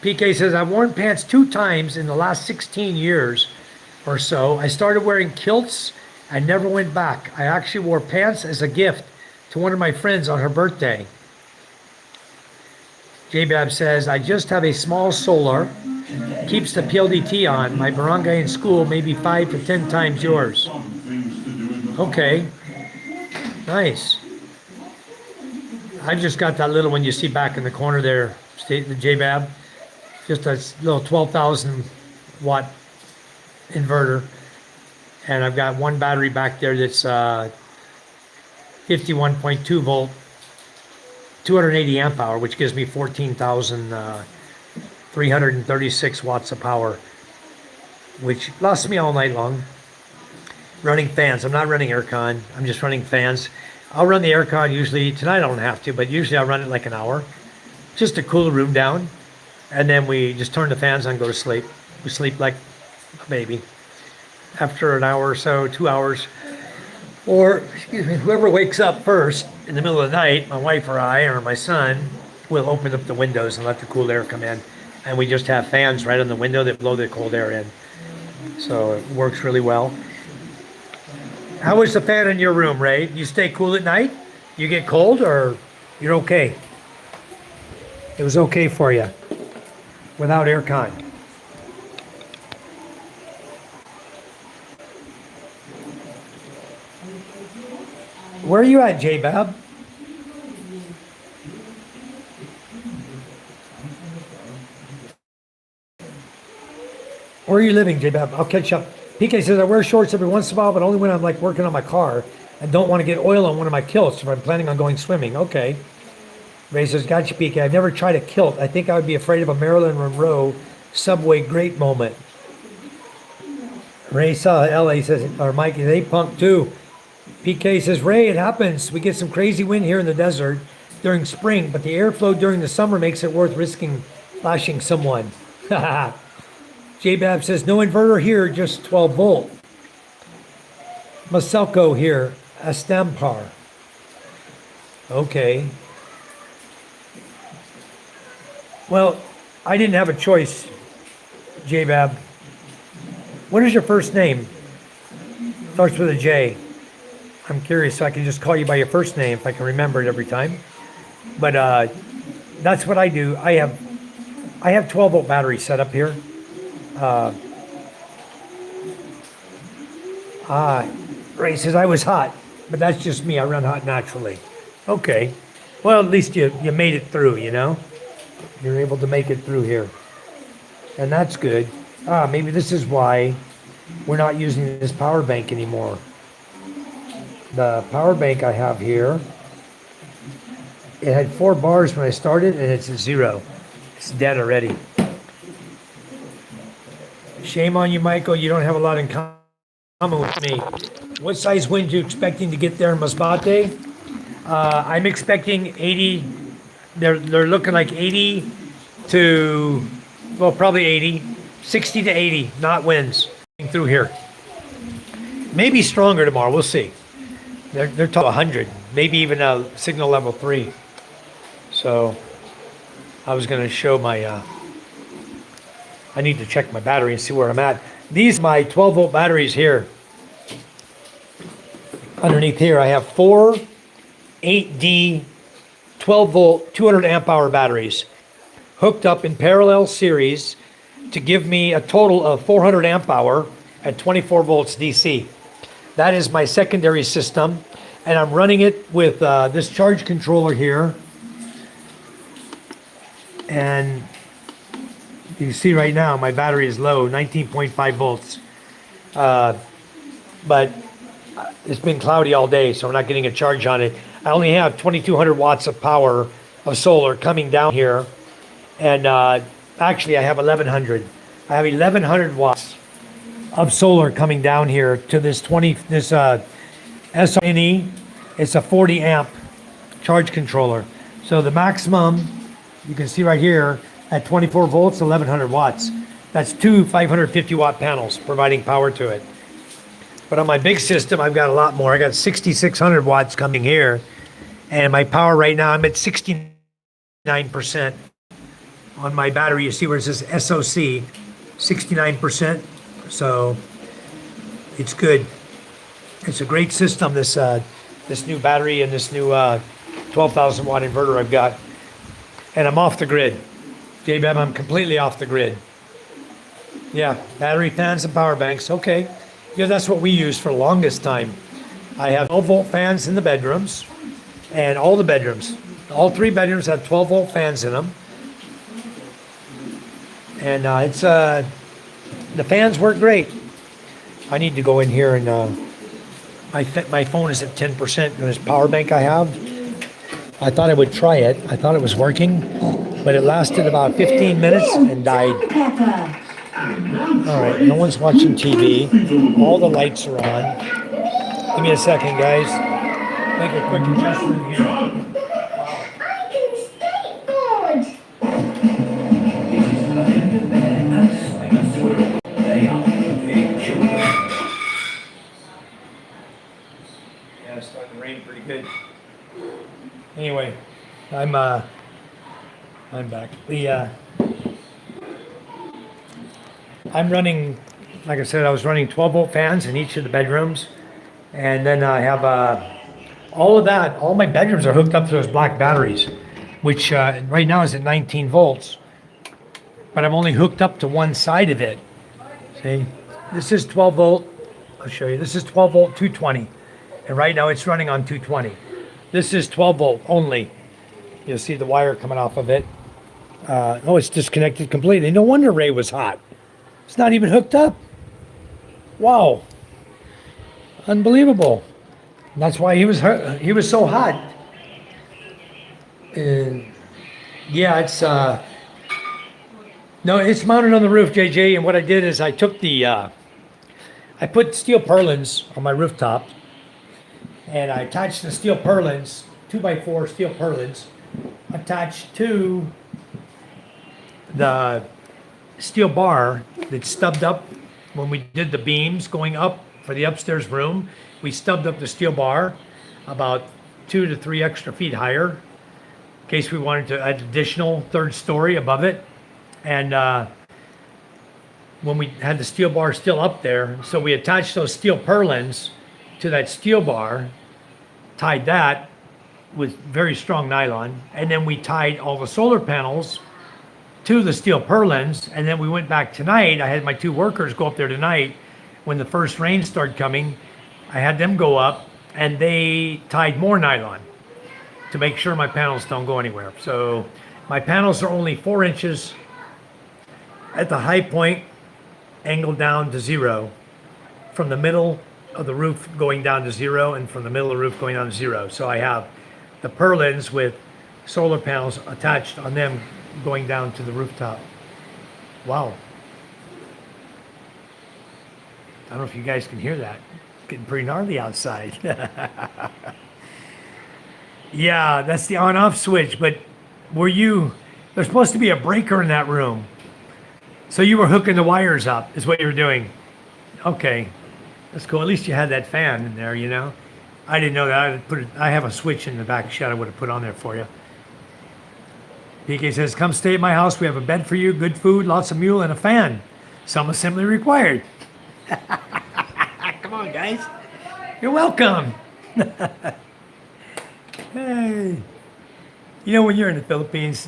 PK says, I've worn pants 2 times in the last 16 years or so. I started wearing kilts. I never went back. I actually wore pants as a gift to one of my friends on her birthday. JBab says, I just have a small solar. Keeps the PLDT on. My barangay in school maybe 5 to 10 times yours. Okay. Nice. I've just got that little one you see back in the corner there, the JBab. Just a little 12,000 watt inverter. And I've got one battery back there that's 51.2 volt, 280 amp hour, which gives me 14,336 watts of power, which lasts me all night long. Running fans. I'm not running aircon. I'm just running fans. I'll run the aircon usually. Tonight I don't have to, but usually I'll run it like an hour just to cool the room down. And then we just turn the fans on and go to sleep. We sleep like a baby. After an hour or so, 2 hours, or excuse me, whoever wakes up first in the middle of the night, my wife or I or my son, will open up the windows and let the cool air come in. And we just have fans right on the window that blow the cold air in. So it works really well. How is the fan in your room, Ray? You stay cool at night? You get cold, or you're okay? It was okay for you without aircon. Where are you at, J-Bab? Where are you living, J-Bab? I'll catch up. PK says, I wear shorts every once in a while, but only when I'm like working on my car and don't want to get oil on one of my kilts if I'm planning on going swimming. Okay. Ray says, gotcha, PK. I've never tried a kilt. I think I would be afraid of a Marilyn Monroe subway great moment. Ray saw LA says, or Mike, they punk too. PK says, Ray, it happens. We get some crazy wind here in the desert during spring, but the airflow during the summer makes it worth risking flashing someone. J-Bab says, no inverter here, just 12 volt. Maselco here, Astampar. Okay. Well, I didn't have a choice, J-Bab. What is your first name? Starts with a J. I'm curious, so I can just call you by your first name if I can remember it every time. But that's what I do. I have 12 volt batteries set up here. Ray says I was hot, but that's just me. I run hot naturally. Okay. Well, at least you made it through, you know? You're able to make it through here. And that's good. Maybe this is why we're not using this power bank anymore. The power bank I have here, it had 4 bars when I started, and it's at 0. It's dead already. Shame on you, Michael. You don't have a lot in common with me. What size wind are you expecting to get there in Masbate? I'm expecting 80. They're looking like 80 to, well, probably 80, 60 to 80 knot winds through here. Maybe stronger tomorrow. We'll see. They're top 100, maybe even a signal level 3. So I was going to show my. I need to check my battery and see where I'm at. These are my 12 volt batteries here. Underneath here, I have 4 8D 12 volt 200 amp hour batteries hooked up in parallel series to give me a total of 400 amp hour at 24 volts DC. That is my secondary system, and I'm running it with this charge controller here. And you can see right now my battery is low, 19.5 volts. But it's been cloudy all day, so I'm not getting a charge on it. I only have 2,200 watts of power of solar coming down here. And actually, I have 1,100. I have 1,100 watts of solar coming down here to this SRNE. It's a 40 amp charge controller. So the maximum, you can see right here, at 24 volts, 1,100 watts. That's 2 550 watt panels providing power to it. But on my big system, I've got a lot more. I got 6,600 watts coming here. And my power right now, I'm at 69% on my battery. You see where it says SOC, 69%. So it's good. It's a great system, this new battery and this new 12,000 watt inverter I've got. And I'm off the grid. J-Bab, I'm completely off the grid. Yeah, battery, fans, and power banks. Okay. Yeah, that's what we use for the longest time. I have 12 volt fans in the bedrooms, and all the bedrooms. All 3 bedrooms have 12 volt fans in them. And the fans work great. I need to go in here and my phone is at 10% in this power bank I have. I thought I would try it. I thought it was working, but it lasted about 15 minutes and died. Pepper. All right, no one's watching TV. All the lights are on. Give me a second, guys. Make a quick adjustment here. I can skateboard. Yeah, it's starting to rain pretty good. Anyway, I'm back. I'm running, like I said, I was running 12-volt fans in each of the bedrooms, and then I have all my bedrooms are hooked up to those black batteries, which right now is at 19 volts, but I'm only hooked up to one side of it. See, this is 12 volt. I'll show you. This is 12 volt 220, and right now it's running on 220. This is 12 volt only. You'll see the wire coming off of it. Oh, it's disconnected completely. No wonder Ray was hot. It's not even hooked up. Wow. Unbelievable. And that's why he was so hot. And yeah, it's no, it's mounted on the roof, JJ. And what I did is I took I put steel purlins on my rooftop, and I attached the steel purlins, 2x4 steel purlins, attached to the steel bar that's stubbed up. When we did the beams going up for the upstairs room, we stubbed up the steel bar about 2 to 3 extra feet higher in case we wanted to add additional third story above it. And when we had the steel bar still up there, so we attached those steel purlins to that steel bar, tied that with very strong nylon, and then we tied all the solar panels to the steel purlins, and then we went back tonight. I had my 2 workers go up there tonight when the first rain started coming. I had them go up, and they tied more nylon to make sure my panels don't go anywhere. So my panels are only 4 inches at the high point, angled down to 0, from the middle of the roof going down to 0, and from the middle of the roof going down to 0. So I have the purlins with solar panels attached on them going down to the rooftop. Wow. I don't know if you guys can hear that. It's getting pretty gnarly outside. Yeah, that's the on-off switch, but there's supposed to be a breaker in that room. So you were hooking the wires up, is what you were doing. Okay, that's cool. At least you had that fan in there, you know. I didn't know that. I have a switch in the back shed I would have put on there for you. PK says, come stay at my house. We have a bed for you, good food, lots of mule, and a fan. Some assembly required. Come on, guys. You're welcome. Hey. You know, when you're in the Philippines,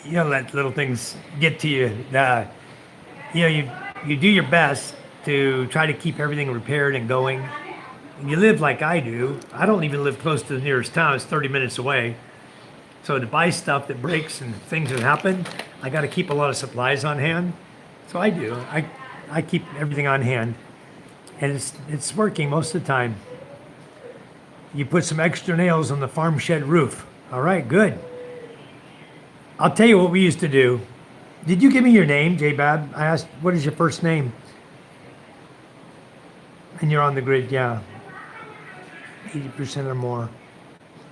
you don't let little things get to you. You do your best to try to keep everything repaired and going. And you live like I do. I don't even live close to the nearest town. It's 30 minutes away. So to buy stuff that breaks and things that happen, I got to keep a lot of supplies on hand. So I do. I keep everything on hand, and it's working most of the time. You put some extra nails on the farm shed roof. All right, good. I'll tell you what we used to do. Did you give me your name, J-Bab? I asked, what is your first name? And you're on the grid, yeah. 80% or more.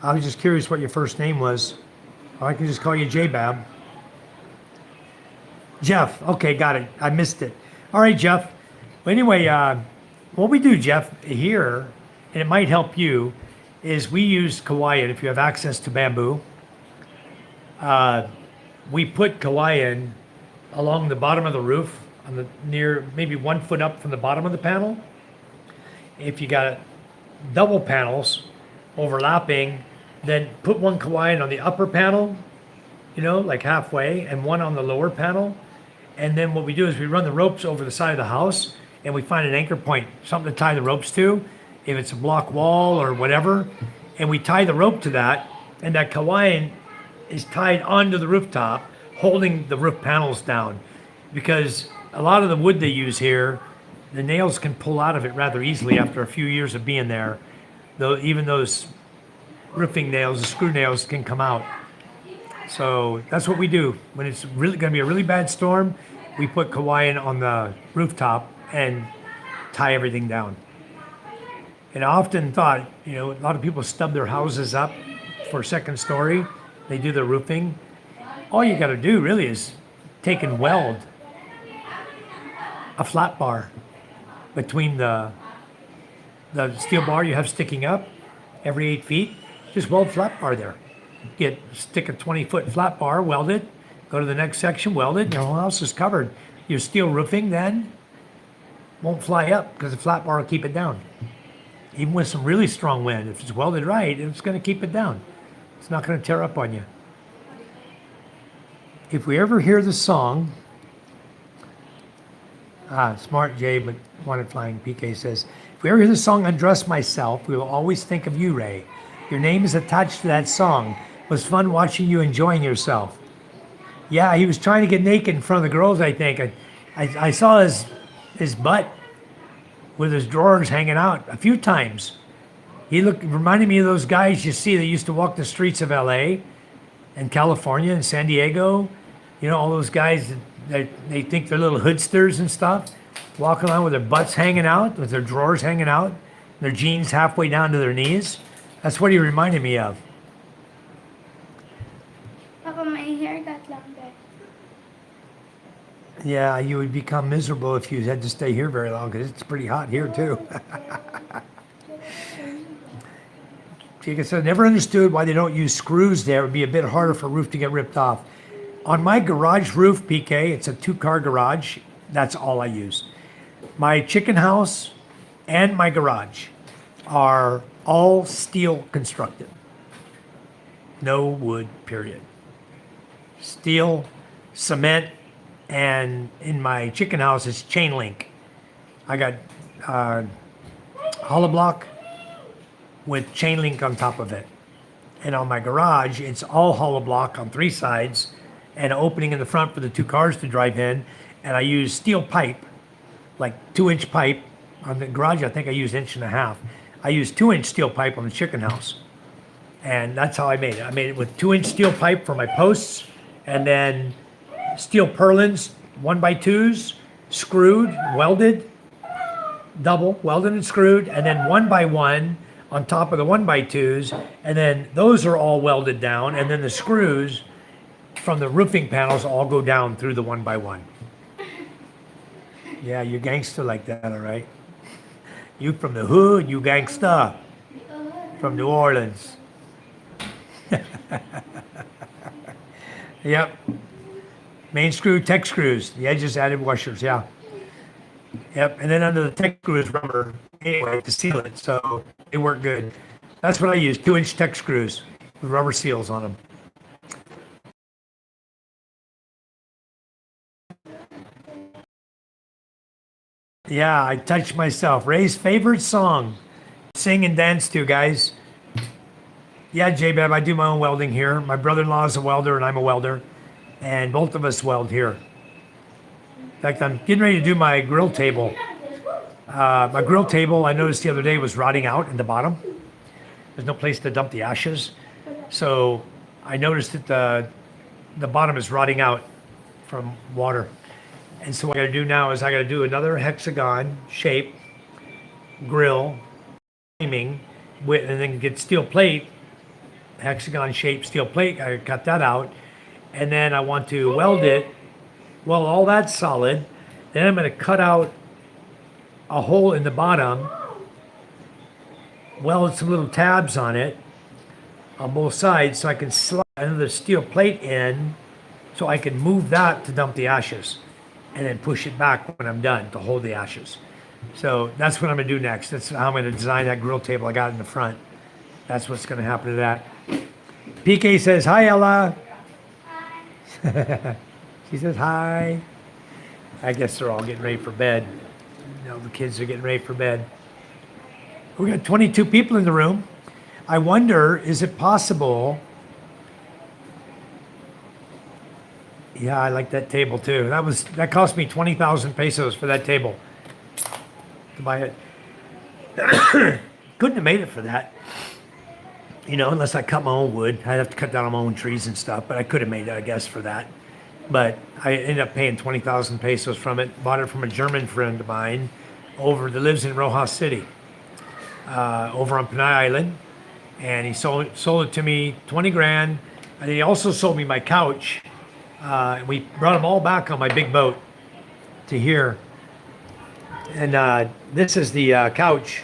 I was just curious what your first name was. Or I can just call you J-Bab. Jeff. Okay, got it. I missed it. All right, Jeff. Well, anyway, what we do, Jeff, here, and it might help you, is we use Kawaii. If you have access to bamboo, we put Kawaii along the bottom of the roof, near maybe 1 foot up from the bottom of the panel. If you got double panels overlapping, then put one Kawaii on the upper panel, like halfway, and one on the lower panel. And then what we do is we run the ropes over the side of the house, and we find an anchor point, something to tie the ropes to, if it's a block wall or whatever, and we tie the rope to that, and that Kawaii is tied onto the rooftop, holding the roof panels down. Because a lot of the wood they use here, the nails can pull out of it rather easily after a few years of being there. Though even those roofing nails, the screw nails can come out. So that's what we do. When it's really going to be a really bad storm, we put Hawaiian on the rooftop and tie everything down. And I often thought, you know, a lot of people stub their houses up for second story. They do the roofing. All you got to do really is take and weld a flat bar between the steel bar you have sticking up every 8 feet. Just weld flat bar there. Stick a 20-foot flat bar, weld it, go to the next section, weld it, your whole house is covered. Your steel roofing then won't fly up because the flat bar will keep it down. Even with some really strong wind, if it's welded right, it's going to keep it down. It's not going to tear up on you. If we ever hear the song, smart Jay, but wanted flying, PK says, if we ever hear the song Undress Myself, we will always think of you, Ray. Your name is attached to that song. It was fun watching you enjoying yourself. Yeah, he was trying to get naked in front of the girls, I think. I saw his butt with his drawers hanging out a few times. He reminded me of those guys you see that used to walk the streets of LA and California and San Diego. You know, all those guys that they think they're little hoodsters and stuff, walking around with their butts hanging out, with their drawers hanging out, their jeans halfway down to their knees. That's what he reminded me of. Papa, my hair got longer. Yeah, you would become miserable if you had to stay here very long because it's pretty hot here too. Like I said, I never understood why they don't use screws there. It would be a bit harder for a roof to get ripped off. On my garage roof, PK, it's a 2-car garage. That's all I use. My chicken house and my garage are all steel constructed. No wood, period. Steel, cement, and in my chicken house, it's chain link. I got hollow block with chain link on top of it. And on my garage, it's all hollow block on 3 sides and an opening in the front for the 2 cars to drive in. And I use steel pipe, like 2-inch pipe. On the garage, I think I use 1.5 inches. I use 2-inch steel pipe on the chicken house. And that's how I made it. I made it with 2-inch steel pipe for my posts and then steel purlins, 1x2s, screwed, welded, double, welded and screwed, and then 1x1 on top of the 1x2s, and then those are all welded down, and then the screws from the roofing panels all go down through the 1x1. Yeah, you gangster like that, all right? You from the hood, you gangsta from New Orleans. Yep. Main screw, tech screws, the edges added washers, yeah. Yep, and then under the tech screw is rubber anyway to seal it, so they work good. That's what I use, 2-inch tech screws with rubber seals on them. Yeah, I touched myself. Ray's favorite song, sing and dance to, guys. Yeah, J-Bab, I do my own welding here. My brother-in-law is a welder and I'm a welder, and both of us weld here. In fact, I'm getting ready to do my grill table. My grill table, I noticed the other day, was rotting out in the bottom. There's no place to dump the ashes. So I noticed that the bottom is rotting out from water. And so what I gotta do now is I gotta do another hexagon shape grill, framing, and then get steel plate, hexagon shaped steel plate. I cut that out. And then I want to weld it. Well, all that's solid. Then I'm gonna cut out a hole in the bottom, weld some little tabs on it on both sides so I can slide another steel plate in so I can move that to dump the ashes and then push it back when I'm done to hold the ashes. So that's what I'm gonna do next. That's how I'm gonna design that grill table I got in the front. That's what's gonna happen to that. PK says, hi, Ella. She says, hi. I guess they're all getting ready for bed. You know, the kids are getting ready for bed. We got 22 people in the room. I wonder, is it possible? Yeah, I like that table too. That cost me 20,000 pesos for that table to buy it. Couldn't have made it for that. You know, unless I cut my own wood. I'd have to cut down my own trees and stuff, but I could have made it, I guess, for that. But I ended up paying 20,000 pesos from it. Bought it from a German friend of mine that lives in Rojas City, over on Panay Island. And he sold it to me 20 grand. And he also sold me my couch. And we brought them all back on my big boat to here. And this is the couch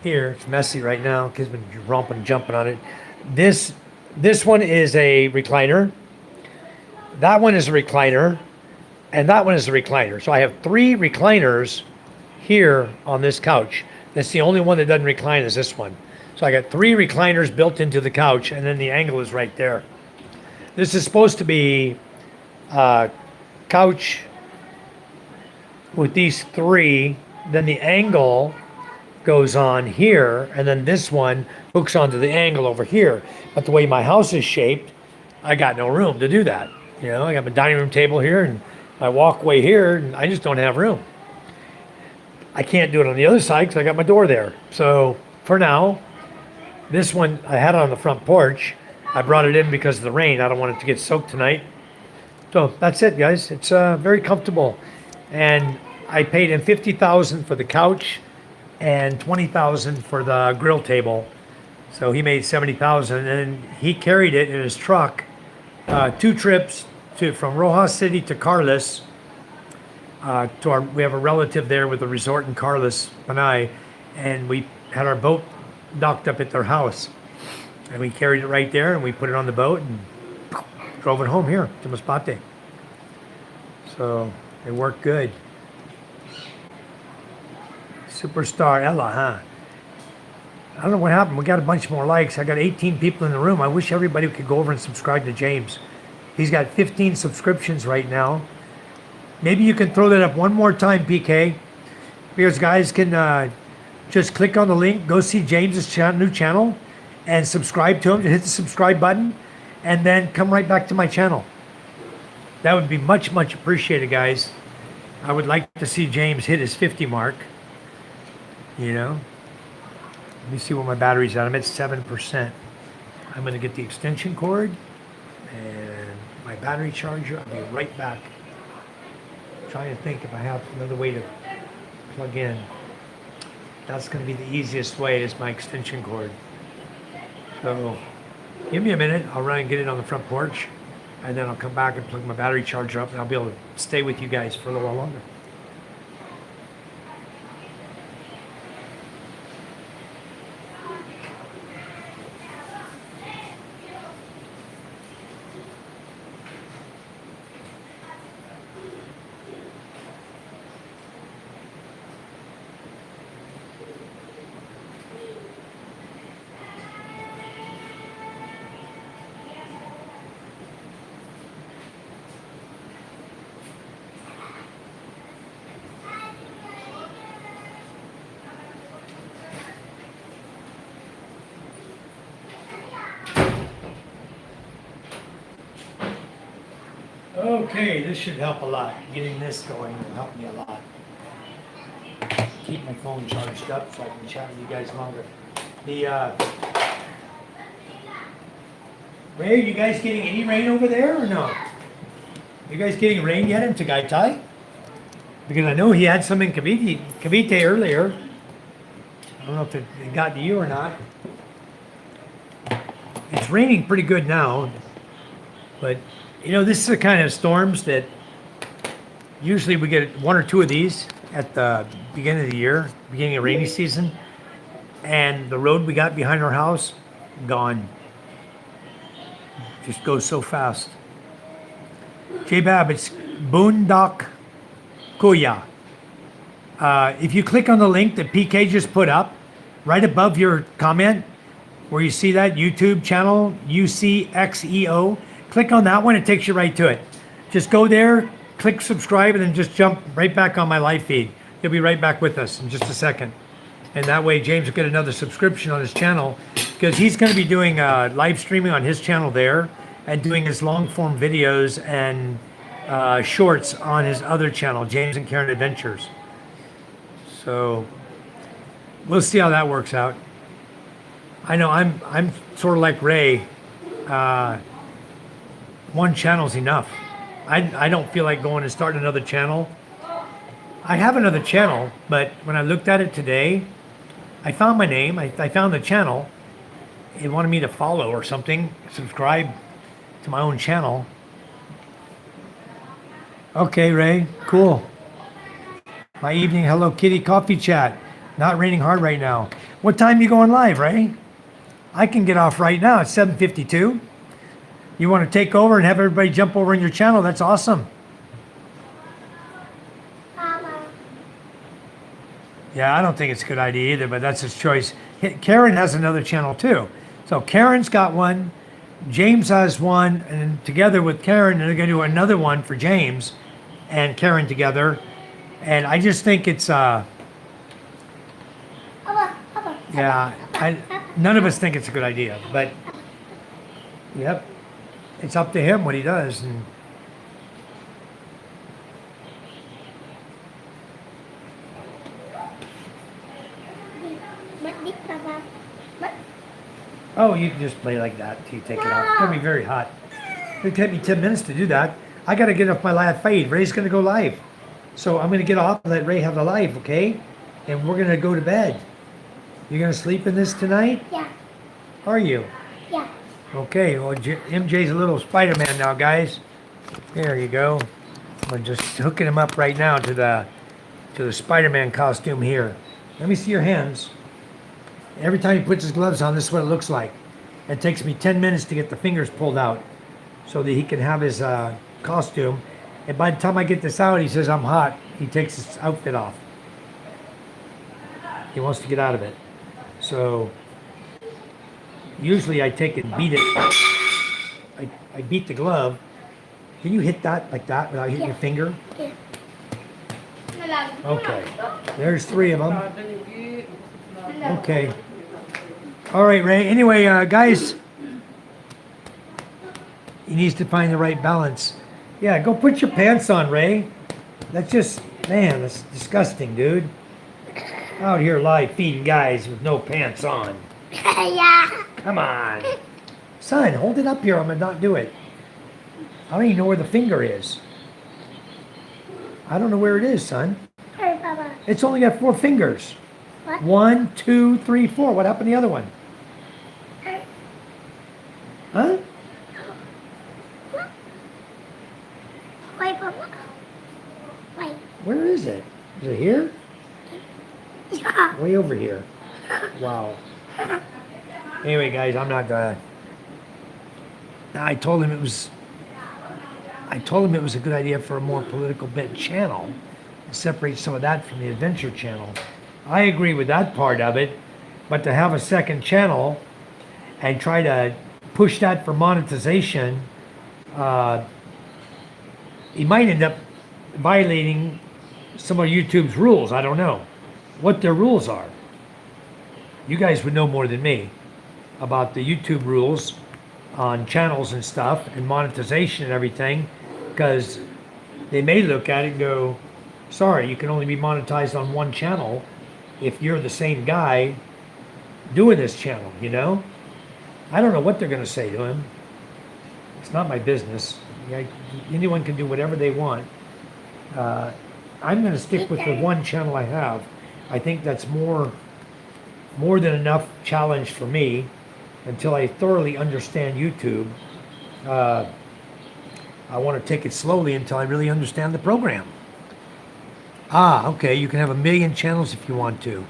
here. It's messy right now. Kids been romping, jumping on it. This one is a recliner. That one is a recliner, and that one is a recliner. So I have 3 recliners here on this couch. That's the only one that doesn't recline is this one. So I got 3 recliners built into the couch, and then the angle is right there. This is supposed to be a couch with these 3. Then the angle goes on here, and then this one hooks onto the angle over here. But the way my house is shaped, I got no room to do that. You know, I got my dining room table here and my walkway here, and I just don't have room. I can't do it on the other side because I got my door there. So for now, this one I had it on the front porch. I brought it in because of the rain. I don't want it to get soaked tonight. So that's it, guys. It's very comfortable, and I paid him 50,000 for the couch and 20,000 for the grill table. So he made 70,000, and he carried it in his truck. 2 trips from Rojas City to Carlos. We have a relative there with a resort in Carlos, Panay, and we had our boat docked up at their house. And we carried it right there, and we put it on the boat and drove it home here to Masbate. So it worked good. Superstar Ella, huh? I don't know what happened. We got a bunch more likes. I got 18 people in the room. I wish everybody could go over and subscribe to James. He's got 15 subscriptions right now. Maybe you can throw that up one more time, PK. Because guys can just click on the link, go see James's new channel, and subscribe to him. Hit the subscribe button, and then come right back to my channel. That would be much, much appreciated, guys. I would like to see James hit his 50 mark. You know? Let me see where my battery's at. I'm at 7%. I'm going to get the extension cord and my battery charger. I'll be right back. I'm trying to think if I have another way to plug in. That's going to be the easiest way is my extension cord. So give me a minute. I'll run and get it on the front porch, and then I'll come back and plug my battery charger up, and I'll be able to stay with you guys for a little while longer. Okay, this should help a lot. Getting this going will help me a lot. Keep my phone charged up so I can chat with you guys longer. Ray, you guys getting any rain over there or no? You guys getting rain yet in Tagaytay? Because I know he had some in Cavite earlier. I don't know if it got to you or not. It's raining pretty good now, but you know, this is the kind of storms that usually we get 1 or 2 of these at the beginning of the year, beginning of rainy season, and the road we got behind our house, gone. Just goes so fast. J-Bab, it's Boondock Kuya. If you click on the link that PK just put up, right above your comment, where you see that YouTube channel, UCXEO, click on that one, it takes you right to it. Just go there, click subscribe, and then just jump right back on my live feed. He'll be right back with us in just a second. And that way James will get another subscription on his channel, because he's going to be doing live streaming on his channel there and doing his long form videos and shorts on his other channel, James and Karen Adventures. So we'll see how that works out. I know I'm sort of like Ray. Uh, one channel's enough. I don't feel like going and starting another channel. I have another channel, but when I looked at it today, I found my name. I found the channel. It wanted me to follow or something, subscribe to my own channel. Okay, Ray, cool. My evening Hello Kitty coffee chat. Not raining hard right now. What time you going live, Ray? I can get off right now. It's 7:52. You want to take over and have everybody jump over in your channel? That's awesome. Yeah, I don't think it's a good idea either, but that's his choice. Karen has another channel too. So Karen's got one, James has one, and together with Karen, they're going to do another one for James and Karen together. And I just think it's, none of us think it's a good idea, but yep, it's up to him what he does. And oh, you can just play like that till you take it off. It's gonna be very hot. It'll take me 10 minutes to do that. I gotta get off my live feed. Ray's gonna go live. So I'm gonna get off and let Ray have the live, okay? And we're gonna go to bed. You're gonna sleep in this tonight? Yeah. Are you? Yeah. Okay, well, MJ's a little Spider-Man now, guys. There you go. I'm just hooking him up right now to the Spider-Man costume here. Let me see your hands. Every time he puts his gloves on, this is what it looks like. It takes me 10 minutes to get the fingers pulled out so that he can have his costume. And by the time I get this out, he says, I'm hot. He takes his outfit off. He wants to get out of it. So usually I take it and beat it. I beat the glove. Can you hit that like that without hitting your finger? Yeah. Okay. There's 3 of them. Okay. All right, Ray. Anyway, guys, he needs to find the right balance. Yeah, go put your pants on, Ray. That's just, man, that's disgusting, dude. Out here live feeding guys with no pants on. Yeah. Come on. Son, hold it up here. I'm going to not do it. I don't even know where the finger is. I don't know where it is, son. Hey, Papa. It's only got 4 fingers. What? 1, 2, 3, 4. What happened to the other one? Huh? Wait, Papa. Wait. Where is it? Is it here? Yeah. Way over here. Wow. Anyway, guys, I'm not gonna. I told him it was a good idea for a more political bent channel. Separate some of that from the adventure channel. I agree with that part of it, but to have a second channel and try to push that for monetization, he might end up violating some of YouTube's rules. I don't know what their rules are. You guys would know more than me about the YouTube rules on channels and stuff and monetization and everything, because they may look at it and go, sorry, you can only be monetized on one channel if you're the same guy doing this channel, you know? I don't know what they're going to say to him. It's not my business. Anyone can do whatever they want. I'm going to stick with the one channel I have. I think that's more than enough challenge for me until I thoroughly understand YouTube. I want to take it slowly until I really understand the program. Ah, okay, you can have 1 million channels if you want to.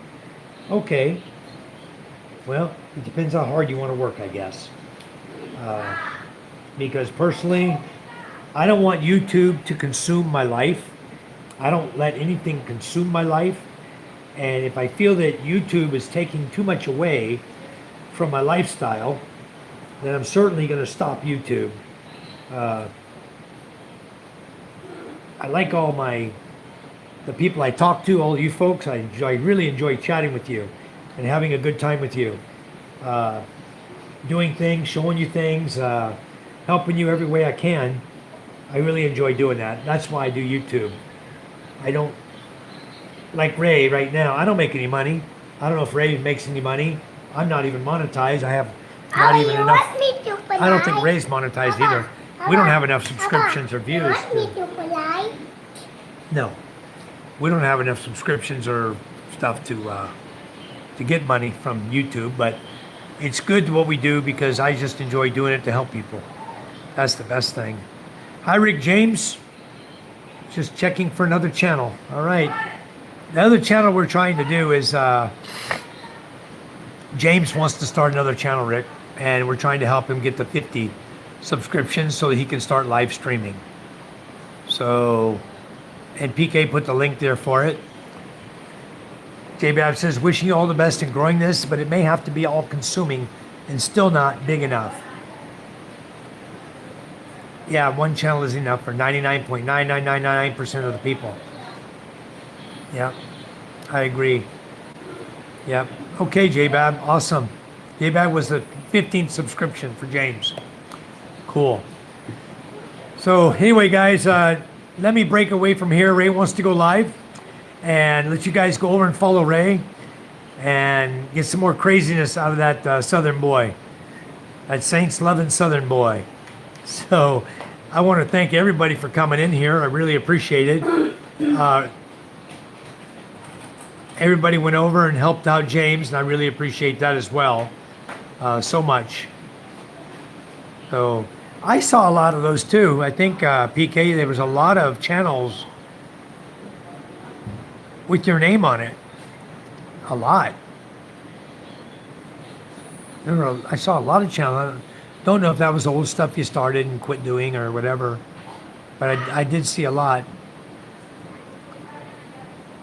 Okay. Well, it depends how hard you want to work, I guess. Because personally, I don't want YouTube to consume my life. I don't let anything consume my life. And if I feel that YouTube is taking too much away from my lifestyle, then I'm certainly going to stop YouTube. I like all the people I talk to, all you folks. I really enjoy chatting with you and having a good time with you. Doing things, showing you things, helping you every way I can. I really enjoy doing that. That's why I do YouTube. I don't, like Ray right now, I don't make any money. I don't know if Ray makes any money. I'm not even monetized. I have not even enough. I don't think Ray's monetized either. We don't have enough subscriptions or views. No, we don't have enough subscriptions or stuff to get money from YouTube, but it's good what we do because I just enjoy doing it to help people. That's the best thing. Hi, Rick James. Just checking for another channel. All right. The other channel we're trying to do is James wants to start another channel, Rick, and we're trying to help him get to 50 subscriptions so that he can start live streaming. So, and PK put the link there for it. JBab says, wishing you all the best in growing this, but it may have to be all consuming and still not big enough. Yeah, one channel is enough for 99.9999% of the people. Yep, I agree. Yep. Okay, JBab, awesome. JBab was the 15th subscription for James. Cool. So anyway, guys, let me break away from here. Ray wants to go live and let you guys go over and follow Ray and get some more craziness out of that Southern boy, that Saints loving Southern boy. So I want to thank everybody for coming in here. I really appreciate it. Everybody went over and helped out James, and I really appreciate that as well, so much. So I saw a lot of those too. I think PK, there was a lot of channels with your name on it. A lot. I saw a lot of channels. I don't know if that was old stuff you started and quit doing or whatever, but I did see a lot.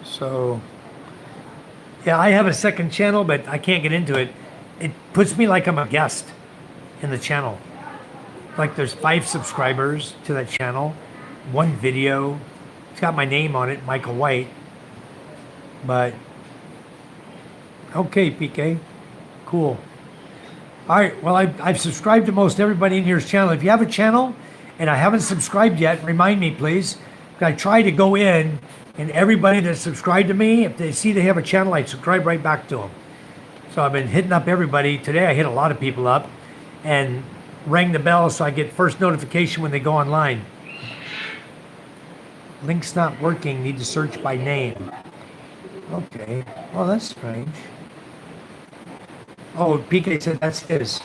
So, yeah, I have a second channel, but I can't get into it. It puts me like I'm a guest in the channel. Like there's 5 subscribers to that channel, 1 video. It's got my name on it, Michael White. But, okay, PK, cool. All right, well, I've subscribed to most everybody in here's channel. If you have a channel and I haven't subscribed yet, remind me, please. I try to go in and everybody that's subscribed to me, if they see they have a channel, I subscribe right back to them. So I've been hitting up everybody. Today I hit a lot of people up and rang the bell so I get first notification when they go online. Link's not working, need to search by name. Okay, well, that's strange. Oh, PK said that's his.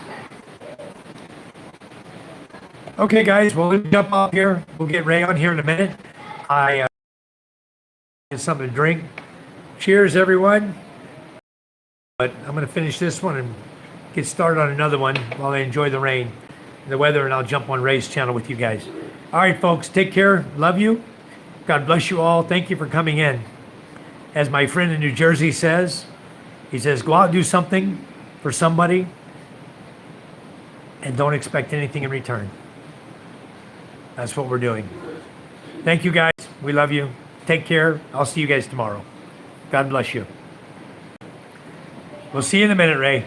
Okay, guys, we'll jump off here. We'll get Ray on here in a minute. I get something to drink. Cheers, everyone. But I'm going to finish this one and get started on another one while I enjoy the rain and the weather, and I'll jump on Ray's channel with you guys. All right, folks, take care. Love you. God bless you all. Thank you for coming in. As my friend in New Jersey says, he says, go out and do something for somebody and don't expect anything in return. That's what we're doing. Thank you, guys. We love you. Take care. I'll see you guys tomorrow. God bless you. We'll see you in a minute, Ray.